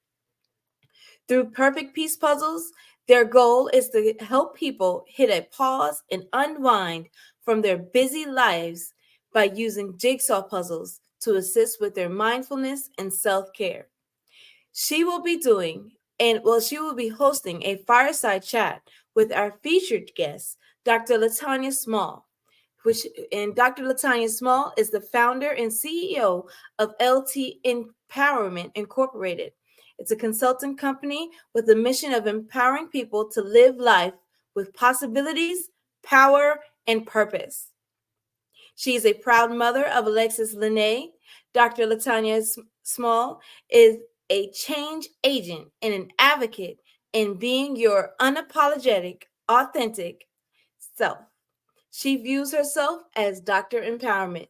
M: Through Perfect Piece Puzzles, their goal is to help people hit a pause and unwind from their busy lives by using jigsaw puzzles to assist with their mindfulness and self-care. She will be hosting a fireside chat with our featured guest, Dr. Latanya Small. Dr. Latanya Small is the founder and CEO of LT Empowerment Incorporated. It's a consulting company with the mission of empowering people to live life with possibilities, power, and purpose. She is a proud mother of Alexis Lene. Dr. Latanya Small is a change agent and an advocate in being your unapologetic, authentic self. She views herself as Dr. Empowerment.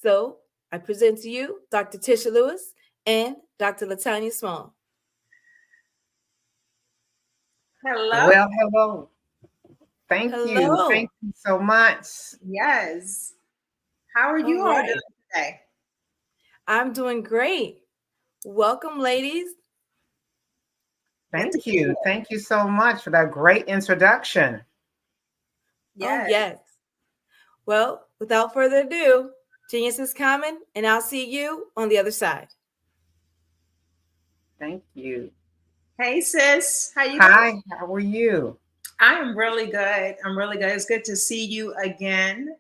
M: So I present to you Dr. Tisha Lewis and Dr. Latanya Small.
F: Hello. Well, hello. Thank you.
M: Hello.
F: Thank you so much.
X: Yes. How are you all doing today?
M: I'm doing great. Welcome, ladies.
F: Thank you. Thank you so much for that great introduction.
M: Yes. Oh, yes. Well, without further ado, Genius is coming, and I'll see you on the other side.
F: Thank you.
X: Hey, sis. How you
F: Hi,
X: doing?
F: how are you?
X: I am really good. I'm really good. It's good to see you again.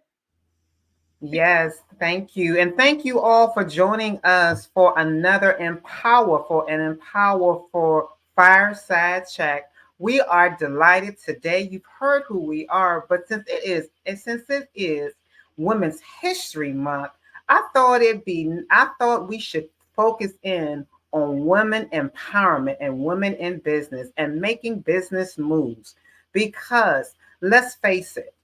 F: Yes, thank you. And thank you all for joining us for another empowerful fireside chat. We are delighted today. You've heard who we are, but since it is Women's History Month, I thought we should focus in on women empowerment and women in business and making business moves. Because let's face it,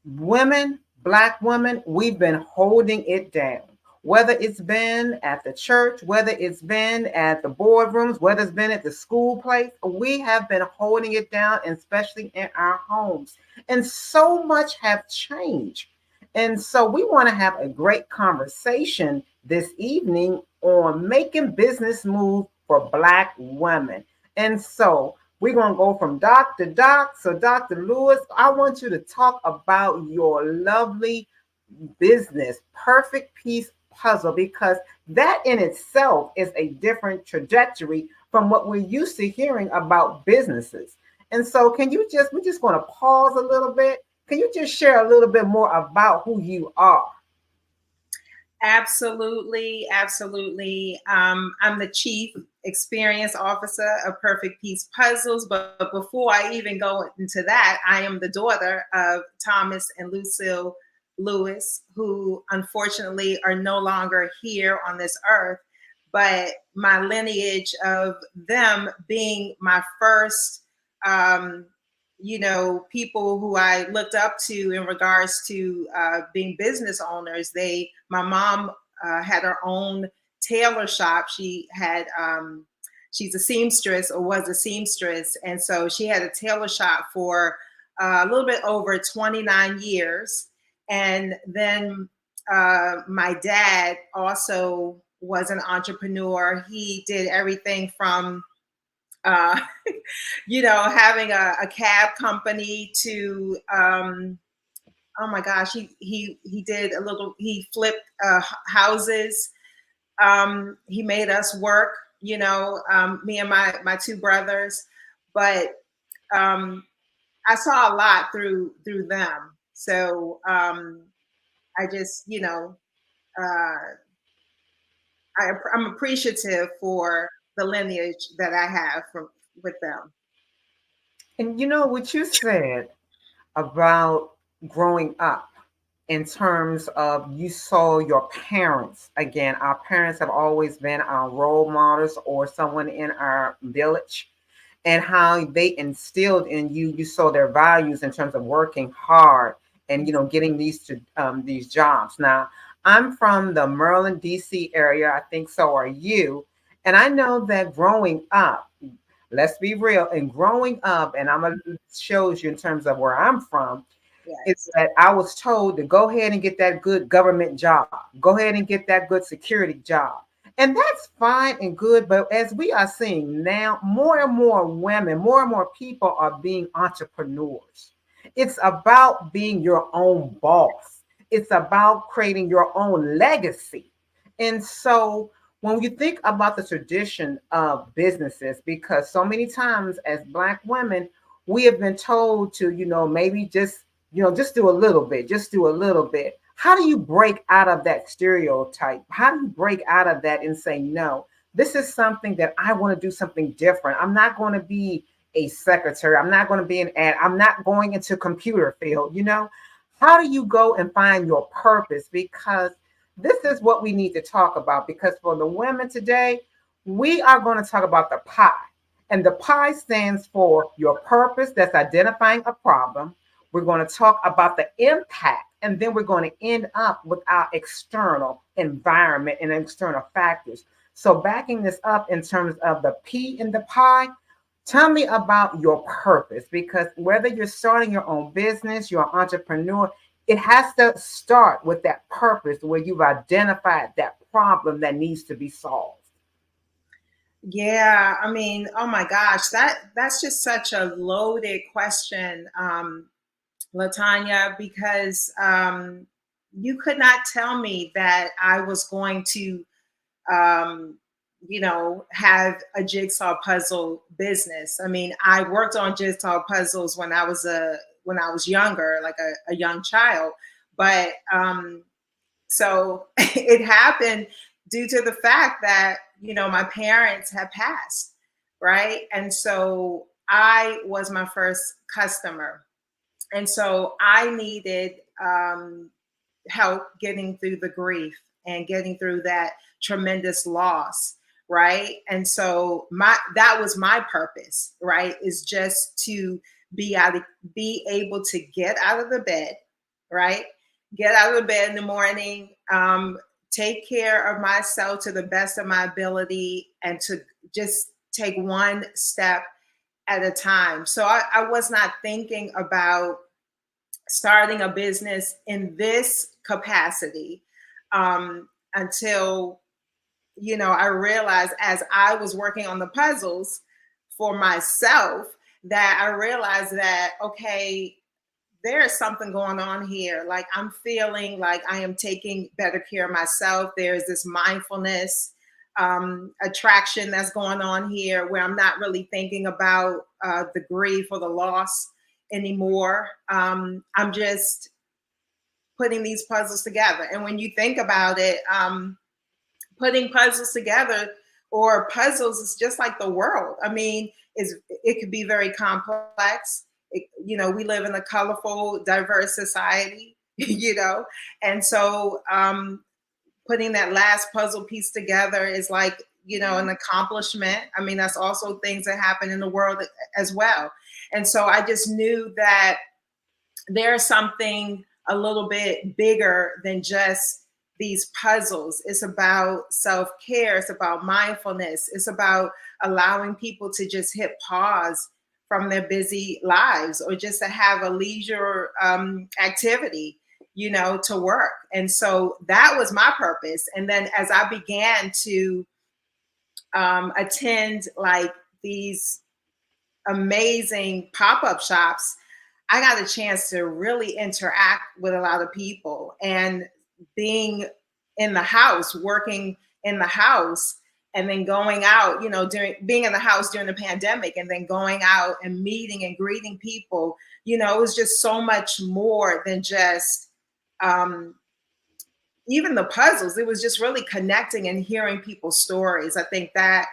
F: Black women, we've been holding it down. Whether it's been at the church, whether it's been at the boardrooms, whether it's been at the school place, we have been holding it down, especially in our homes. And so much have changed. And so we want to have a great conversation this evening on making business move for Black women. And so we're going to go from doc to doc. So Dr. Lewis, I want you to talk about your lovely business, Perfect Piece Puzzle, because that in itself is a different trajectory from what we're used to hearing about businesses. And so we're just going to pause a little bit. Can you just share a little bit more about who you are?
X: Absolutely. I'm the Chief Experience Officer of Perfect Piece Puzzles. But before I even go into that, I am the daughter of Thomas and Lucille Lewis, who unfortunately are no longer here on this earth. But my lineage of them being my first people who I looked up to in regards to being business owners. My mom had her own tailor shop. She had, she's a seamstress or was a seamstress. And so she had a tailor shop for a little bit over 29 years. And then my dad also was an entrepreneur. He did everything from having a cab company to, oh my gosh, he flipped houses. He made us work, me and my two brothers. But
F: I saw a lot through them. So I just, I'm appreciative for the lineage that I have with them.
I: And you know what you said about growing up in terms of you saw your parents. Again, our parents have always been our role models or someone in our village, and how they instilled in you. You saw their values in terms of working hard and getting these jobs. Now, I'm from the Maryland, D.C. area. I think so are you. And I know that growing up, let's be real, and growing up, and I'm gonna shows you in terms of where I'm from, is that I was told to go ahead and get that good government job, go ahead and get that good security job. And that's fine and good, but as we are seeing now, more and more women, more and more people are being entrepreneurs. It's about being your own boss. It's about creating your own legacy. And so when you think about the tradition of businesses, because so many times as Black women, we have been told to, maybe just do a little bit, just do a little bit. How do you break out of that stereotype? How do you break out of that and say, no, this is something that I want to do something different. I'm not going to be a secretary. I'm not going to be an ad. I'm not going into computer field. How do you go and find your purpose? Because this is what we need to talk about, because for the women today, we are going to talk about the pie. And the pie stands for your purpose, that's identifying a problem. We're going to talk about the impact, and then we're going to end up with our external environment and external factors. So backing this up in terms of the P in the pie, tell me about your purpose, because whether you're starting your own business, you're an entrepreneur, it has to start with that purpose where you've identified that problem that needs to be solved.
F: Yeah, I mean, oh my gosh, that's just such a loaded question, Latanya, because you could not tell me that I was going to, have a jigsaw puzzle business. I mean, I worked on jigsaw puzzles when I was younger, like a young child, but so it happened due to the fact that my parents had passed, right? And so I was my first customer. And so I needed help getting through the grief and getting through that tremendous loss, right? And so that was my purpose, right? Is just to be able to get out of the bed, right? Get out of the bed in the morning, take care of myself to the best of my ability, and to just take one step at a time. So I was not thinking about starting a business in this capacity until, I realized as I was working on the puzzles for myself, that I realized that, okay, there is something going on here. Like, I'm feeling like I am taking better care of myself. There's this mindfulness attraction that's going on here, where I'm not really thinking about the grief or the loss anymore. I'm just putting these puzzles together. And when you think about it, putting puzzles together, or puzzles, is just like the world. I mean, it could be very complex. We live in a colorful, diverse society, and so putting that last puzzle piece together is like, an accomplishment. I mean, that's also things that happen in the world as well. And so I just knew that there's something a little bit bigger than just these puzzles. It's about self-care. It's about mindfulness. It's about allowing people to just hit pause from their busy lives, or just to have a leisure activity, to work. And so that was my purpose. And then as I began to attend like these amazing pop-up shops, I got a chance to really interact with a lot of people, and being in the house, working in the house,
A: and then going out, during being in the house during the pandemic, and then going out and meeting and greeting people, it was just so much more than just even the puzzles. It was just really connecting and hearing people's stories. I think that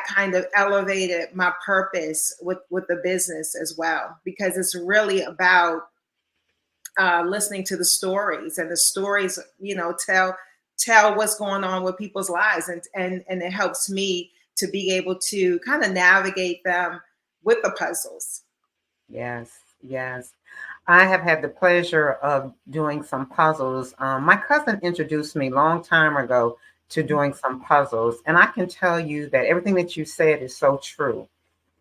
A: kind of elevated my purpose with the business as well, because it's really about listening to the stories, and the stories, tell what's going on with people's lives, and it helps me to be able to kind of navigate them with the puzzles.
I: Yes, yes. I have had the pleasure of doing some puzzles. My cousin introduced me a long time ago to doing some puzzles, and I can tell you that everything that you said is so true.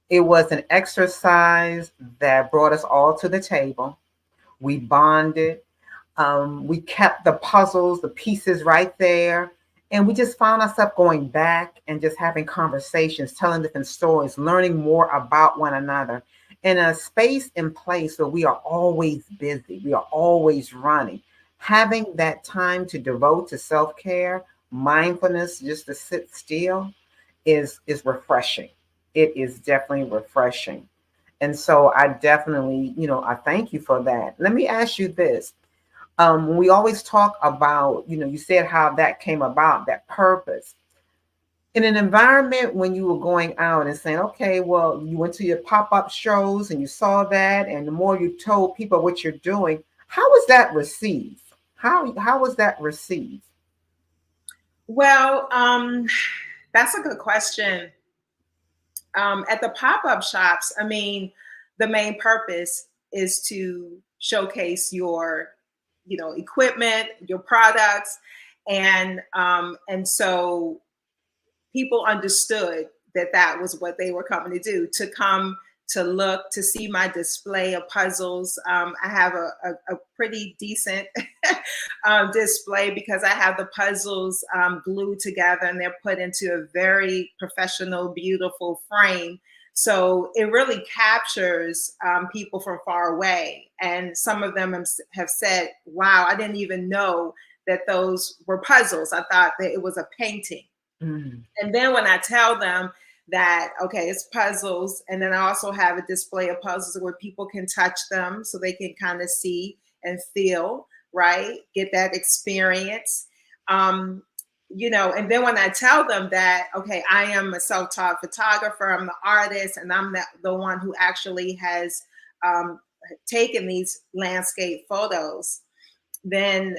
I: It was an exercise that brought us all to the table. We bonded. We kept the puzzles, the pieces right there. And we just found ourselves going back and just having conversations, telling different stories, learning more about one another in a space and place where we are always busy. We are always running. Having that time to devote to self-care, mindfulness, just to sit still is refreshing. It is definitely refreshing. And so I definitely, I thank you for that. Let me ask you this. We always talk about, you said how that came about, that purpose. In an environment when you were going out and saying, okay, well, you went to your pop-up shows and you saw that, and the more you told people what you're doing, how was that received? How was that received?
A: Well, that's a good question. At the pop-up shops, I mean, the main purpose is to showcase your, equipment, your products, and so people understood that was what they were coming to do, to come to look, to see my display of puzzles. I have a pretty decent display, because I have the puzzles glued together, and they're put into a very professional, beautiful frame. So it really captures people from far away. And some of them have said, wow, I didn't even know that those were puzzles. I thought that it was a painting. And then when I tell them that, okay, it's puzzles, and then I also have a display of puzzles where people can touch them so they can kind of see and feel, right? Get that experience. And then when I tell them that, okay, I am a self-taught photographer, I'm the artist, and I'm the one who actually has taken these landscape photos, then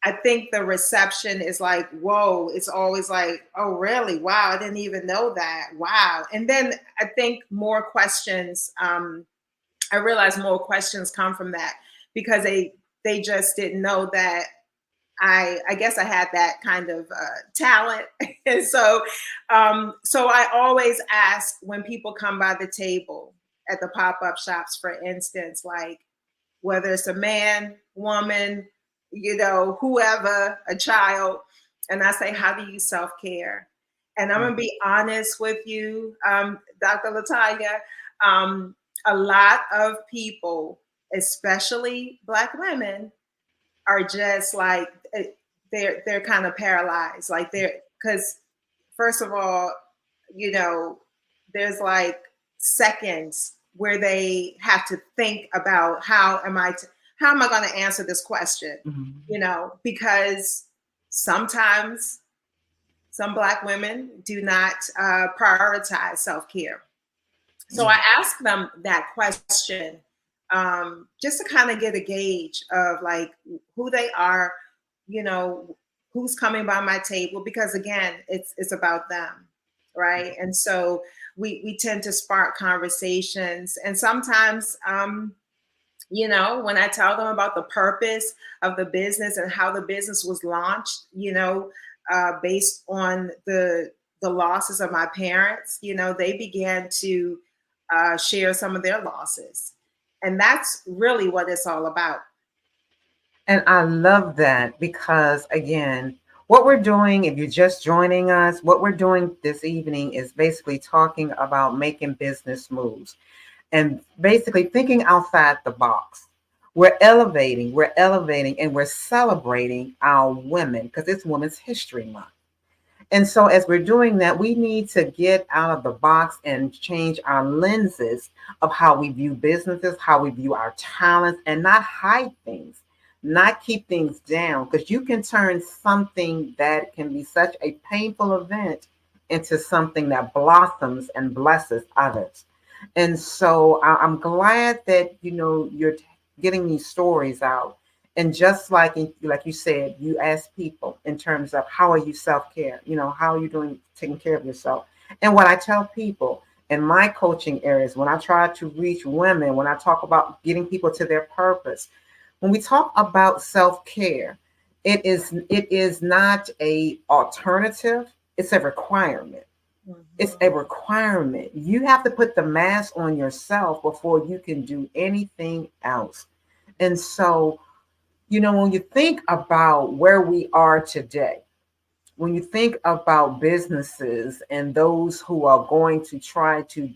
A: I think the reception is like, whoa, it's always like, oh, really? Wow, I didn't even know that. Wow. And then I think more questions, I realize more questions come from that, because they just didn't know that I guess I had that kind of talent. And so I always ask when people come by the table at the pop-up shops, for instance, like whether it's a man, woman, whoever, a child, and I say, how do you self-care? And I'm gonna be honest with you, Dr. Latanya, a lot of people, especially Black women, are just like, they're kind of paralyzed. Like because first of all, there's like seconds where they have to think about how am I going to answer this question? Because sometimes some Black women do not prioritize self-care. So I ask them that question just to kind of get a gauge of like who they are, who's coming by my table, because again, it's about them, right? And so we tend to spark conversations, and sometimes when I tell them about the purpose of the business and how the business was launched, based on the losses of my parents, they began to share some of their losses. And that's really what it's all about.
I: And I love that, because again, what we're doing, if you're just joining us, what we're doing this evening is basically talking about making business moves and basically thinking outside the box. We're elevating, and we're celebrating our women, because it's Women's History Month. And so as we're doing that, we need to get out of the box and change our lenses of how we view businesses, how we view our talents, and not hide things, not keep things down, because you can turn something that can be such a painful event into something that blossoms and blesses others. And so I'm glad that, you're getting these stories out. And just like you said, you ask people in terms of how are you self-care? How are you doing taking care of yourself? And what I tell people in my coaching areas, when I try to reach women, when I talk about getting people to their purpose, when we talk about self-care, it is not a alternative, it's a requirement. It's a requirement. You have to put the mask on yourself before you can do anything else. And so, when you think about where we are today, when you think about businesses and those who are going to try to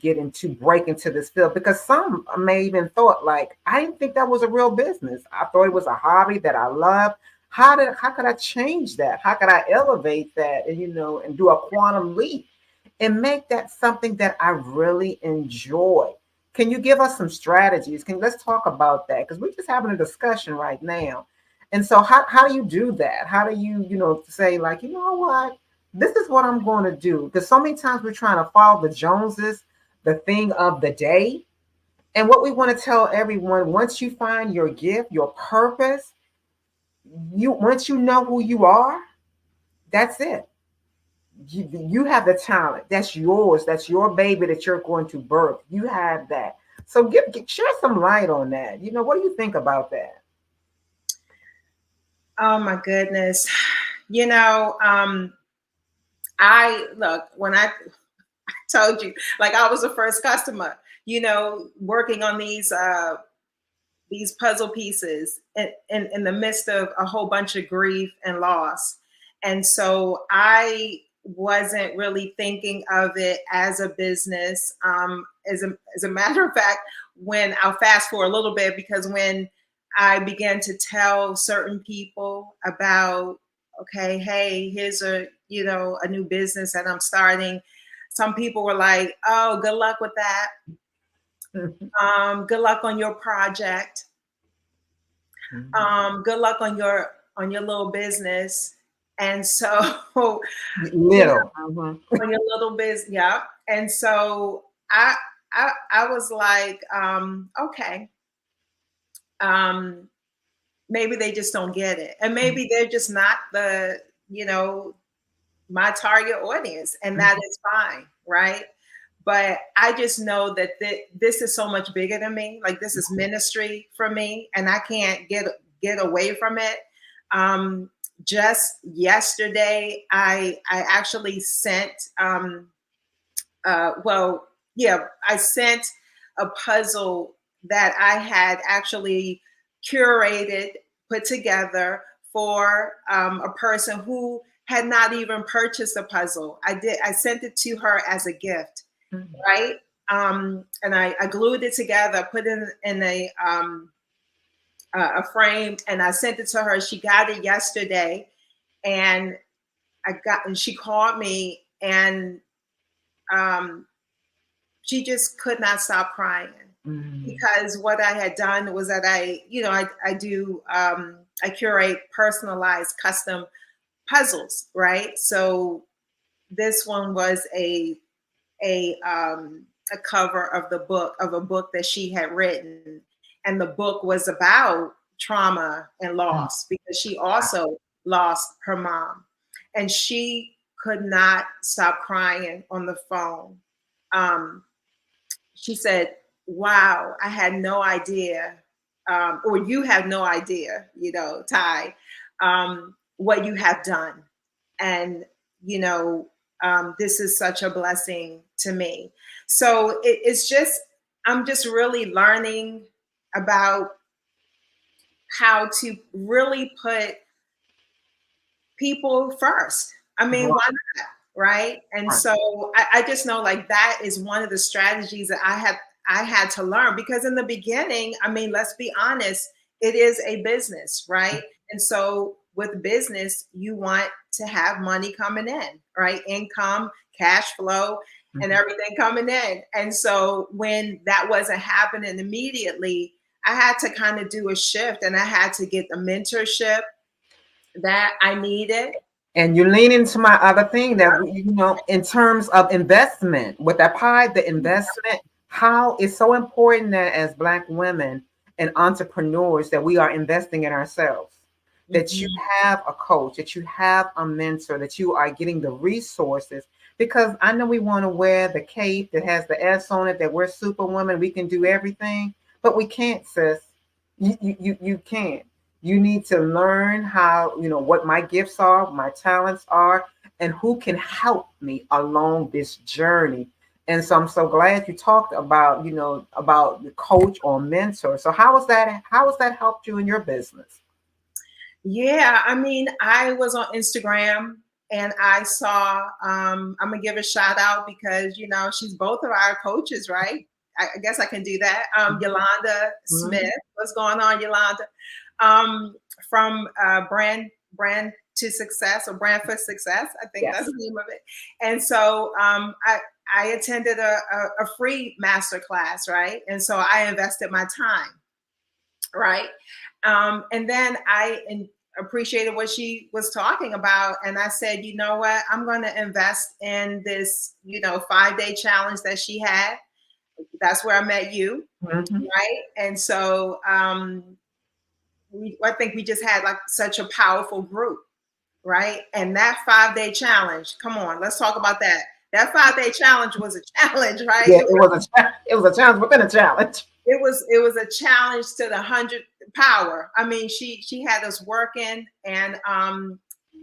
I: break into this field, because some may even thought like, I didn't think that was a real business. I thought it was a hobby that I loved. How could I change that? How could I elevate that and do a quantum leap and make that something that I really enjoy? Can you give us some strategies? Let's talk about that, because we're just having a discussion right now. And so how do you do that? How do you, say like, what, this is what I'm going to do? Because so many times we're trying to follow the Joneses, the thing of the day. And what we want to tell everyone, once you find your gift, your purpose, once you know who you are, that's it. You have the talent. That's yours. That's your baby that you're going to birth. You have that. So share some light on that. What do you think about that?
L: Oh my goodness. When I told you, like I was the first customer, working on these puzzle pieces in the midst of a whole bunch of grief and loss. And so I wasn't really thinking of it as a business. As a matter of fact, when I'll fast forward a little bit, because when I began to tell certain people about, okay, hey, here's a new business that I'm starting. Some people were like, oh, good luck with that. Good luck on your project. Good luck on your little business. And so on your little business, yeah. And so I was like, okay. Maybe they just don't get it. And maybe they're just not my target audience, and that is fine, right? But I just know that this is so much bigger than me. Like, this is ministry for me, and I can't get away from it. Just yesterday, I actually sent, I sent a puzzle that I had actually curated, put together for a person who had not even purchased a puzzle. I sent it to her as a gift, right? And I glued it together, put it in a frame, and I sent it to her. She got it yesterday, and she called me, and she just could not stop crying. Because what I had done was that I curate personalized custom puzzles, right? So this one was a cover of a book that she had written, and the book was about trauma and loss, because she also lost her mom, and she could not stop crying on the phone. She said, wow, I had no idea, or you have no idea, Ty, what you have done. And, this is such a blessing to me. So I'm just really learning about how to really put people first. I mean, why not? Right. And so I just know, like, that is one of the strategies that I had to learn, because in the beginning, I mean, let's be honest, it is a business, right? And so with business, you want to have money coming in, right? Income, cash flow, and everything coming in. And so when that wasn't happening immediately, I had to kind of do a shift, and I had to get the mentorship that I needed.
I: And you lean into my other thing that, in terms of investment with that pie, the investment, how it's so important that as Black women and entrepreneurs that we are investing in ourselves, that you have a coach, that you have a mentor, that you are getting the resources. Because I know we want to wear the cape that has the S on it, that we're superwoman, we can do everything, but we can't, sis. You can't. You need to learn how, what my gifts are, my talents are, and who can help me along this journey. And so I'm so glad you talked about, about the coach or mentor. So how has that helped you in your business?
L: Yeah, I mean, I was on Instagram and I saw, I'm gonna give a shout out because, she's both of our coaches, right? I guess I can do that. Yolanda Smith, what's going on, Yolanda? From Brand to Success, or Brand for Success, I think that's the name of it. And so I attended a free masterclass, right? And so I invested my time, right? And then I appreciated what she was talking about. And I said, you know what, I'm going to invest in this, 5-day challenge that she had. That's where I met you, right? And so I think we just had like such a powerful group, right? And that 5-day challenge, come on, let's talk about that. That 5-day challenge was a challenge, right?
I: Yeah, it was a challenge within a challenge.
L: It was a challenge to the 100 power. I mean, she had us working, and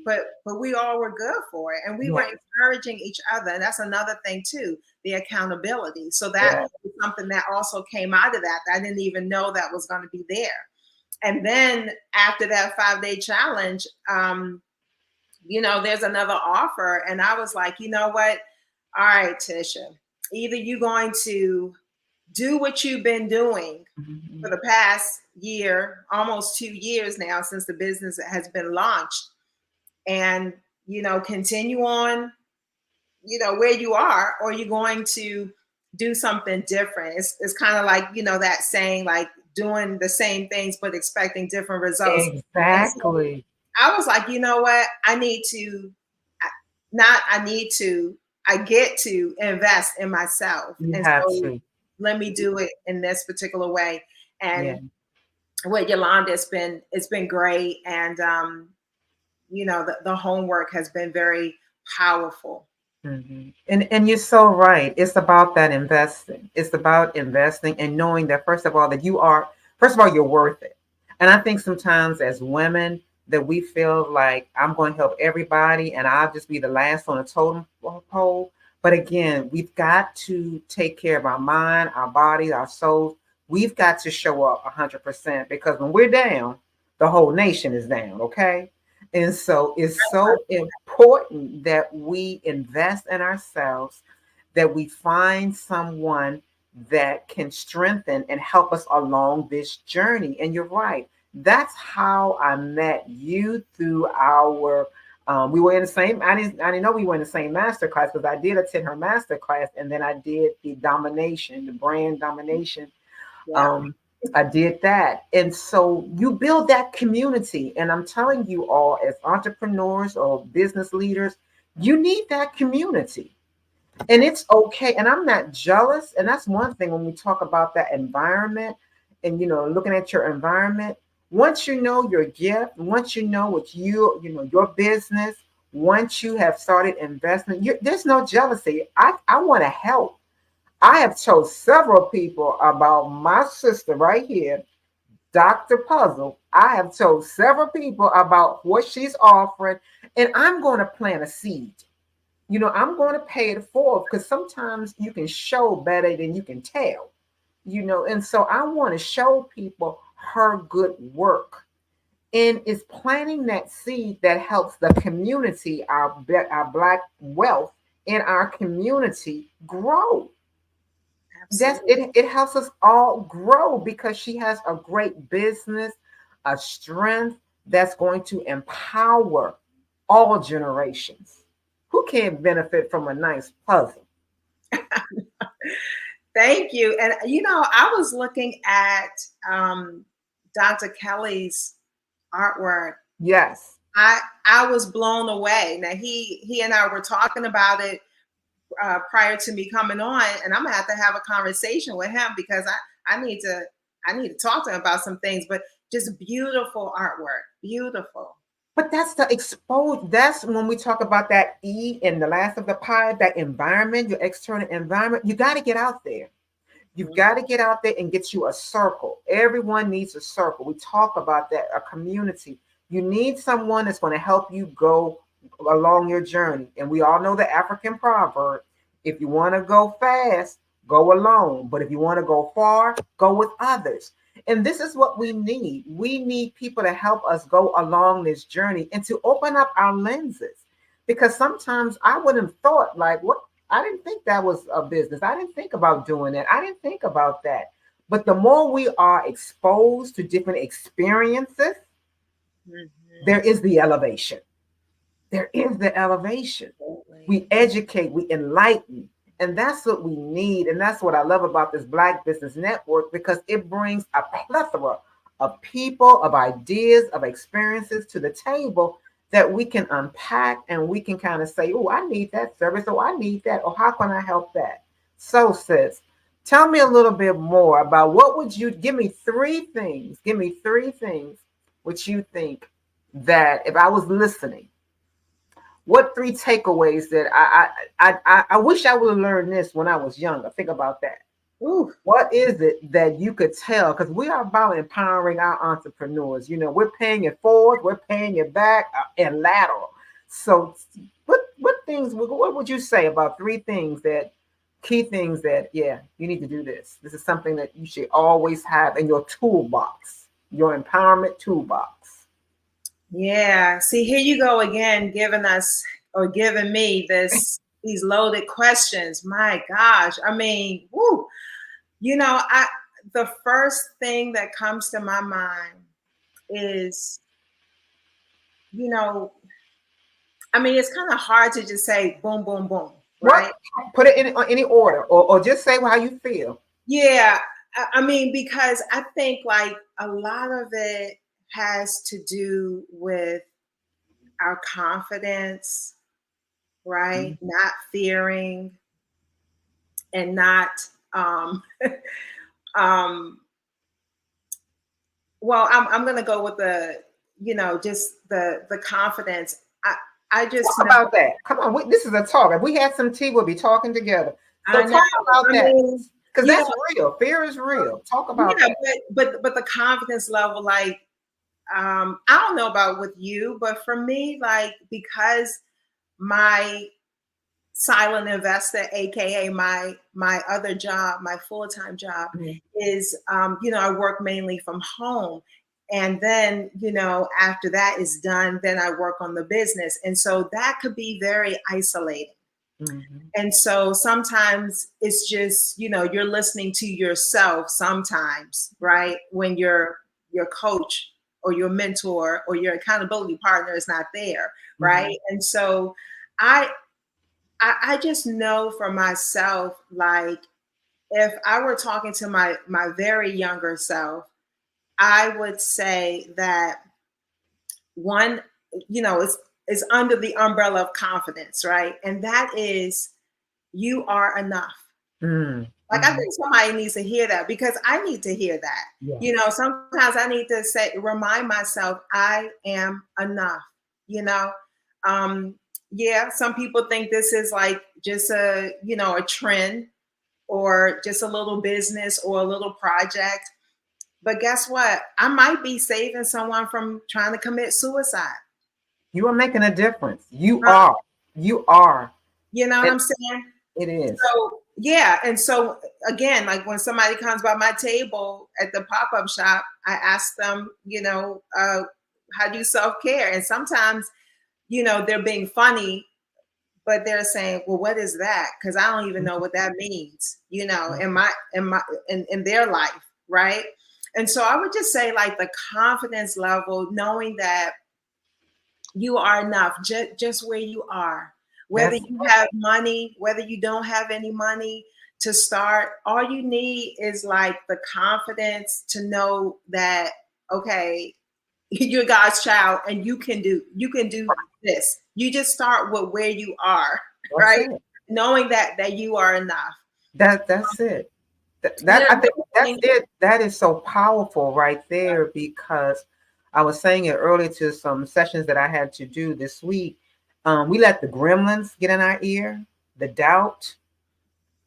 L: but we all were good for it, and we were encouraging each other. And that's another thing too, the accountability. So that was something that also came out of that. I didn't even know that was going to be there. And then after that 5-day challenge, there's another offer, and I was like, you know what? All right, Tisha, either you're going to do what you've been doing for the past year, almost 2 years now since the business has been launched, and, continue on, where you are, or you're going to do something different. It's kind of like, that saying, like doing the same things, but expecting different results.
I: Exactly.
L: So I was like, you know what? I get to invest in myself. Let me do it in this particular way. And with Yolanda, it's been great. And, the homework has been very powerful.
I: And you're so right. It's about that investing. It's about investing and knowing that, first of all, you're worth it. And I think sometimes as women that we feel like I'm going to help everybody and I'll just be the last on the totem pole. But again, we've got to take care of our mind, our bodies, our souls. We've got to show up 100%, because when we're down, the whole nation is down, okay? And so it's so important that we invest in ourselves, that we find someone that can strengthen and help us along this journey. And you're right. That's how I met you, through our we were in the same, I didn't know we were in the same master class, because I did attend her master class, and then I did the brand domination. I did that. And so you build that community. And I'm telling you all, as entrepreneurs or business leaders, you need that community. And it's okay. And I'm not jealous. And that's one thing when we talk about that environment and, looking at your environment. Once you know your gift, once you know what your business, once you have started investing, there's no jealousy. I want to help. I have told several people about my sister right here, Dr. Puzzle. I have told several people about what she's offering, and I'm going to plant a seed. I'm going to pay it forward, because sometimes you can show better than you can tell, and so I want to show people her good work. And it's planting that seed that helps the community, our Black wealth in our community grow. It helps us all grow, because she has a great business, a strength, that's going to empower all generations. Who can't benefit from a nice puzzle?
L: Thank you. And I was looking at Dr. Kelly's artwork.
I: Yes.
L: I was blown away. Now he and I were talking about it prior to me coming on, and I'm gonna have to have a conversation with him because I need to talk to him about some things. But just beautiful artwork, beautiful.
I: But that's the expose. That's when we talk about that E in the last of the pie, that environment, your external environment. You got to get out there. You've got to get out there and get you a circle. Everyone needs a circle. We talk about that, a community. You need someone that's going to help you go along your journey. And we all know the African proverb, if you want to go fast, go alone. But if you want to go far, go with others. And this is what we need. We need people to help us go along this journey and to open up our lenses. Because sometimes I wouldn't have thought, like, what? I didn't think that was a business. I didn't think about doing that. I didn't think about that. But the more we are exposed to different experiences, there is the elevation. There is the elevation. We educate, we enlighten. And that's what we need. And that's what I love about this Black Business Network, because it brings a plethora of people, of ideas, of experiences to the table that we can unpack and we can kind of say, oh, I need that service, or I need that, or how can I help that? So, sis, tell me a little bit more about what would you give me three things which you think that if I was listening, what three takeaways that I wish I would have learned this when I was younger? Think about that. Ooh, what is it that you could tell? Because we are about empowering our entrepreneurs. You know, we're paying it forward, we're paying it back, and lateral. So, what things? What would you say about three things key things that you need to do this? This is something that you should always have in your toolbox, your empowerment toolbox.
L: Yeah. See, here you go again, giving me these loaded questions. My gosh. I mean, woo. The first thing that comes to my mind is, it's kind of hard to just say boom, boom, boom, right?
I: Put it in any order, or just say how you feel.
L: Yeah. I mean, because I think like a lot of it has to do with our confidence, right? Mm-hmm. Not fearing and not, well, I'm going to go with just the confidence. I just
I: talk about that. Come on, this is a talk. If we had some tea, we'll be talking togetger. So talk about that, because that's real. Fear is real. Talk about that.
L: But the confidence level, like, I don't know about with you, but for me, like, because my silent investor, aka my other job, my full-time job, is I work mainly from home. And then, after that is done, then I work on the business. And so that could be very isolating. Mm-hmm. And so sometimes it's just, you're listening to yourself sometimes, right? When your coach or your mentor or your accountability partner is not there, right? Mm-hmm. And so I just know for myself, like, if I were talking to my very younger self, I would say that one, is under the umbrella of confidence, right? And that is, you are enough. Mm-hmm. Like, I think somebody needs to hear that, because I need to hear that. Yeah. Sometimes I need to remind myself, I am enough, some people think this is like just a trend or just a little business or a little project. But guess what? I might be saving someone from trying to commit suicide.
I: You are making a difference. You are. You are.
L: You know what I'm saying?
I: It is.
L: So, yeah. And so, again, like when somebody comes by my table at the pop-up shop, I ask them, how do you self-care? And sometimes, they're being funny, but they're saying, well, what is that? Because I don't even know what that means, in their life, right? And so I would just say, like, the confidence level, knowing that you are enough just where you are, whether you have money, whether you don't have any money to start, all you need is like the confidence to know that, okay, you're God's child and you can do this. You just start with where you are, right? Knowing that you are enough.
I: That's it. I think that's it. That is so powerful right there, because I was saying it earlier to some sessions that I had to do this week. We let the gremlins get in our ear, the doubt.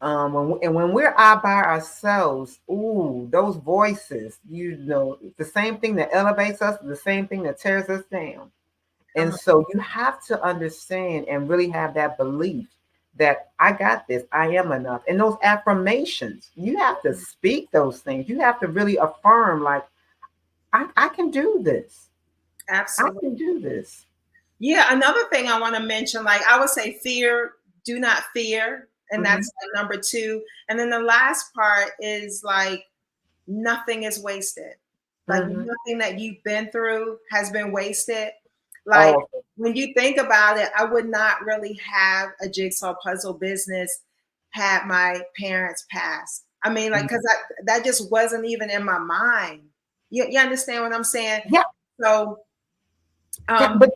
I: When we're out by ourselves, ooh, those voices, the same thing that elevates us, the same thing that tears us down. And so you have to understand and really have that belief that I got this, I am enough. And those affirmations, you have to speak those things. You have to really affirm, like, I can do this.
L: Absolutely.
I: I can do this.
L: Yeah, another thing I want to mention, like I would say fear, do not fear. And that's number 2. And then the last part is like, nothing is wasted. Like nothing that you've been through has been wasted. Like when you think about it, I would not really have a jigsaw puzzle business had my parents passed. I mean, like, because that just wasn't even in my mind. You understand what I'm saying?
I: Yeah.
L: So, when they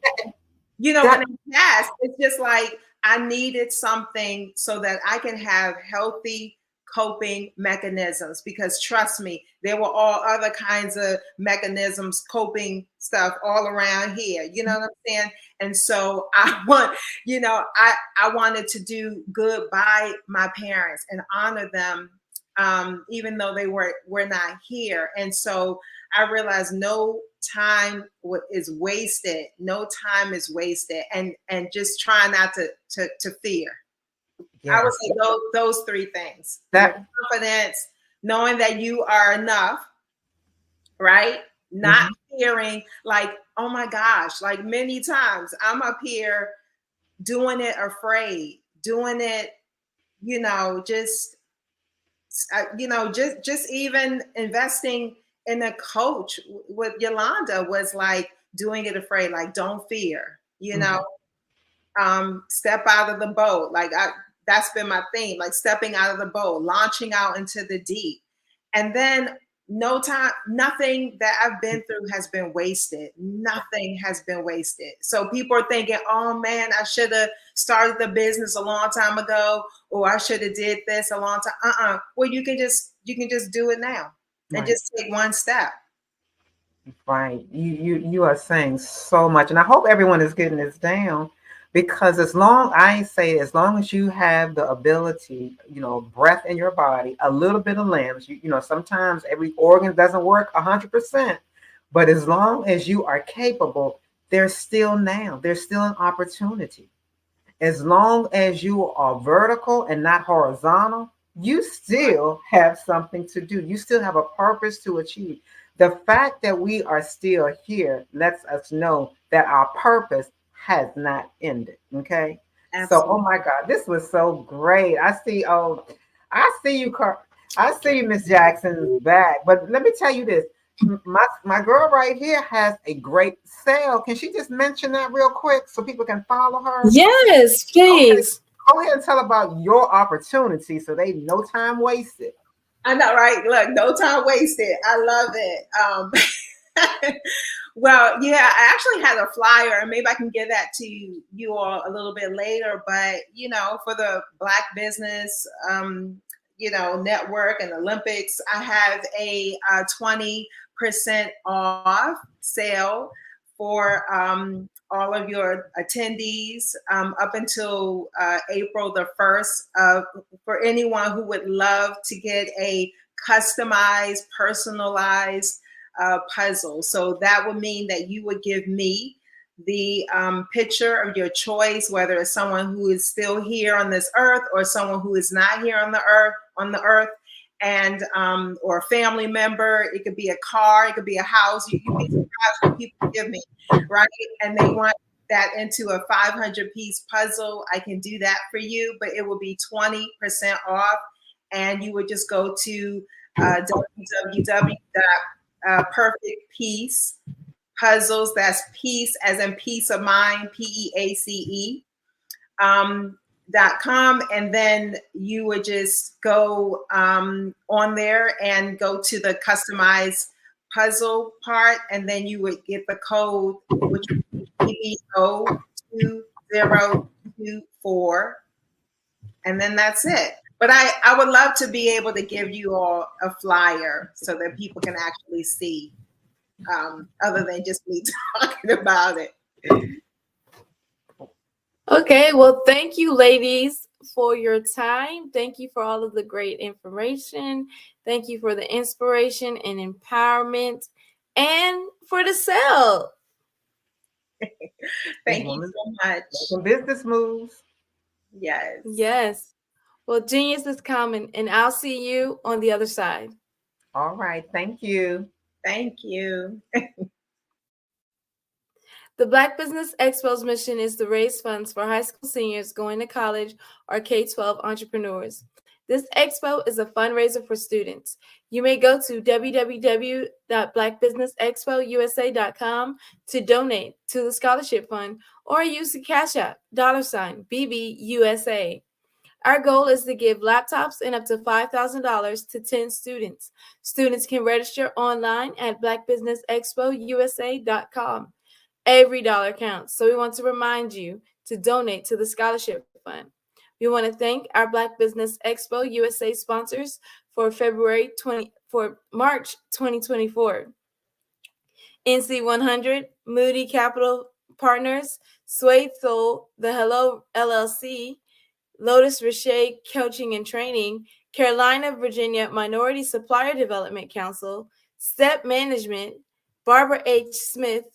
L: passed, it's just like I needed something so that I can have healthy coping mechanisms, because trust me, there were all other kinds of mechanisms, coping stuff all around here. You know what I'm saying? And so I wanted to do good by my parents and honor them, even though they were not here. And so I realized no time is wasted. No time is wasted, and just try not to fear. Yes. I would say those 3 things: confidence, knowing that you are enough, right? Not fearing, like, oh my gosh, like many times I'm up here doing it afraid, doing it, just even investing in a coach with Yolanda was like doing it afraid, like, don't fear, step out of the boat. Like that's been my theme, like stepping out of the boat, launching out into the deep. And then nothing that I've been through has been wasted. Nothing has been wasted. So people are thinking, oh man, I should have started the business a long time ago, or I should have did this a long time. Well, you can just do it now and just take one step.
I: Right. You are saying so much. And I hope everyone is getting this down, because as long as you have the ability, breath in your body, a little bit of limbs, sometimes every organ doesn't work 100%, but as long as you are capable, there's still an opportunity. As long as you are vertical and not horizontal, you still have something to do. You still have a purpose to achieve. The fact that we are still here lets us know that our purpose has not ended. Okay. Absolutely. So, oh my God, this was so great. I see you, Miss Jackson's back. But let me tell you this. My girl right here has a great sale. Can she just mention that real quick so people can follow her?
M: Yes, please.
I: Okay. Go ahead and tell about your opportunity so they no time wasted.
L: I know, right? Look, no time wasted. I love it. Well, yeah, I actually had a flyer, and maybe I can give that to you all a little bit later. But, for the Black Business, Network and Olympics, I have a 20% off sale for all of your attendees up until April the 1st, for anyone who would love to get a customized, personalized puzzle. So that would mean that you would give me the picture of your choice, whether it's someone who is still here on this earth or someone who is not here on the earth, and or a family member. It could be a car, it could be a house. You can be surprised what people give me, right? And they want that into a 500-piece puzzle. I can do that for you, but it will be 20% off, and you would just go to Perfect Peace puzzles. That's peace as in peace of mind, PEACE. .com, and then you would just go on there and go to the customized puzzle part, and then you would get the code, which is PBO2024, and then that's it. But I would love to be able to give you all a flyer so that people can actually see, other than just me talking about it.
M: Okay, well, thank you, ladies, for your time. Thank you for all of the great information. Thank you for the inspiration and empowerment, and for the sell.
L: Thank you so much.
I: Some business moves.
L: Yes.
M: Yes. Well, genius is coming, and I'll see you on the other side.
I: All right. Thank you.
L: Thank you.
M: The Black Business Expo's mission is to raise funds for high school seniors going to college or K-12 entrepreneurs. This expo is a fundraiser for students. You may go to www.blackbusinessexpousa.com to donate to the scholarship fund, or use the Cash App $BBUSA. Our goal is to give laptops and up to $5,000 to 10 students. Students can register online at blackbusinessexpousa.com. Every dollar counts, so we want to remind you to donate to the scholarship fund. We want to thank our Black Business Expo USA sponsors for March 2024. NC100, Moody Capital Partners, Suede Soul, The Hello LLC, Lotus Richey Coaching and Training, Carolina, Virginia Minority Supplier Development Council, Step Management, Barbara H. Smith,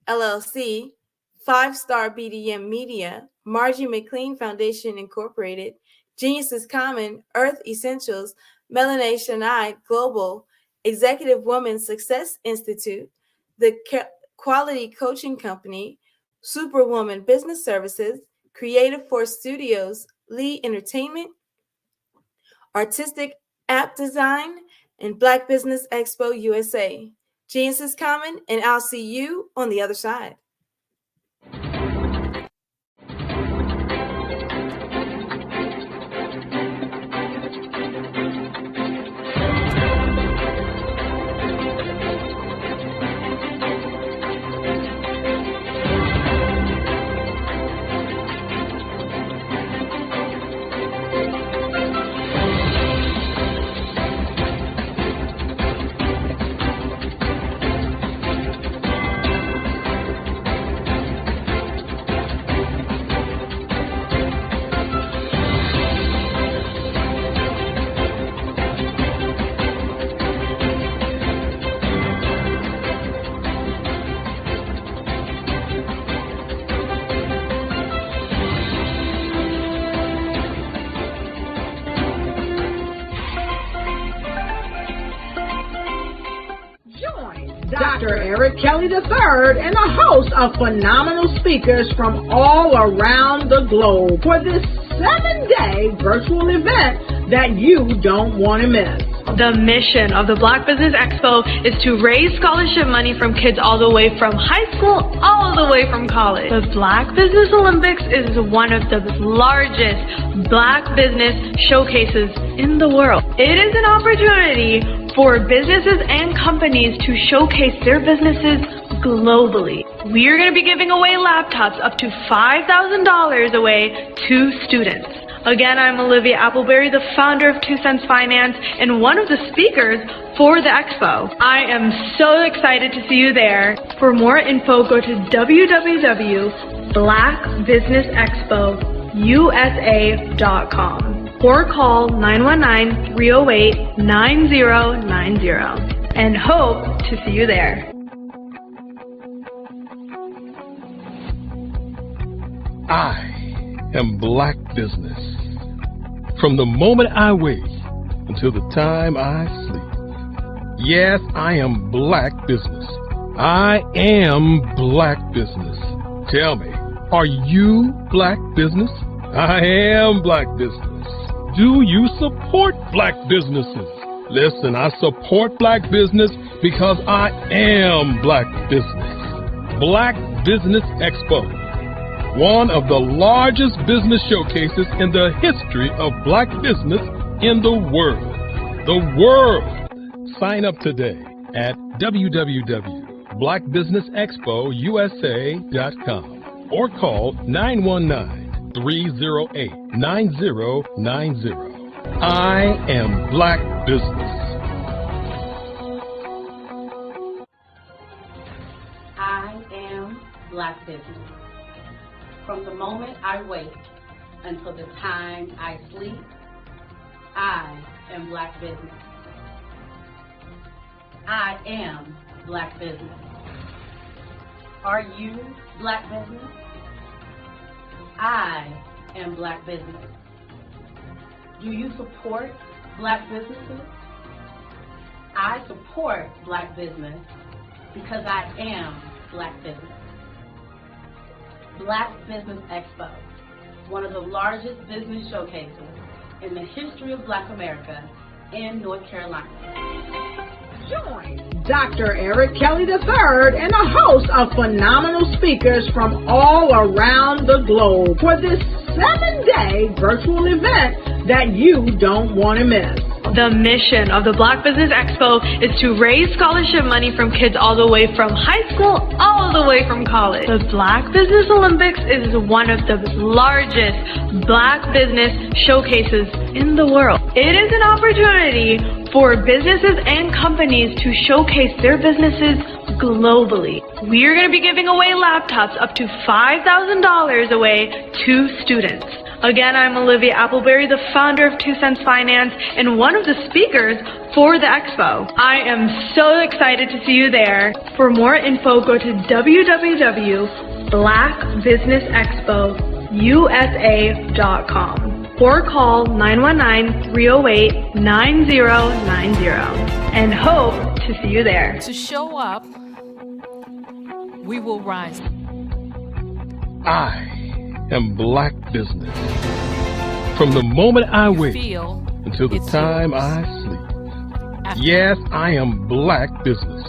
M: LLC, 5-Star BDM Media, Margie McLean Foundation Incorporated, Genius is Common, Earth Essentials, Melanie Shania Global, Executive Woman Success Institute, the Quality Coaching Company, Superwoman Business Services, Creative Force Studios, Lee Entertainment, Artistic App Design, and Black Business Expo USA. Genius is Common, and I'll see you on the other side.
A: Dr. Eric Kelly III and a host of phenomenal speakers from all around the globe for this 7-day virtual event that you don't want to miss.
B: The mission of the Black Business Expo is to raise scholarship money from kids all the way from high school, all the way from college. The Black Business Olympics is one of the largest Black business showcases in the world. It is an opportunity for businesses and companies to showcase their businesses globally. We are going to be giving away laptops up to $5,000 away to students. Again, I'm Olivia Appleberry, the founder of 2 Cents Finance and one of the speakers for the expo. I am so excited to see you there. For more info, go to www.blackbusinessexpousa.com or call 919-308-9090 and hope to see you there.
C: I am Black Business. From the moment I wake until the time I sleep. Yes, I am Black Business. I am Black Business. Tell me, are you Black Business? I am Black Business. Do you support Black businesses? Listen, I support black business because I am black business. Black Business Expo, one of the largest business showcases in the history of black business in the world. The world! Sign up today at www.blackbusinessexpousa.com or call 919-308-9090. I am black business.
D: I am black business. From the moment I wake until the time I sleep, I am black business. I am black business. Are you black business? I am black business. Do you support black businesses? I support black business because I am black business. Black Business Expo, one of the largest business showcases in the history of Black America in North Carolina.
A: Join Dr. Eric Kelly III and a host of phenomenal speakers from all around the globe for this 7-day virtual event that you don't want to miss.
B: The mission of the Black Business Expo is to raise scholarship money from kids all the way from high school all the way from college. The Black Business Olympics is one of the largest black business showcases in the world. It is an opportunity for businesses and companies to showcase their businesses globally. We are going to be giving away laptops up to $5,000 away to students. Again, I'm Olivia Appleberry, the founder of 2 Cents Finance and one of the speakers for the expo. I am so excited to see you there. For more info, go to www.blackbusinessexpousa.com or call 919-308-9090 and hope to see you there.
U: To show up, we will rise.
C: I am black business. From the moment I wake until the time I sleep. Yes, I am black business.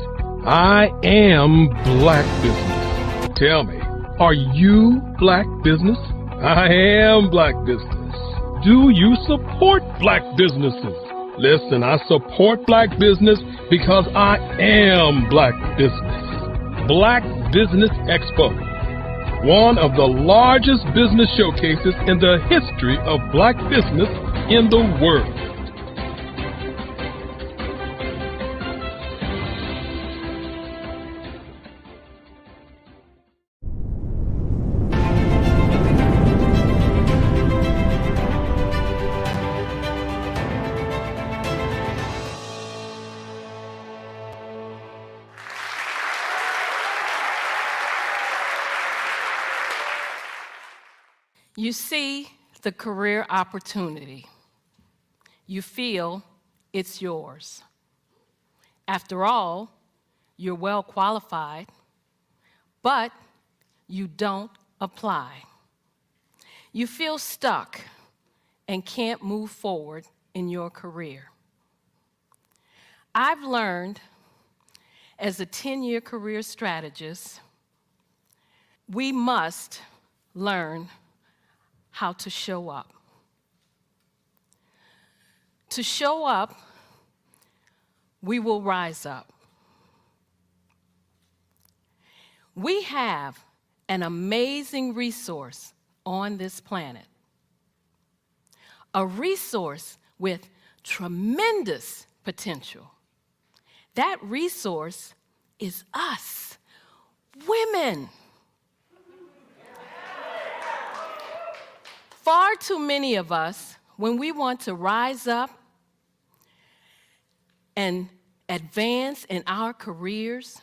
C: I am black business. Tell me, are you black business? I am black business. Do you support black businesses? Listen, I support black business because I am black business. Black Business Expo, one of the largest business showcases in the history of black business in the world.
U: You see the career opportunity. You feel it's yours. After all, you're well qualified, but you don't apply. You feel stuck and can't move forward in your career. I've learned as a 10-year career strategist, we must learn how to show up. To show up, we will rise up. We have an amazing resource on this planet, a resource with tremendous potential. That resource is us, women. Far too many of us, when we want to rise up and advance in our careers,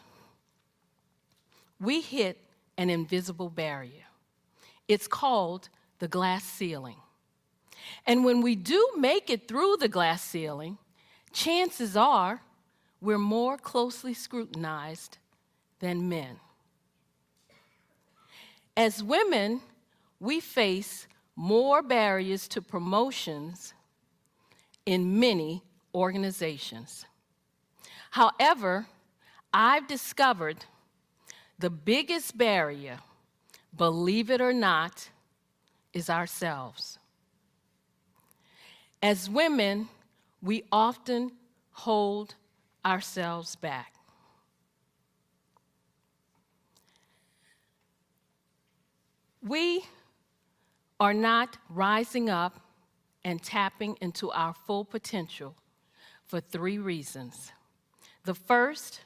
U: we hit an invisible barrier. It's called the glass ceiling. And when we do make it through the glass ceiling, chances are we're more closely scrutinized than men. As women, we face more barriers to promotions in many
N: organizations. However, I've discovered the biggest barrier, believe it or not, is ourselves. As women, we often hold ourselves back. We are not rising up and tapping into our full potential for 3 reasons. The first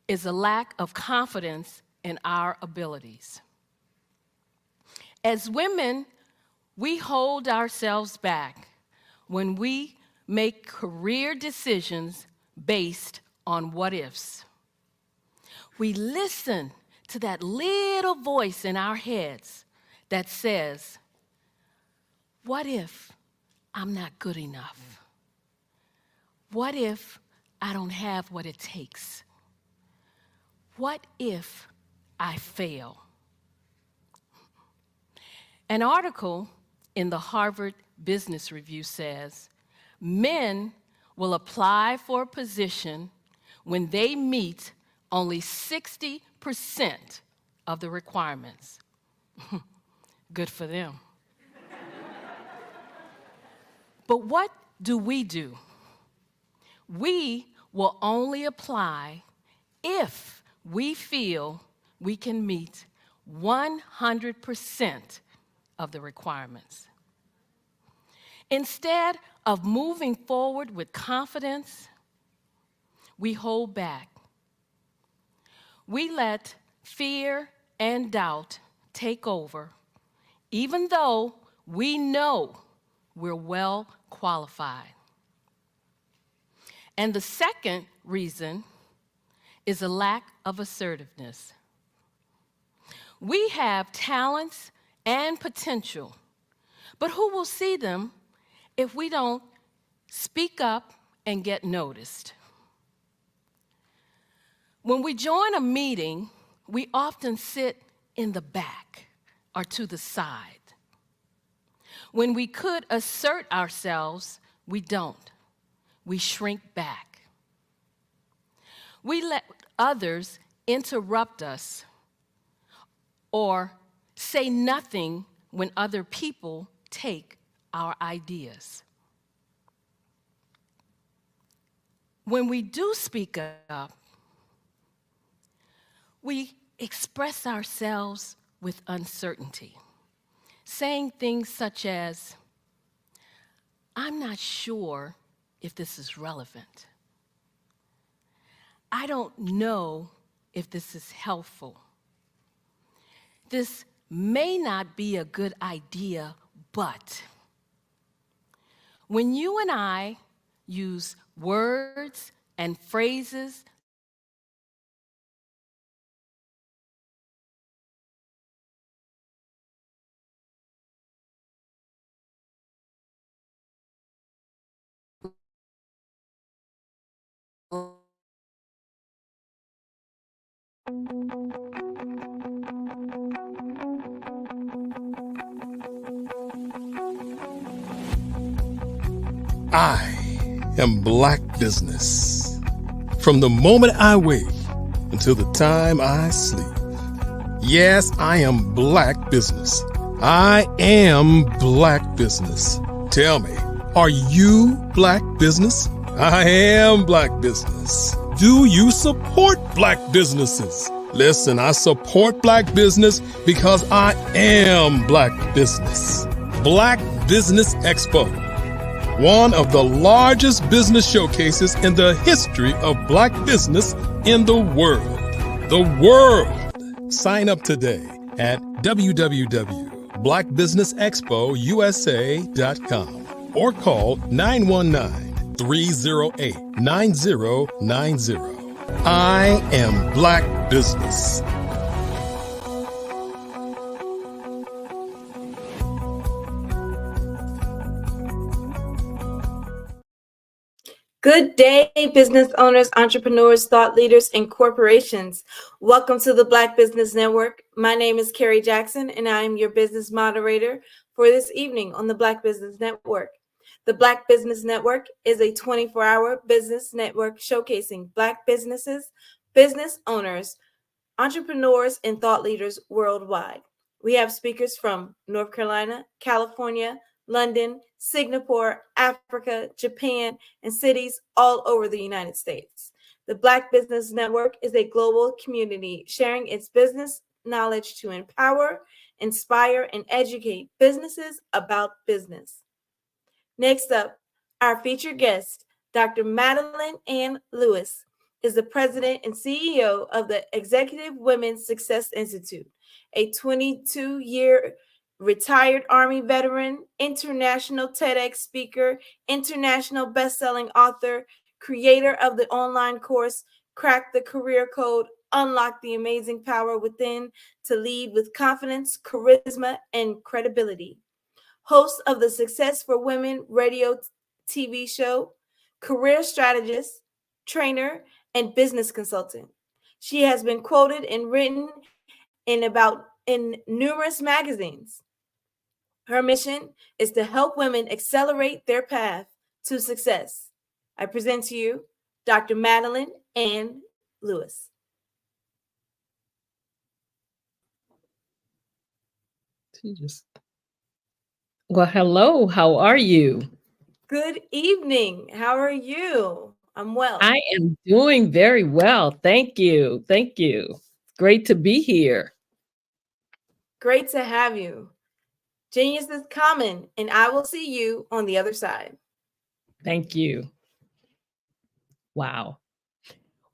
N: is a lack of confidence in our abilities. As women, we hold ourselves back when we make career decisions based on what ifs. We listen to that little voice in our heads that says, what if I'm not good enough? What if I don't have what it takes? What if I fail? An article in the Harvard Business Review says, men will apply for a position when they meet only 60% of the requirements. Good for them. But what do? We will only apply if we feel we can meet 100% of the requirements. Instead of moving forward with confidence, we hold back. We let fear and doubt take over, even though we know we're well qualified. And the second reason is a lack of assertiveness. We have talents and potential, but who will see them if we don't speak up and get noticed? When we join a meeting, we often sit in the back or to the side. When we could assert ourselves, we don't. We shrink back. We let others interrupt us or say nothing when other people take our ideas. When we do speak up, we express ourselves with uncertainty, saying things such as, I'm not sure if this is relevant. I don't know if this is helpful. This may not be a good idea, but when you and I use words and phrases
C: I am Black Business. From the moment I wake until the time I sleep. Yes, I am Black Business. I am Black Business. Tell me, are you Black Business? I am Black Business. Do you support Black businesses? Listen, I support Black business because I am Black Business. Black Business Expo, one of the largest business showcases in the history of Black business in the world. The world! Sign up today at www.blackbusinessexpousa.com or call 919-308-9090. I am Black Business.
M: Good day, business owners, entrepreneurs, thought leaders, and corporations. Welcome to the Black Business Network. My name is Carrie Jackson, and I am your business moderator for this evening on the Black Business Network. The Black Business Network is a 24-hour business network showcasing Black businesses, business owners, entrepreneurs, and thought leaders worldwide. We have speakers from North Carolina, California, London, Singapore, Africa, Japan, and cities all over the United States. The Black Business Network is a global community sharing its business knowledge to empower, inspire, and educate businesses about business. Next up, our featured guest, Dr. Madeline Ann Lewis, is the president and CEO of the Executive Women's Success Institute, a 22-year retired Army veteran, international TEDx speaker, international best-selling author, creator of the online course, Crack the Career Code, Unlock the Amazing Power Within to Lead with Confidence, Charisma, and Credibility. Host of the Success for Women radio TV show, career strategist, trainer, and business consultant. She has been quoted and written in numerous magazines. Her mission is to help women accelerate their path to success. I present to you Dr. Madeline Ann Lewis.
J: Well, hello. How are you?
M: Good evening. How are you? I'm well.
J: I am doing very well. Thank you. Thank you. Great to be here.
M: Great to have you. Genius is common, and I will see you on the other side.
J: Thank you. Wow.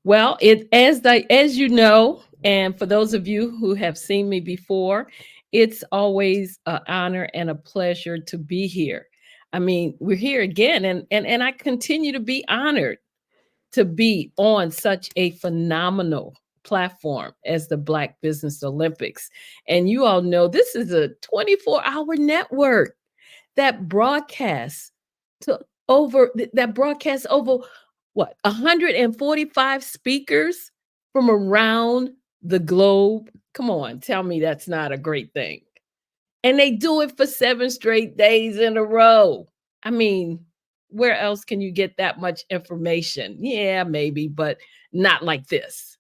J: Well, as you know, and for those of you who have seen me before, it's always an honor and a pleasure to be here. I mean, we're here again, and I continue to be honored to be on such a phenomenal platform as the Black Business Olympics. And you all know this is a 24-hour network that broadcasts over what, 145 speakers from around the globe. Come on, tell me that's not a great thing. And they do it for 7 straight days in a row. I mean, where else can you get that much information? Yeah, maybe, but not like this.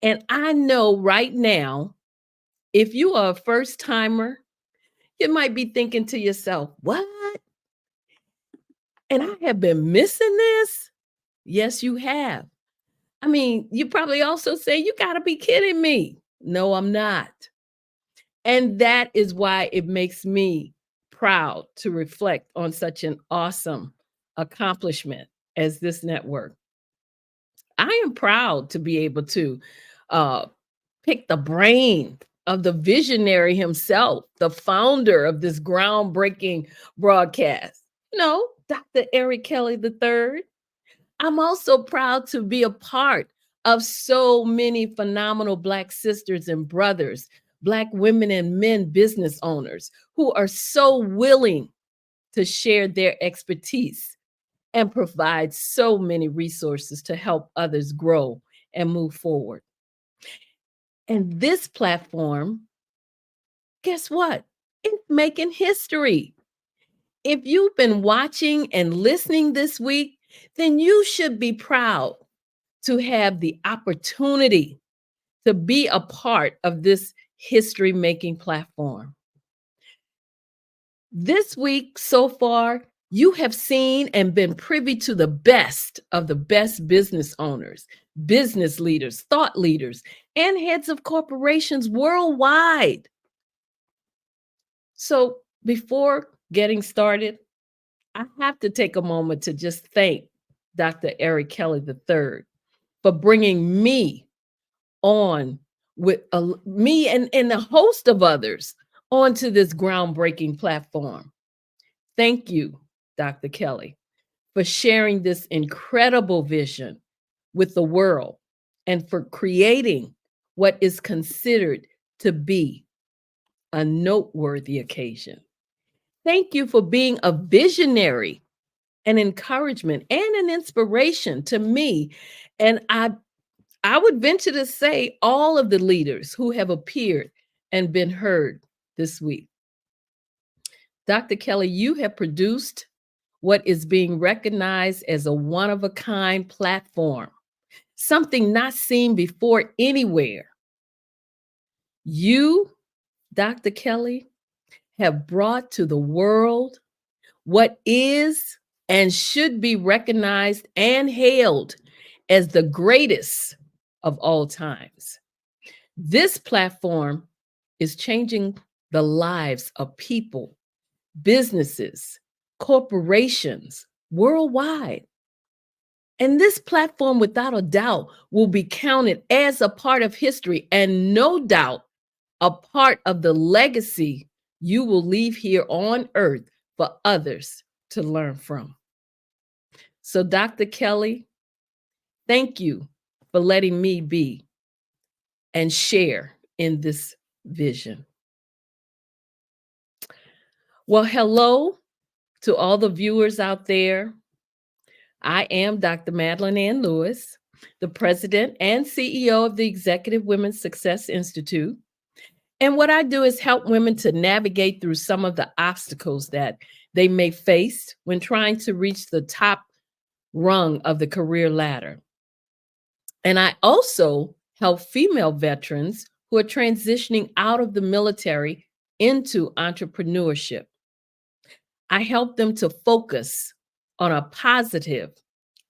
J: And I know right now, if you are a first timer, you might be thinking to yourself, what? And I have been missing this? Yes, you have. I mean, you probably also say, you got to be kidding me. No, I'm not. And that is why it makes me proud to reflect on such an awesome accomplishment as this network. I am proud to be able to pick the brain of the visionary himself, the founder of this groundbreaking broadcast. No, Dr. Eric Kelly III. I'm also proud to be a part of so many phenomenal Black sisters and brothers, Black women and men business owners who are so willing to share their expertise and provide so many resources to help others grow and move forward. And this platform, guess what? It's making history. If you've been watching and listening this week, then you should be proud to have the opportunity to be a part of this history-making platform. This week so far, you have seen and been privy to the best of the best business owners, business leaders, thought leaders, and heads of corporations worldwide. So before getting started, I have to take a moment to just thank Dr. Eric Kelly III for bringing me on with me and a host of others onto this groundbreaking platform. Thank you, Dr. Kelly, for sharing this incredible vision with the world and for creating what is considered to be a noteworthy occasion. Thank you for being a visionary, an encouragement, and an inspiration to me. And I would venture to say all of the leaders who have appeared and been heard this week. Dr. Kelly, you have produced what is being recognized as a one-of-a-kind platform, something not seen before anywhere. You, Dr. Kelly, have brought to the world what is and should be recognized and hailed as the greatest of all times. This platform is changing the lives of people, businesses, corporations worldwide. And this platform, without a doubt, will be counted as a part of history and no doubt a part of the legacy you will leave here on earth for others to learn from. So, Dr. Kelly, thank you for letting me be and share in this vision. Well, hello to all the viewers out there. I am Dr. Madeline Ann Lewis, the president and CEO of the Executive Women's Success Institute. And what I do is help women to navigate through some of the obstacles that they may face when trying to reach the top rung of the career ladder. And I also help female veterans who are transitioning out of the military into entrepreneurship. I help them to focus on a positive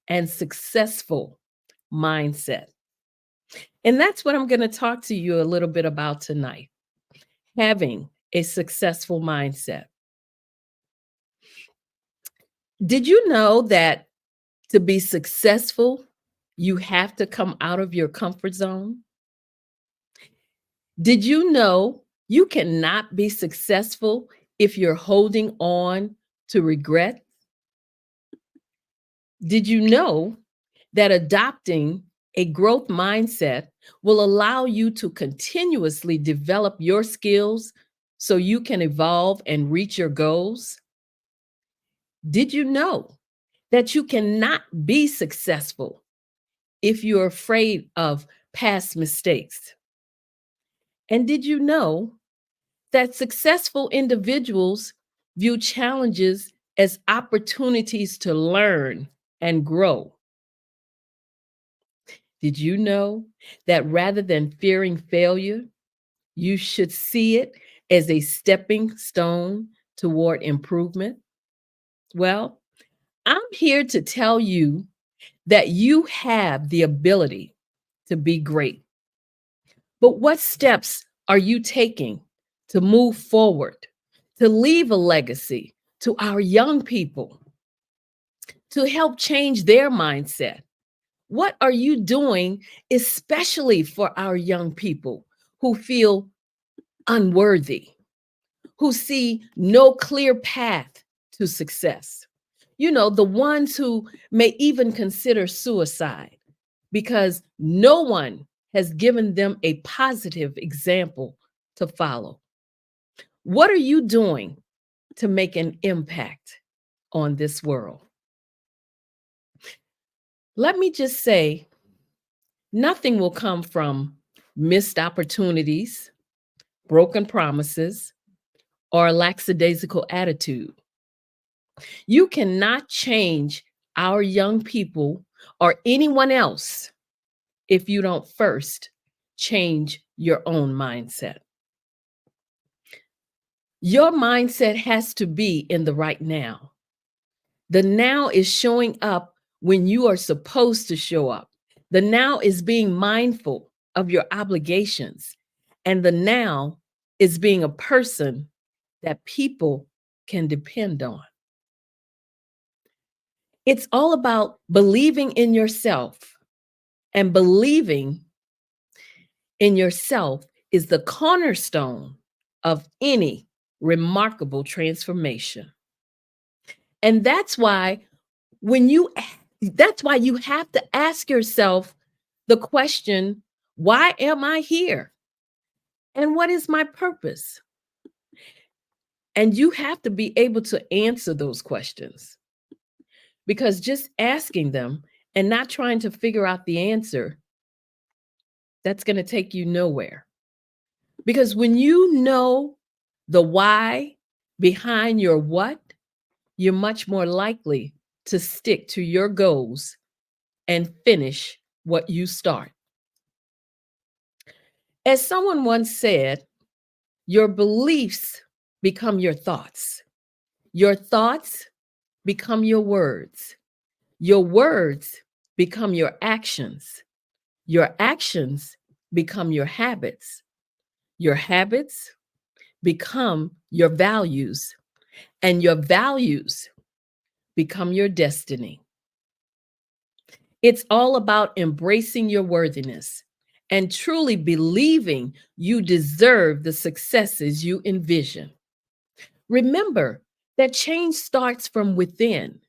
J: and successful mindset. And that's what I'm going to talk to you a little bit about tonight, having a successful mindset. Did you know that to be successful, you have to come out of your comfort zone? Did you know you cannot be successful if you're holding on to regret? Did you know that adopting a growth mindset will allow you to continuously develop your skills so you can evolve and reach your goals? Did you know that you cannot be successful if you're afraid of past mistakes? And did you know that successful individuals view challenges as opportunities to learn and grow? Did you know that rather than fearing failure, you should see it as a stepping stone toward improvement? Well, I'm here to tell you that you have the ability to be great. But what steps are you taking to move forward, to leave a legacy to our young people, to help change their mindset? What are you doing, especially for our young people who feel unworthy, who see no clear path to success? You know, the ones who may even consider suicide because no one has given them a positive example to follow. What are you doing to make an impact on this world? Let me just say, nothing will come from missed opportunities, broken promises, or a lackadaisical attitude. You cannot change our young people or anyone else if you don't first change your own mindset. Your mindset has to be in the right now. The now is showing up when you are supposed to show up. The now is being mindful of your obligations. And the now is being a person that people can depend on. It's all about believing in yourself, and believing in yourself is the cornerstone of any remarkable transformation. And that's why you have to ask yourself the question, why am I here? And what is my purpose? And you have to be able to answer those questions, because just asking them and not trying to figure out the answer, that's going to take you nowhere. Because when you know the why behind your what, you're much more likely to stick to your goals and finish what you start. As someone once said, your beliefs become your thoughts. Your thoughts become your words. Your words become your actions. Your actions become your habits. Your habits become your values. And your values become your destiny. It's all about embracing your worthiness and truly believing you deserve the successes you envision. Remember that change starts from within.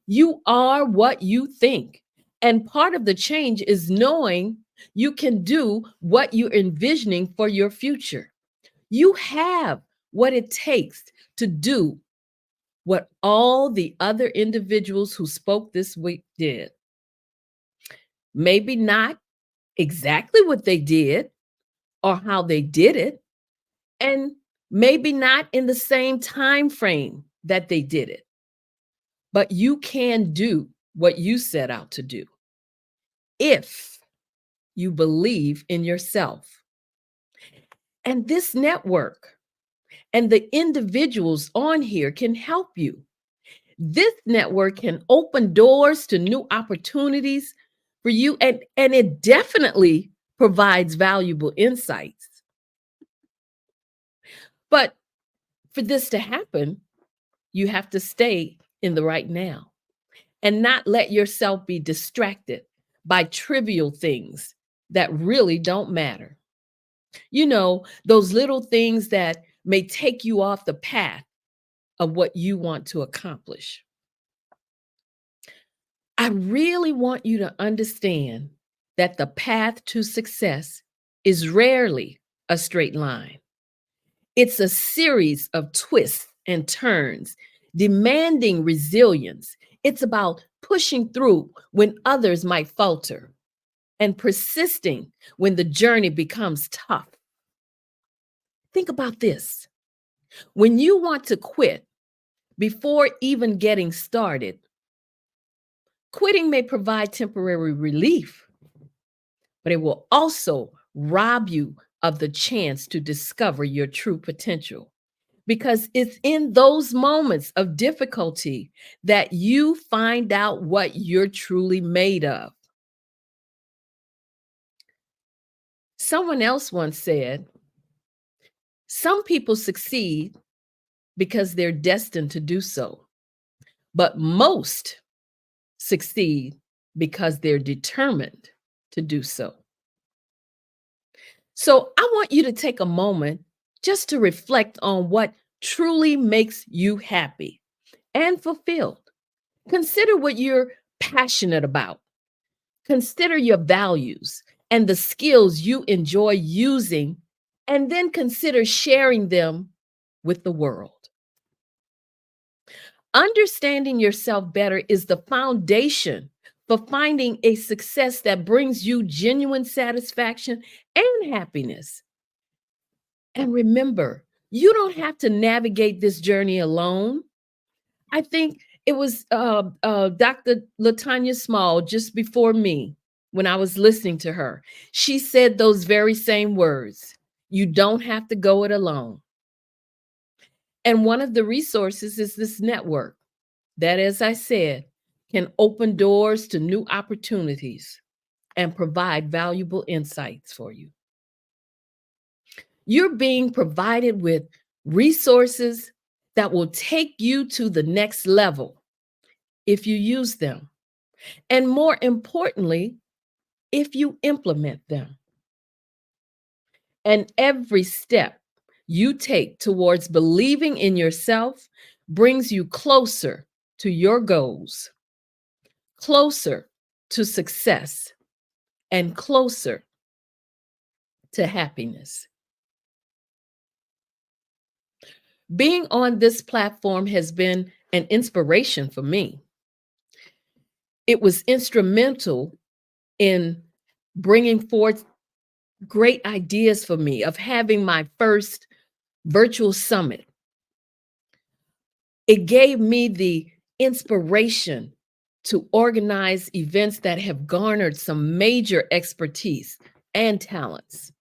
J: You are what you think. And part of the change is knowing you can do what you're envisioning for your future. You have what it takes to do what all the other individuals who spoke this week did. Maybe not exactly what they did or how they did it, and maybe not in the same time frame that they did it. But you can do what you set out to do if you believe in yourself. And this network and the individuals on here can help you. This network can open doors to new opportunities for you, and it definitely provides valuable insights. But for this to happen, you have to stay in the right now and not let yourself be distracted by trivial things that really don't matter. You know, those little things that may take you off the path of what you want to accomplish. I really want you to understand that the path to success is rarely a straight line. It's a series of twists and turns, demanding resilience. It's about pushing through when others might falter and persisting when the journey becomes tough. Think about this. When you want to quit before even getting started, quitting may provide temporary relief, but it will also rob you of the chance to discover your true potential. Because it's in those moments of difficulty that you find out what you're truly made of. Someone else once said, some people succeed because they're destined to do so, but most succeed because they're determined to do so. So I want you to take a moment just to reflect on what truly makes you happy and fulfilled. Consider what you're passionate about. Consider your values and the skills you enjoy using, and then consider sharing them with the world. Understanding yourself better is the foundation for finding a success that brings you genuine satisfaction and happiness. And remember, you don't have to navigate this journey alone. I think it was Dr. LaTanya Small just before me when I was listening to her. She said those very same words. You don't have to go it alone. And one of the resources is this network that, as I said, can open doors to new opportunities and provide valuable insights for you. You're being provided with resources that will take you to the next level if you use them. And more importantly, if you implement them. And every step you take towards believing in yourself brings you closer to your goals, closer to success, and closer to happiness. Being on this platform has been an inspiration for me. It was instrumental in bringing forth great ideas for me of having my first virtual summit. It gave me the inspiration to organize events that have garnered some major expertise and talents.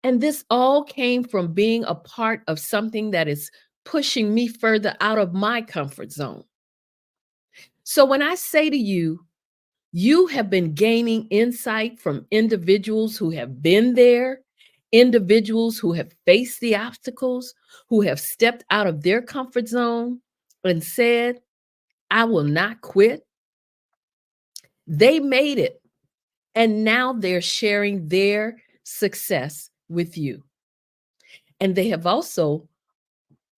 J: And this all came from being a part of something that is pushing me further out of my comfort zone. So when I say to you, you have been gaining insight from individuals who have been there, individuals who have faced the obstacles, who have stepped out of their comfort zone and said, I will not quit. They made it. And now they're sharing their success with you. And they have also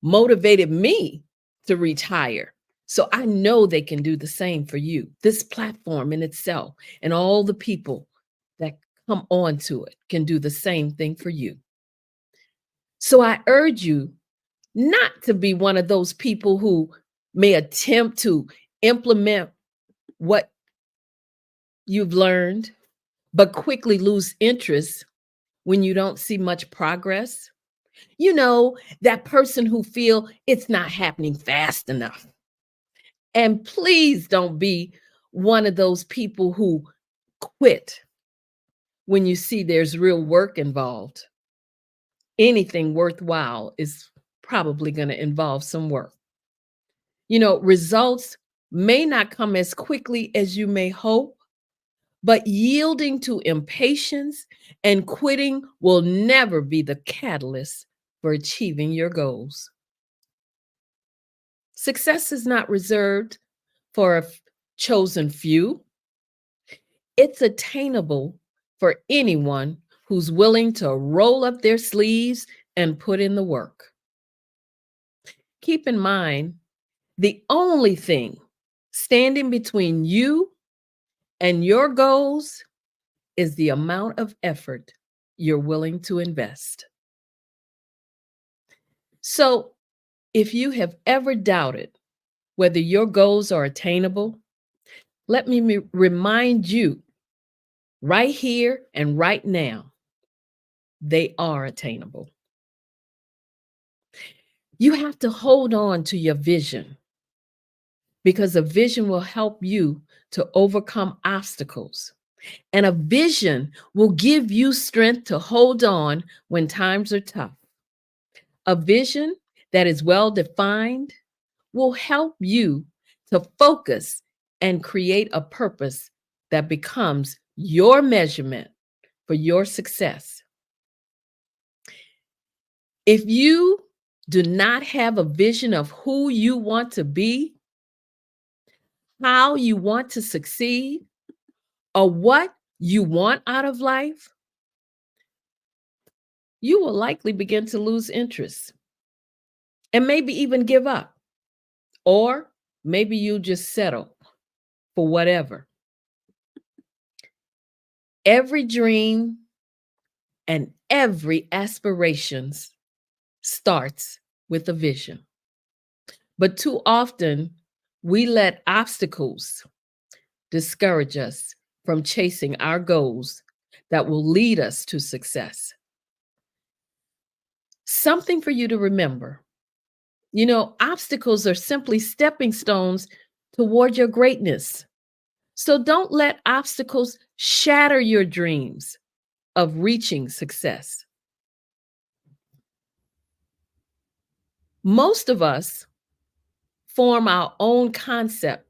J: motivated me to retire. So I know they can do the same for you. This platform in itself and all the people that come onto it can do the same thing for you. So I urge you not to be one of those people who may attempt to implement what you've learned, but quickly lose interest when you don't see much progress. You know, that person who feel it's not happening fast enough. And please don't be one of those people who quit when you see there's real work involved. Anything worthwhile is probably going to involve some work. You know, results may not come as quickly as you may hope, but yielding to impatience and quitting will never be the catalyst for achieving your goals. Success is not reserved for a chosen few. It's attainable for anyone who's willing to roll up their sleeves and put in the work. Keep in mind, the only thing standing between you and your goals is the amount of effort you're willing to invest. So, if you have ever doubted whether your goals are attainable, let me remind you right here and right now, they are attainable. You have to hold on to your vision because a vision will help you to overcome obstacles. And a vision will give you strength to hold on when times are tough. A vision that is well defined will help you to focus and create a purpose that becomes your measurement for your success. If you do not have a vision of who you want to be, how you want to succeed, or what you want out of life, you will likely begin to lose interest and maybe even give up. Or maybe you just settle for whatever. Every dream and every aspirations starts with a vision. But too often, we let obstacles discourage us from chasing our goals that will lead us to success. Something for you to remember. You know, obstacles are simply stepping stones toward your greatness. So don't let obstacles shatter your dreams of reaching success. Most of us form our own concept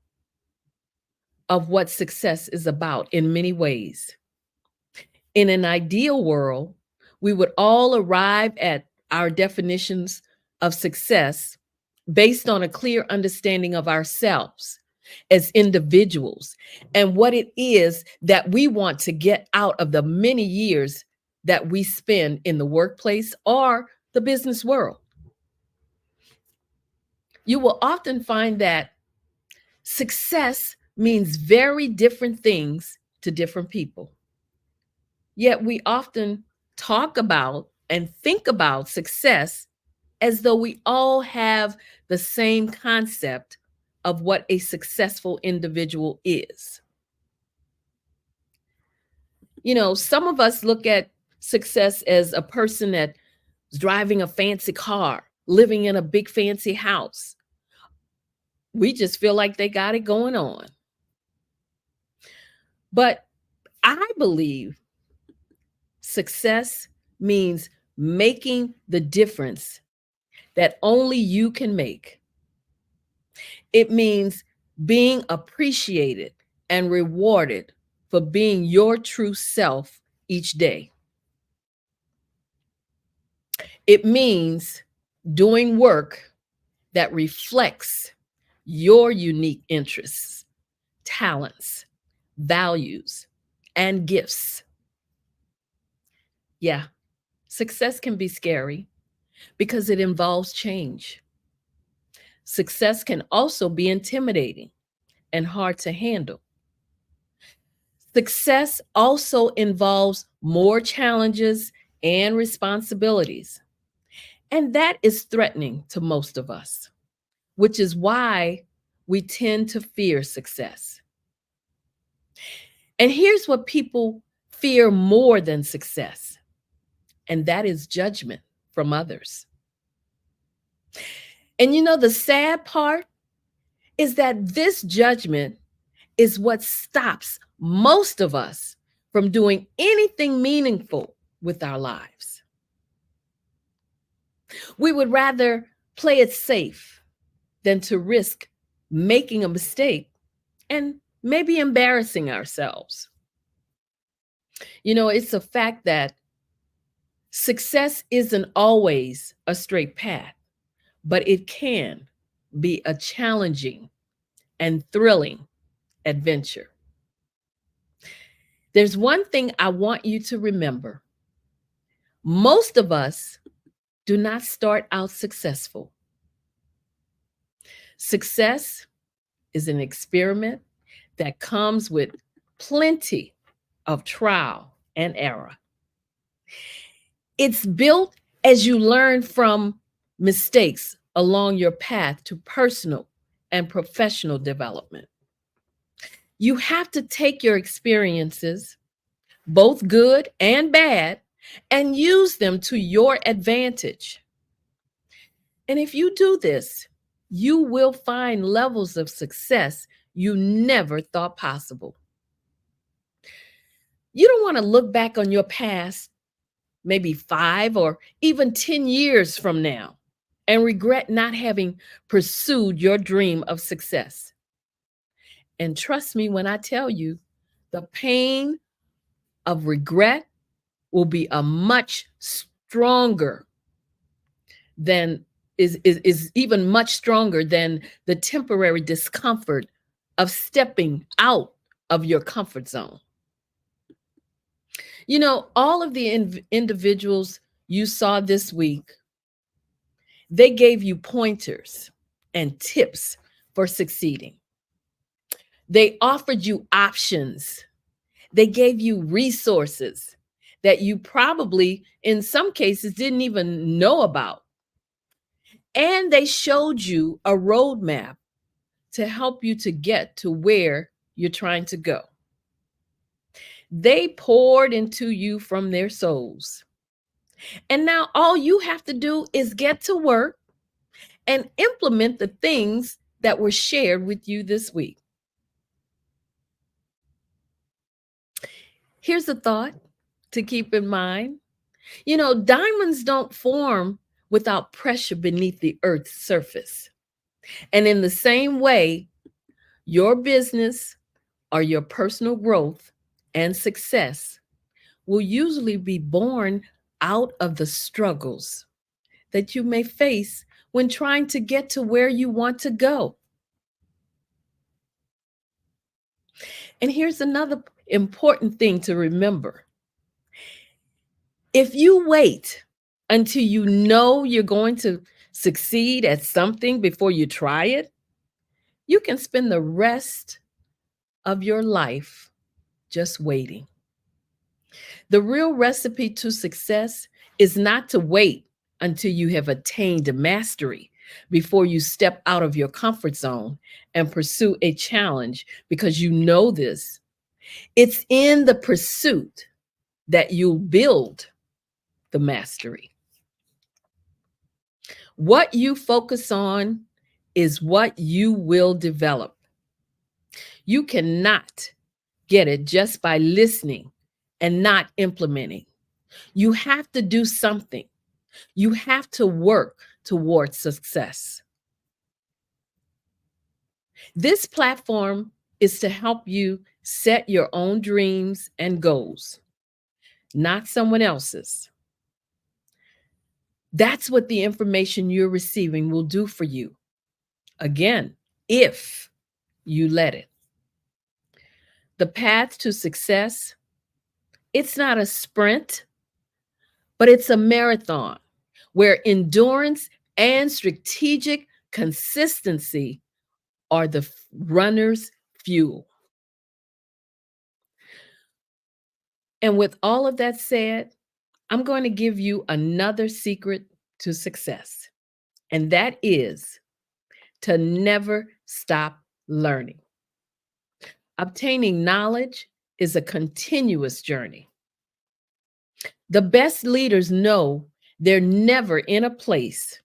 J: of what success is about in many ways. In an ideal world, we would all arrive at our definitions of success based on a clear understanding of ourselves as individuals and what it is that we want to get out of the many years that we spend in the workplace or the business world. You will often find that success means very different things to different people. Yet we often talk about and think about success as though we all have the same concept of what a successful individual is. You know, some of us look at success as a person that's driving a fancy car living in a big fancy house. We just feel like they got it going on. But I believe success means making the difference that only you can make. It means being appreciated and rewarded for being your true self each day. It means doing work that reflects your unique interests, talents, values, and gifts. Yeah, success can be scary because it involves change. Success can also be intimidating and hard to handle. Success also involves more challenges and responsibilities. And that is threatening to most of us, which is why we tend to fear success. And here's what people fear more than success, and that is judgment from others. And you know, the sad part is that this judgment is what stops most of us from doing anything meaningful with our lives. We would rather play it safe than to risk making a mistake and maybe embarrassing ourselves. You know, it's a fact that success isn't always a straight path, but it can be a challenging and thrilling adventure. There's one thing I want you to remember. Most of us do not start out successful. Success is an experiment that comes with plenty of trial and error. It's built as you learn from mistakes along your path to personal and professional development. You have to take your experiences, both good and bad, and use them to your advantage. And if you do this, you will find levels of success you never thought possible. You don't want to look back on your past, maybe 5 or even 10 years from now, and regret not having pursued your dream of success. And trust me when I tell you, the pain of regret will be a much stronger than is even much stronger than the temporary discomfort of stepping out of your comfort zone. You know, all of the individuals you saw this week, they gave you pointers and tips for succeeding. They offered you options. They gave you resources that you probably, in some cases, didn't even know about. And they showed you a roadmap to help you to get to where you're trying to go. They poured into you from their souls. And now all you have to do is get to work and implement the things that were shared with you this week. Here's a thought to keep in mind. You know, diamonds don't form without pressure beneath the earth's surface. And in the same way, your business or your personal growth and success will usually be born out of the struggles that you may face when trying to get to where you want to go. And here's another important thing to remember. If you wait until you know you're going to succeed at something before you try it, you can spend the rest of your life just waiting. The real recipe to success is not to wait until you have attained mastery before you step out of your comfort zone and pursue a challenge because you know this. It's in the pursuit that you'll build the mastery. What you focus on is what you will develop. You cannot get it just by listening and not implementing. You have to do something. You have to work towards success. This platform is to help you set your own dreams and goals, not someone else's. That's what the information you're receiving will do for you. Again, if you let it. The path to success, it's not a sprint, but it's a marathon where endurance and strategic consistency are the runner's fuel. And with all of that said, I'm going to give you another secret to success, and that is to never stop learning. Obtaining knowledge is a continuous journey. The best leaders know they're never in a place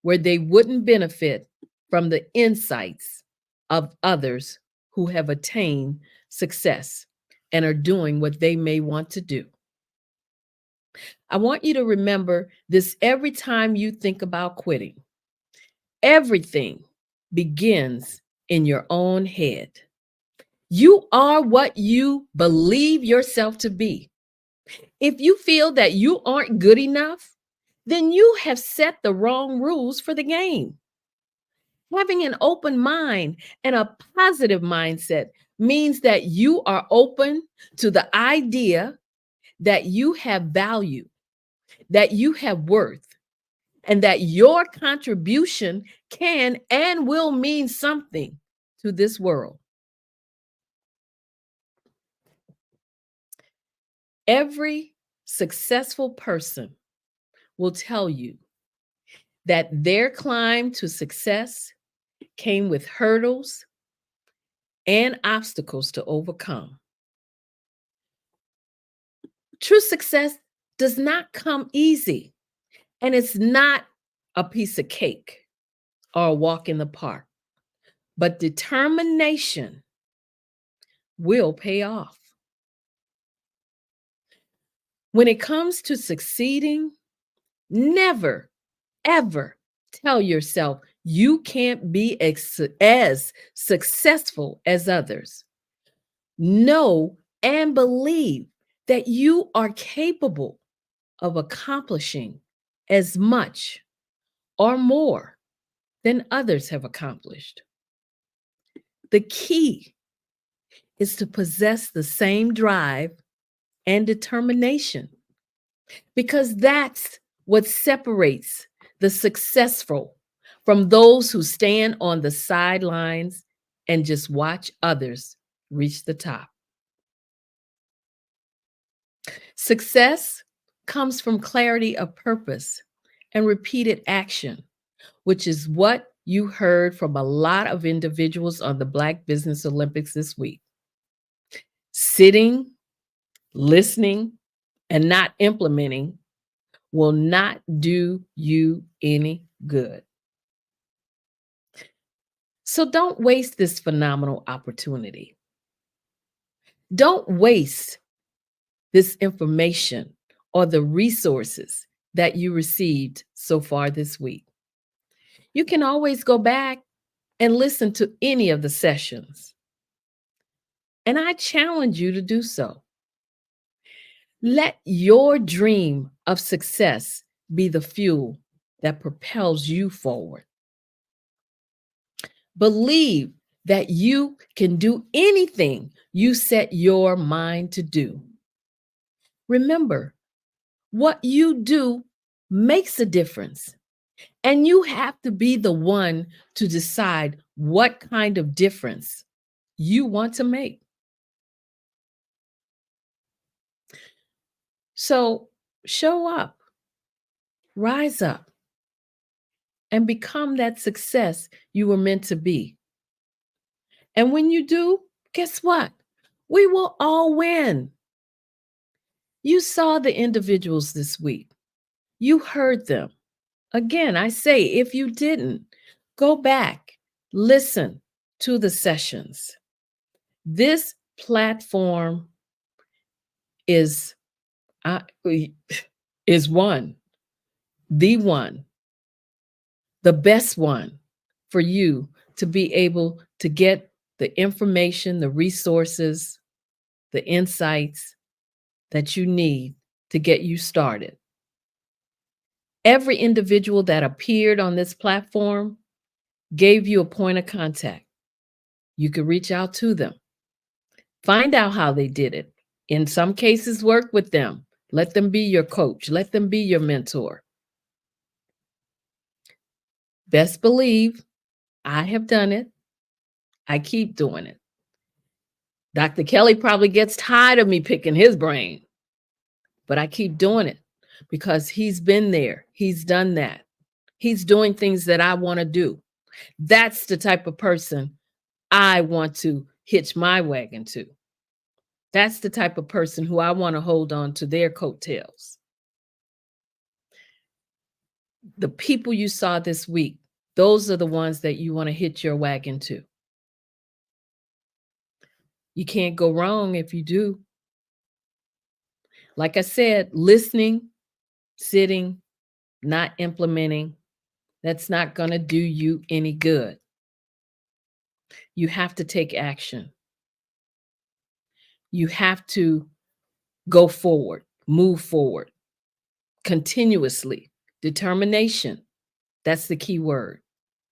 J: where they wouldn't benefit from the insights of others who have attained success and are doing what they may want to do. I want you to remember this every time you think about quitting. Everything begins in your own head. You are what you believe yourself to be. If you feel that you aren't good enough, then you have set the wrong rules for the game. Having an open mind and a positive mindset means that you are open to the idea that you have value, that you have worth, and that your contribution can and will mean something to this world. Every successful person will tell you that their climb to success came with hurdles and obstacles to overcome. True success does not come easy, and it's not a piece of cake or a walk in the park, but determination will pay off. When it comes to succeeding, never, ever tell yourself you can't be as successful as others. Know and believe that you are capable of accomplishing as much or more than others have accomplished. The key is to possess the same drive and determination, because that's what separates the successful from those who stand on the sidelines and just watch others reach the top. Success comes from clarity of purpose and repeated action, which is what you heard from a lot of individuals on the Black Business Olympics this week. Sitting, listening, and not implementing will not do you any good. So don't waste this phenomenal opportunity. Don't waste this information or the resources that you received so far this week. You can always go back and listen to any of the sessions, and I challenge you to do so. Let your dream of success be the fuel that propels you forward. Believe that you can do anything you set your mind to do. Remember, what you do makes a difference, and you have to be the one to decide what kind of difference you want to make. So show up, rise up, and become that success you were meant to be. And when you do, guess what? We will all win. You saw the individuals this week. You heard them. Again, I say, if you didn't, go back, listen to the sessions. This platform is one, the best one for you to be able to get the information, the resources, the insights that you need to get you started. Every individual that appeared on this platform gave you a point of contact. You could reach out to them, find out how they did it. In some cases, work with them. Let them be your coach. Let them be your mentor. Best believe I have done it. I keep doing it. Dr. Kelly probably gets tired of me picking his brain, but I keep doing it because he's been there. He's done that. He's doing things that I want to do. That's the type of person I want to hitch my wagon to. That's the type of person who I want to hold on to their coattails. The people you saw this week, those are the ones that you want to hitch your wagon to. You can't go wrong if you do. Like I said, listening, sitting, not implementing, that's not going to do you any good. You have to take action. You have to go forward, move forward, continuously. Determination, that's the key word.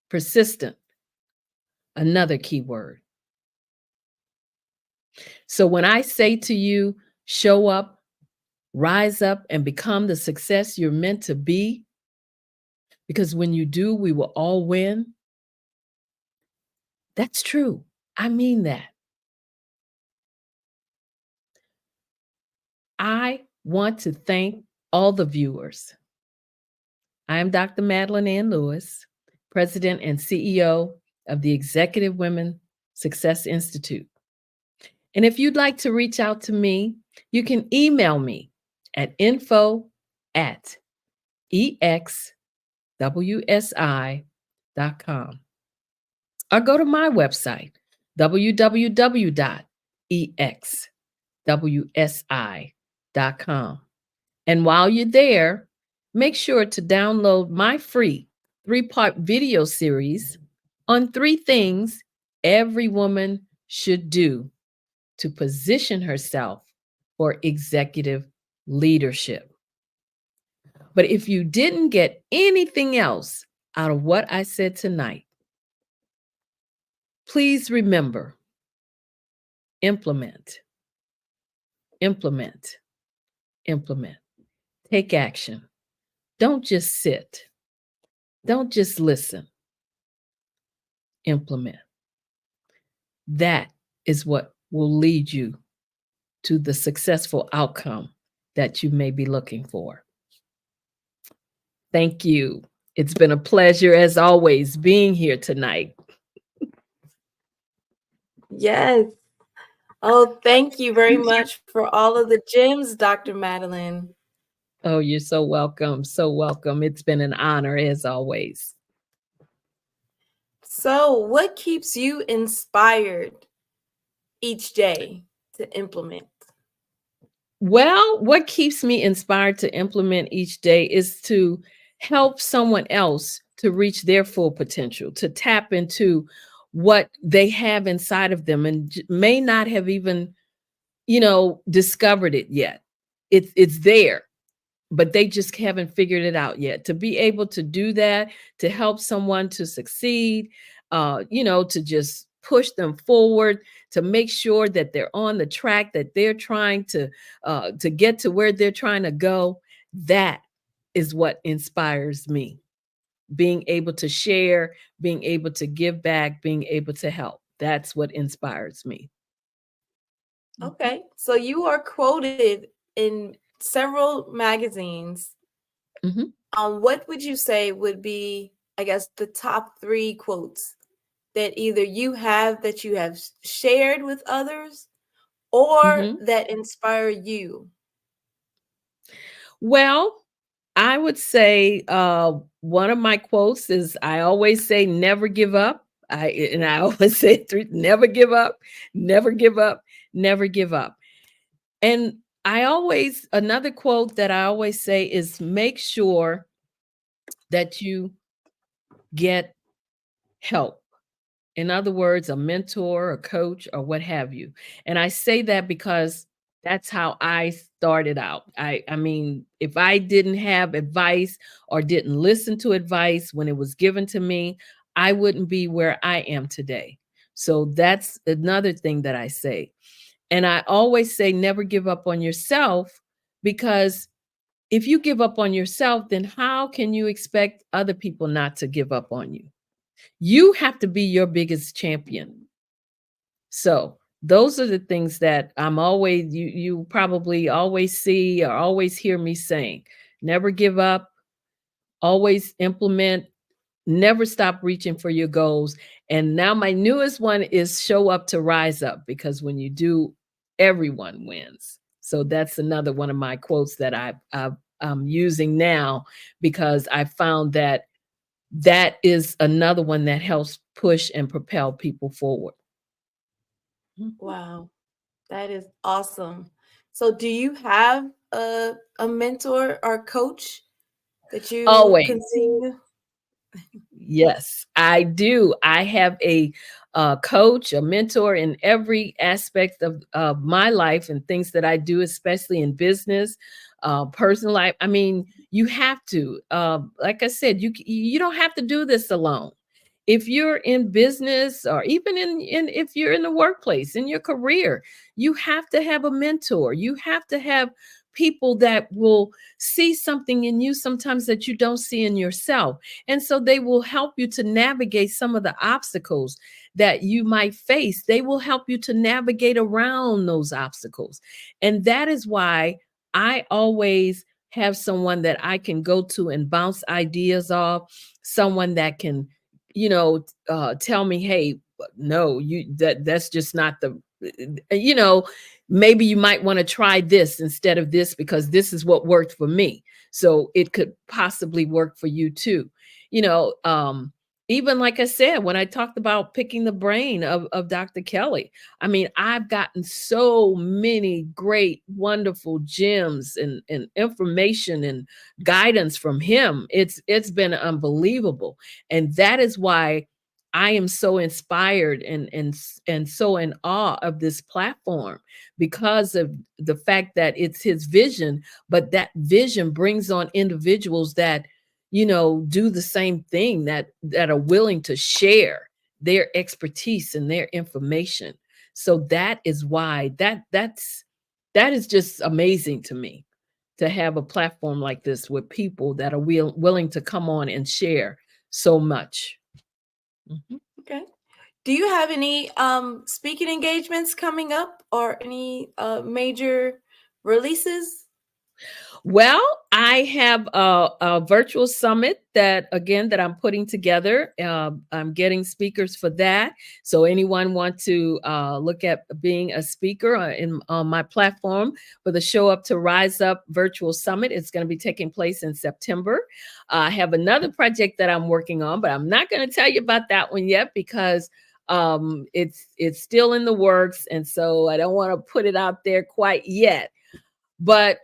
J: Persistent, another key word. So when I say to you, show up, rise up, and become the success you're meant to be, because when you do, we will all win. That's true. I mean that. I want to thank all the viewers. I am Dr. Madeline Ann Lewis, President and CEO of the Executive Women Success Institute. And if you'd like to reach out to me, you can email me at info@exwsi.com or go to my website, www.exwsi.com. And while you're there, make sure to download my free 3-part video series on 3 things every woman should do to position herself for executive leadership. But if you didn't get anything else out of what I said tonight, please remember, implement, implement, implement. Take action. Don't just sit. Don't just listen. Implement. That is what will lead you to the successful outcome that you may be looking for. Thank you. It's been a pleasure, as always, being here tonight.
M: Yes. Oh, thank you very much for all of the gems, Dr. Madeline.
J: Oh, you're so welcome. So welcome. It's been an honor, as always.
M: So, what keeps you inspired each day to implement?
J: Well, what keeps me inspired to implement each day is to help someone else to reach their full potential, to tap into what they have inside of them and may not have even, discovered it yet. It's there, but they just haven't figured it out yet. To be able to do that, to help someone to succeed, to just push them forward, to make sure that they're on the track that they're trying to get to where they're trying to go. That is what inspires me. Being able to share, being able to give back, being able to help. That's what inspires me.
M: Okay. So you are quoted in several magazines. What would you say would be, I guess, the top 3 quotes that either you have shared with others or that inspire you?
J: Well, I would say one of my quotes is I always say never give up. I always say never give up, never give up, never give up. And another quote that I always say is make sure that you get help. In other words, a mentor, a coach, or what have you. And I say that because that's how I started out. I mean, if I didn't have advice or didn't listen to advice when it was given to me, I wouldn't be where I am today. So that's another thing that I say. And I always say never give up on yourself, because if you give up on yourself, then how can you expect other people not to give up on you? You have to be your biggest champion. So those are the things that you probably always see or always hear me saying. Never give up, always implement, never stop reaching for your goals. And now my newest one is show up to rise up, because when you do, everyone wins. So that's another one of my quotes that I'm using now, because I found that is another one that helps push and propel people forward.
M: Wow, that is awesome. So do you have a mentor or coach that you
J: Always.
M: continue?
J: Yes, I do. I have a coach, a mentor in every aspect of my life and things that I do, especially in business, personal life. I mean, you have to. Like I said, you don't have to do this alone. If you're in business, or even in if you're in the workplace, in your career, you have to have a mentor. You have to have people that will see something in you sometimes that you don't see in yourself. And so they will help you to navigate some of the obstacles that you might face. They will help you to navigate around those obstacles. And that is why I always have someone that I can go to and bounce ideas off, someone that can, tell me, hey, no, that's just not the, maybe you might want to try this instead of this, because this is what worked for me. So it could possibly work for you too. Even like I said, when I talked about picking the brain of Dr. Kelly, I mean, I've gotten so many great, wonderful gems and information and guidance from him. It's been unbelievable. And that is why I am so inspired and so in awe of this platform, because of the fact that it's his vision, but that vision brings on individuals that do the same thing, that are willing to share their expertise and their information. So that is why that is just amazing to me, to have a platform like this with people that are willing to come on and share so much.
M: Okay. Do you have any speaking engagements coming up, or any major releases?
J: Well, I have a virtual summit that I'm putting together. I'm getting speakers for that. So anyone want to look at being a speaker on my platform for the Show Up to Rise Up virtual summit, it's going to be taking place in September. I have another project that I'm working on, but I'm not going to tell you about that one yet, because it's still in the works, and so I don't want to put it out there quite yet. But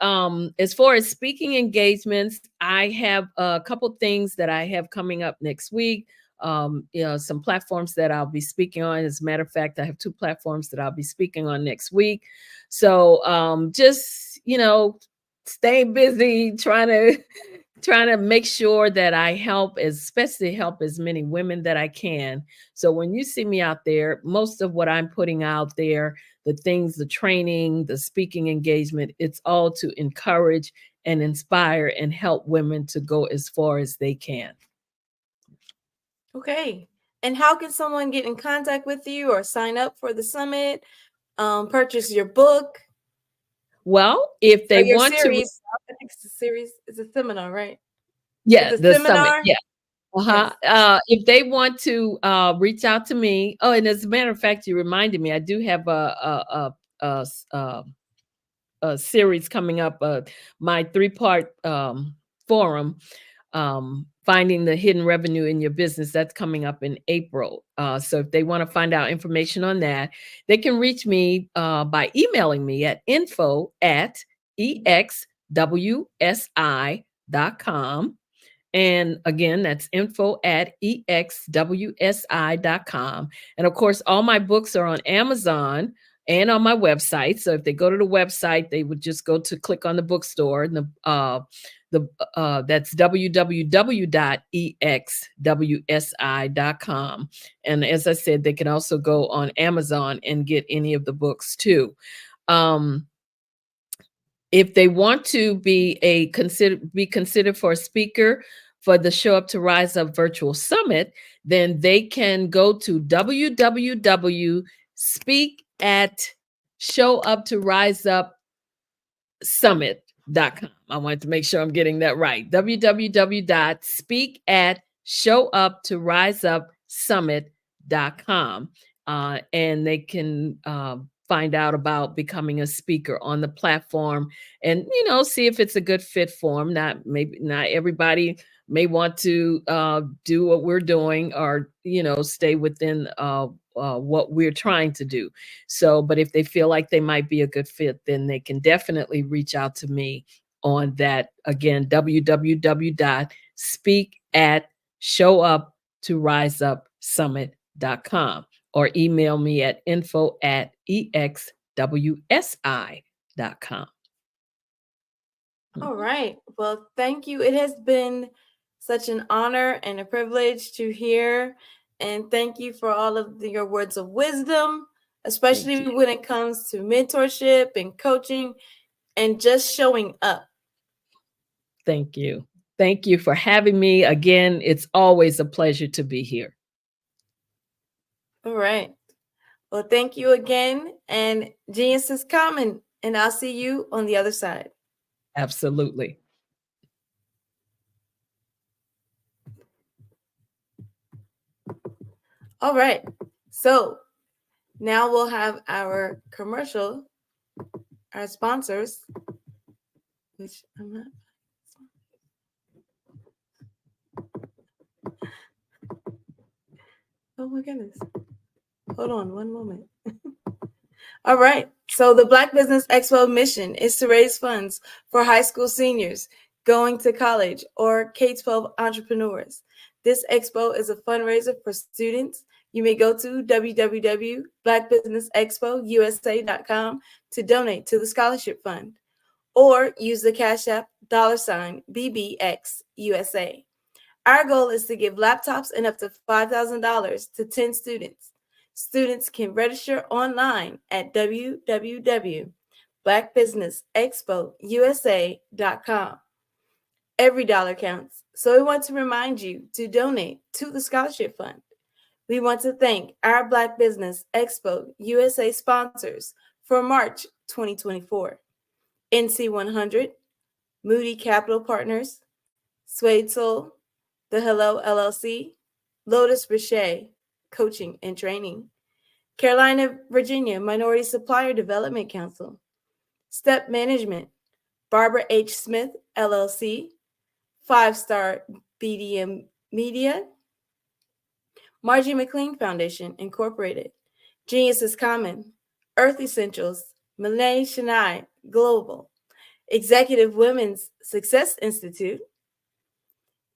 J: as far as speaking engagements, I have a couple things that I have coming up next week. Some platforms that I'll be speaking on. As a matter of fact, I have 2 platforms that I'll be speaking on next week. So just, stay busy trying to make sure that I especially help as many women that I can. So when you see me out there, most of what I'm putting out there, the things, the training, the speaking engagement, it's all to encourage and inspire and help women to go as far as they can.
M: Okay. And how can someone get in contact with you or sign up for the summit, purchase your book?
J: Well, if they want
M: series, I think it's a series, it's a seminar, right?
J: Yeah,
M: it's a
J: the
M: seminar?
J: summit. Yeah. Yes. If they want to reach out to me. Oh, and as a matter of fact, you reminded me, I do have a series coming up, my 3-part forum, Finding the Hidden Revenue in Your Business. That's coming up in April. So if they want to find out information on that, they can reach me by emailing me at info@exwsi.com. And again, that's info@exwsi.com. And of course, all my books are on Amazon and on my website. So if they go to the website, they would just go to click on the bookstore, and that's www.exwsi.com. And as I said, they can also go on Amazon and get any of the books too. If they want to be considered for a speaker for the Show Up to Rise Up Virtual Summit, then they can go to www.speak@showuptoriseupsummit.com. I wanted to make sure I'm getting that right. www.speak@showuptoriseupsummit.com. And they can find out about becoming a speaker on the platform, and see if it's a good fit for them. Not everybody may want to do what we're doing, or stay within what we're trying to do. So, but if they feel like they might be a good fit, then they can definitely reach out to me on that. Again, www.speak@showuptoriseupsummit.com, or email me at info@exwsi.com.
M: All right. Well, thank you. It has been such an honor and a privilege to hear. And thank you for all of your words of wisdom, especially when it comes to mentorship and coaching and just showing up.
J: Thank you. Thank you for having me. Again, it's always a pleasure to be here.
M: All right. Well, thank you again. And genius is coming, and I'll see you on the other side.
J: Absolutely.
M: All right. So now we'll have our commercial, our sponsors, which I'm not. Oh my goodness. Hold on one moment. All right. So the Black Business Expo mission is to raise funds for high school seniors going to college or K-12 entrepreneurs. This expo is a fundraiser for students. You may go to www.blackbusinessexpousa.com to donate to the scholarship fund, or use the Cash App $BBXUSA. Our goal is to give laptops and up to $5,000 to 10 students. Students can register online at www.blackbusinessexpousa.com. Every dollar counts, so we want to remind you to donate to the scholarship fund. We want to thank our Black Business Expo USA sponsors for March 2024. NC100, Moody Capital Partners, Suede Soul, The Hello LLC, Lotus Brochet, Coaching and Training, Carolina, Virginia Minority Supplier Development Council, Step Management, Barbara H. Smith, LLC, 5-Star BDM Media, Margie McLean Foundation, Incorporated, Genius is Common, Earth Essentials, Malay Shania Global, Executive Women's Success Institute,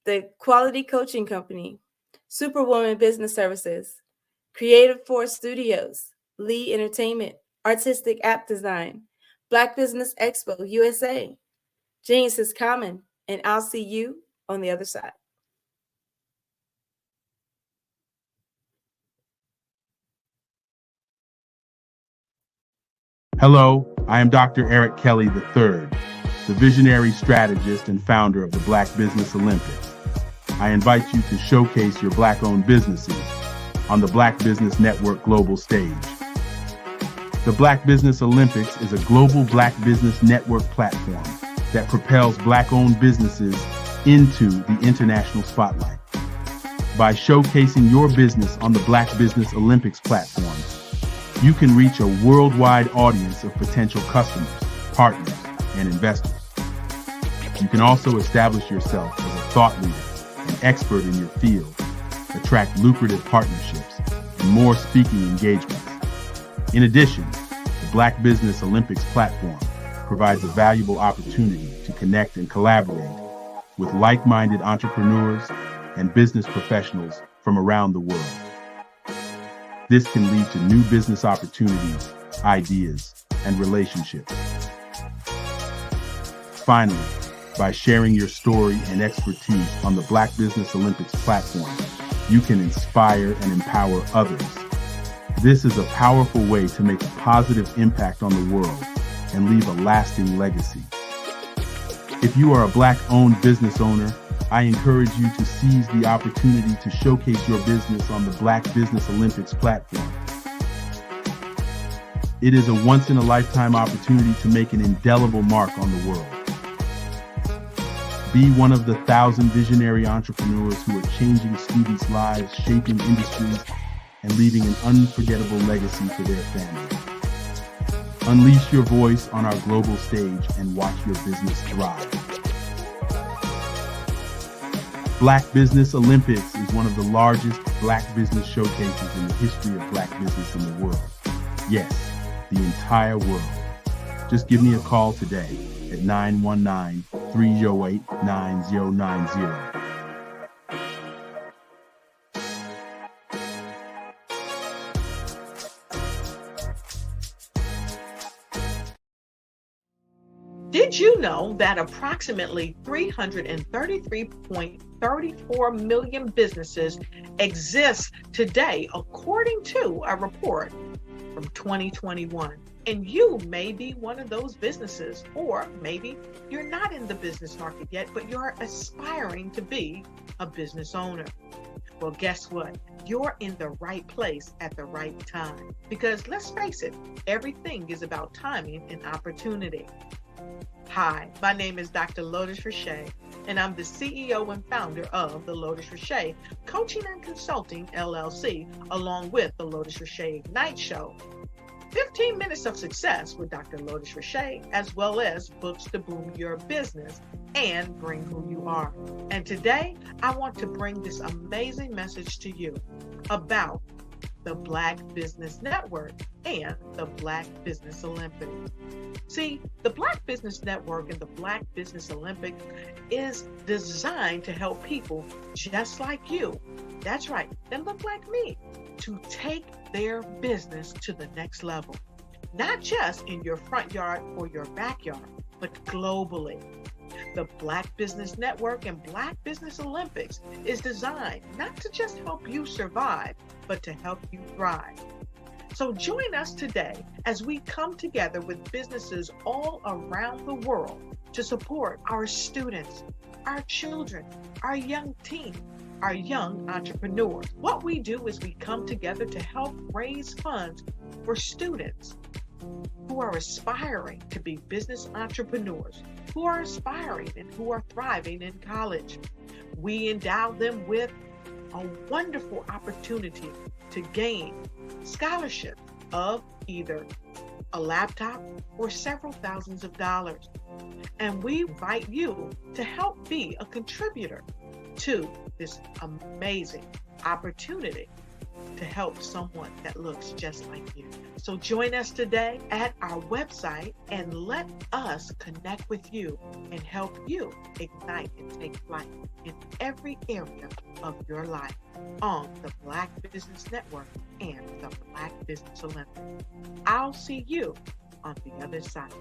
M: the Quality Coaching Company, Superwoman Business Services, Creative Force Studios, Lee Entertainment, Artistic App Design, Black Business Expo USA, Genius is Common, and I'll see you on the other side.
O: Hello, I am Dr. Eric Kelly III, the visionary strategist and founder of the Black Business Olympics. I invite you to showcase your Black-owned businesses on the Black Business Network global stage. The Black Business Olympics is a global Black Business Network platform that propels Black-owned businesses into the international spotlight. By showcasing your business on the Black Business Olympics platforms, you can reach a worldwide audience of potential customers, partners, and investors. You can also establish yourself as a thought leader, an expert in your field, attract lucrative partnerships, and more speaking engagements. In addition, the Black Business Olympics platform provides a valuable opportunity to connect and collaborate with like-minded entrepreneurs and business professionals from around the world. This can lead to new business opportunities, ideas, and relationships. Finally, by sharing your story and expertise on the Black Business Olympics platform, you can inspire and empower others. This is a powerful way to make a positive impact on the world and leave a lasting legacy. If you are a Black-owned business owner, I encourage you to seize the opportunity to showcase your business on the Black Business Olympics platform. It is a once-in-a-lifetime opportunity to make an indelible mark on the world. Be one of the 1,000 visionary entrepreneurs who are changing students' lives, shaping industries, and leaving an unforgettable legacy for their families. Unleash your voice on our global stage and watch your business thrive. Black Business Olympics is one of the largest Black business showcases in the history of Black business in the world. Yes, the entire world. Just give me a call today at 919-308-9090.
X: Did you know that approximately 333.34 million businesses exist today, according to a report from 2021? And you may be one of those businesses, or maybe you're not in the business market yet, but you're aspiring to be a business owner. Well, guess what? You're in the right place at the right time. Because let's face it, everything is about timing and opportunity. Hi, my name is Dr. Lotus Richey, and I'm the CEO and founder of the Lotus Richey Coaching and Consulting LLC, along with the Lotus Richey Ignite Show. 15 minutes of success with Dr. Lotus Richey, as well as books to boom your business and bring who you are. And today, I want to bring this amazing message to you about the Black Business Network and the Black Business Olympics. See, the Black Business Network and the Black Business Olympics is designed to help people just like you, that's right, that look like me, to take their business to the next level. Not just in your front yard or your backyard, but globally. The Black Business Network and Black Business Olympics is designed not to just help you survive, but to help you thrive. So join us today as we come together with businesses all around the world to support our students, our children, our young teens, our young entrepreneurs. What we do is we come together to help raise funds for students who are aspiring to be business entrepreneurs, who are aspiring and who are thriving in college. We endow them with a wonderful opportunity to gain scholarship of either a laptop or several thousands of dollars. And we invite you to help be a contributor to this amazing opportunity to help someone that looks just like you. So join us today at our website and let us connect with you and help you ignite and take flight in every area of your life on the Black Business Network and the Black Business Olympics. I'll see you on the other side.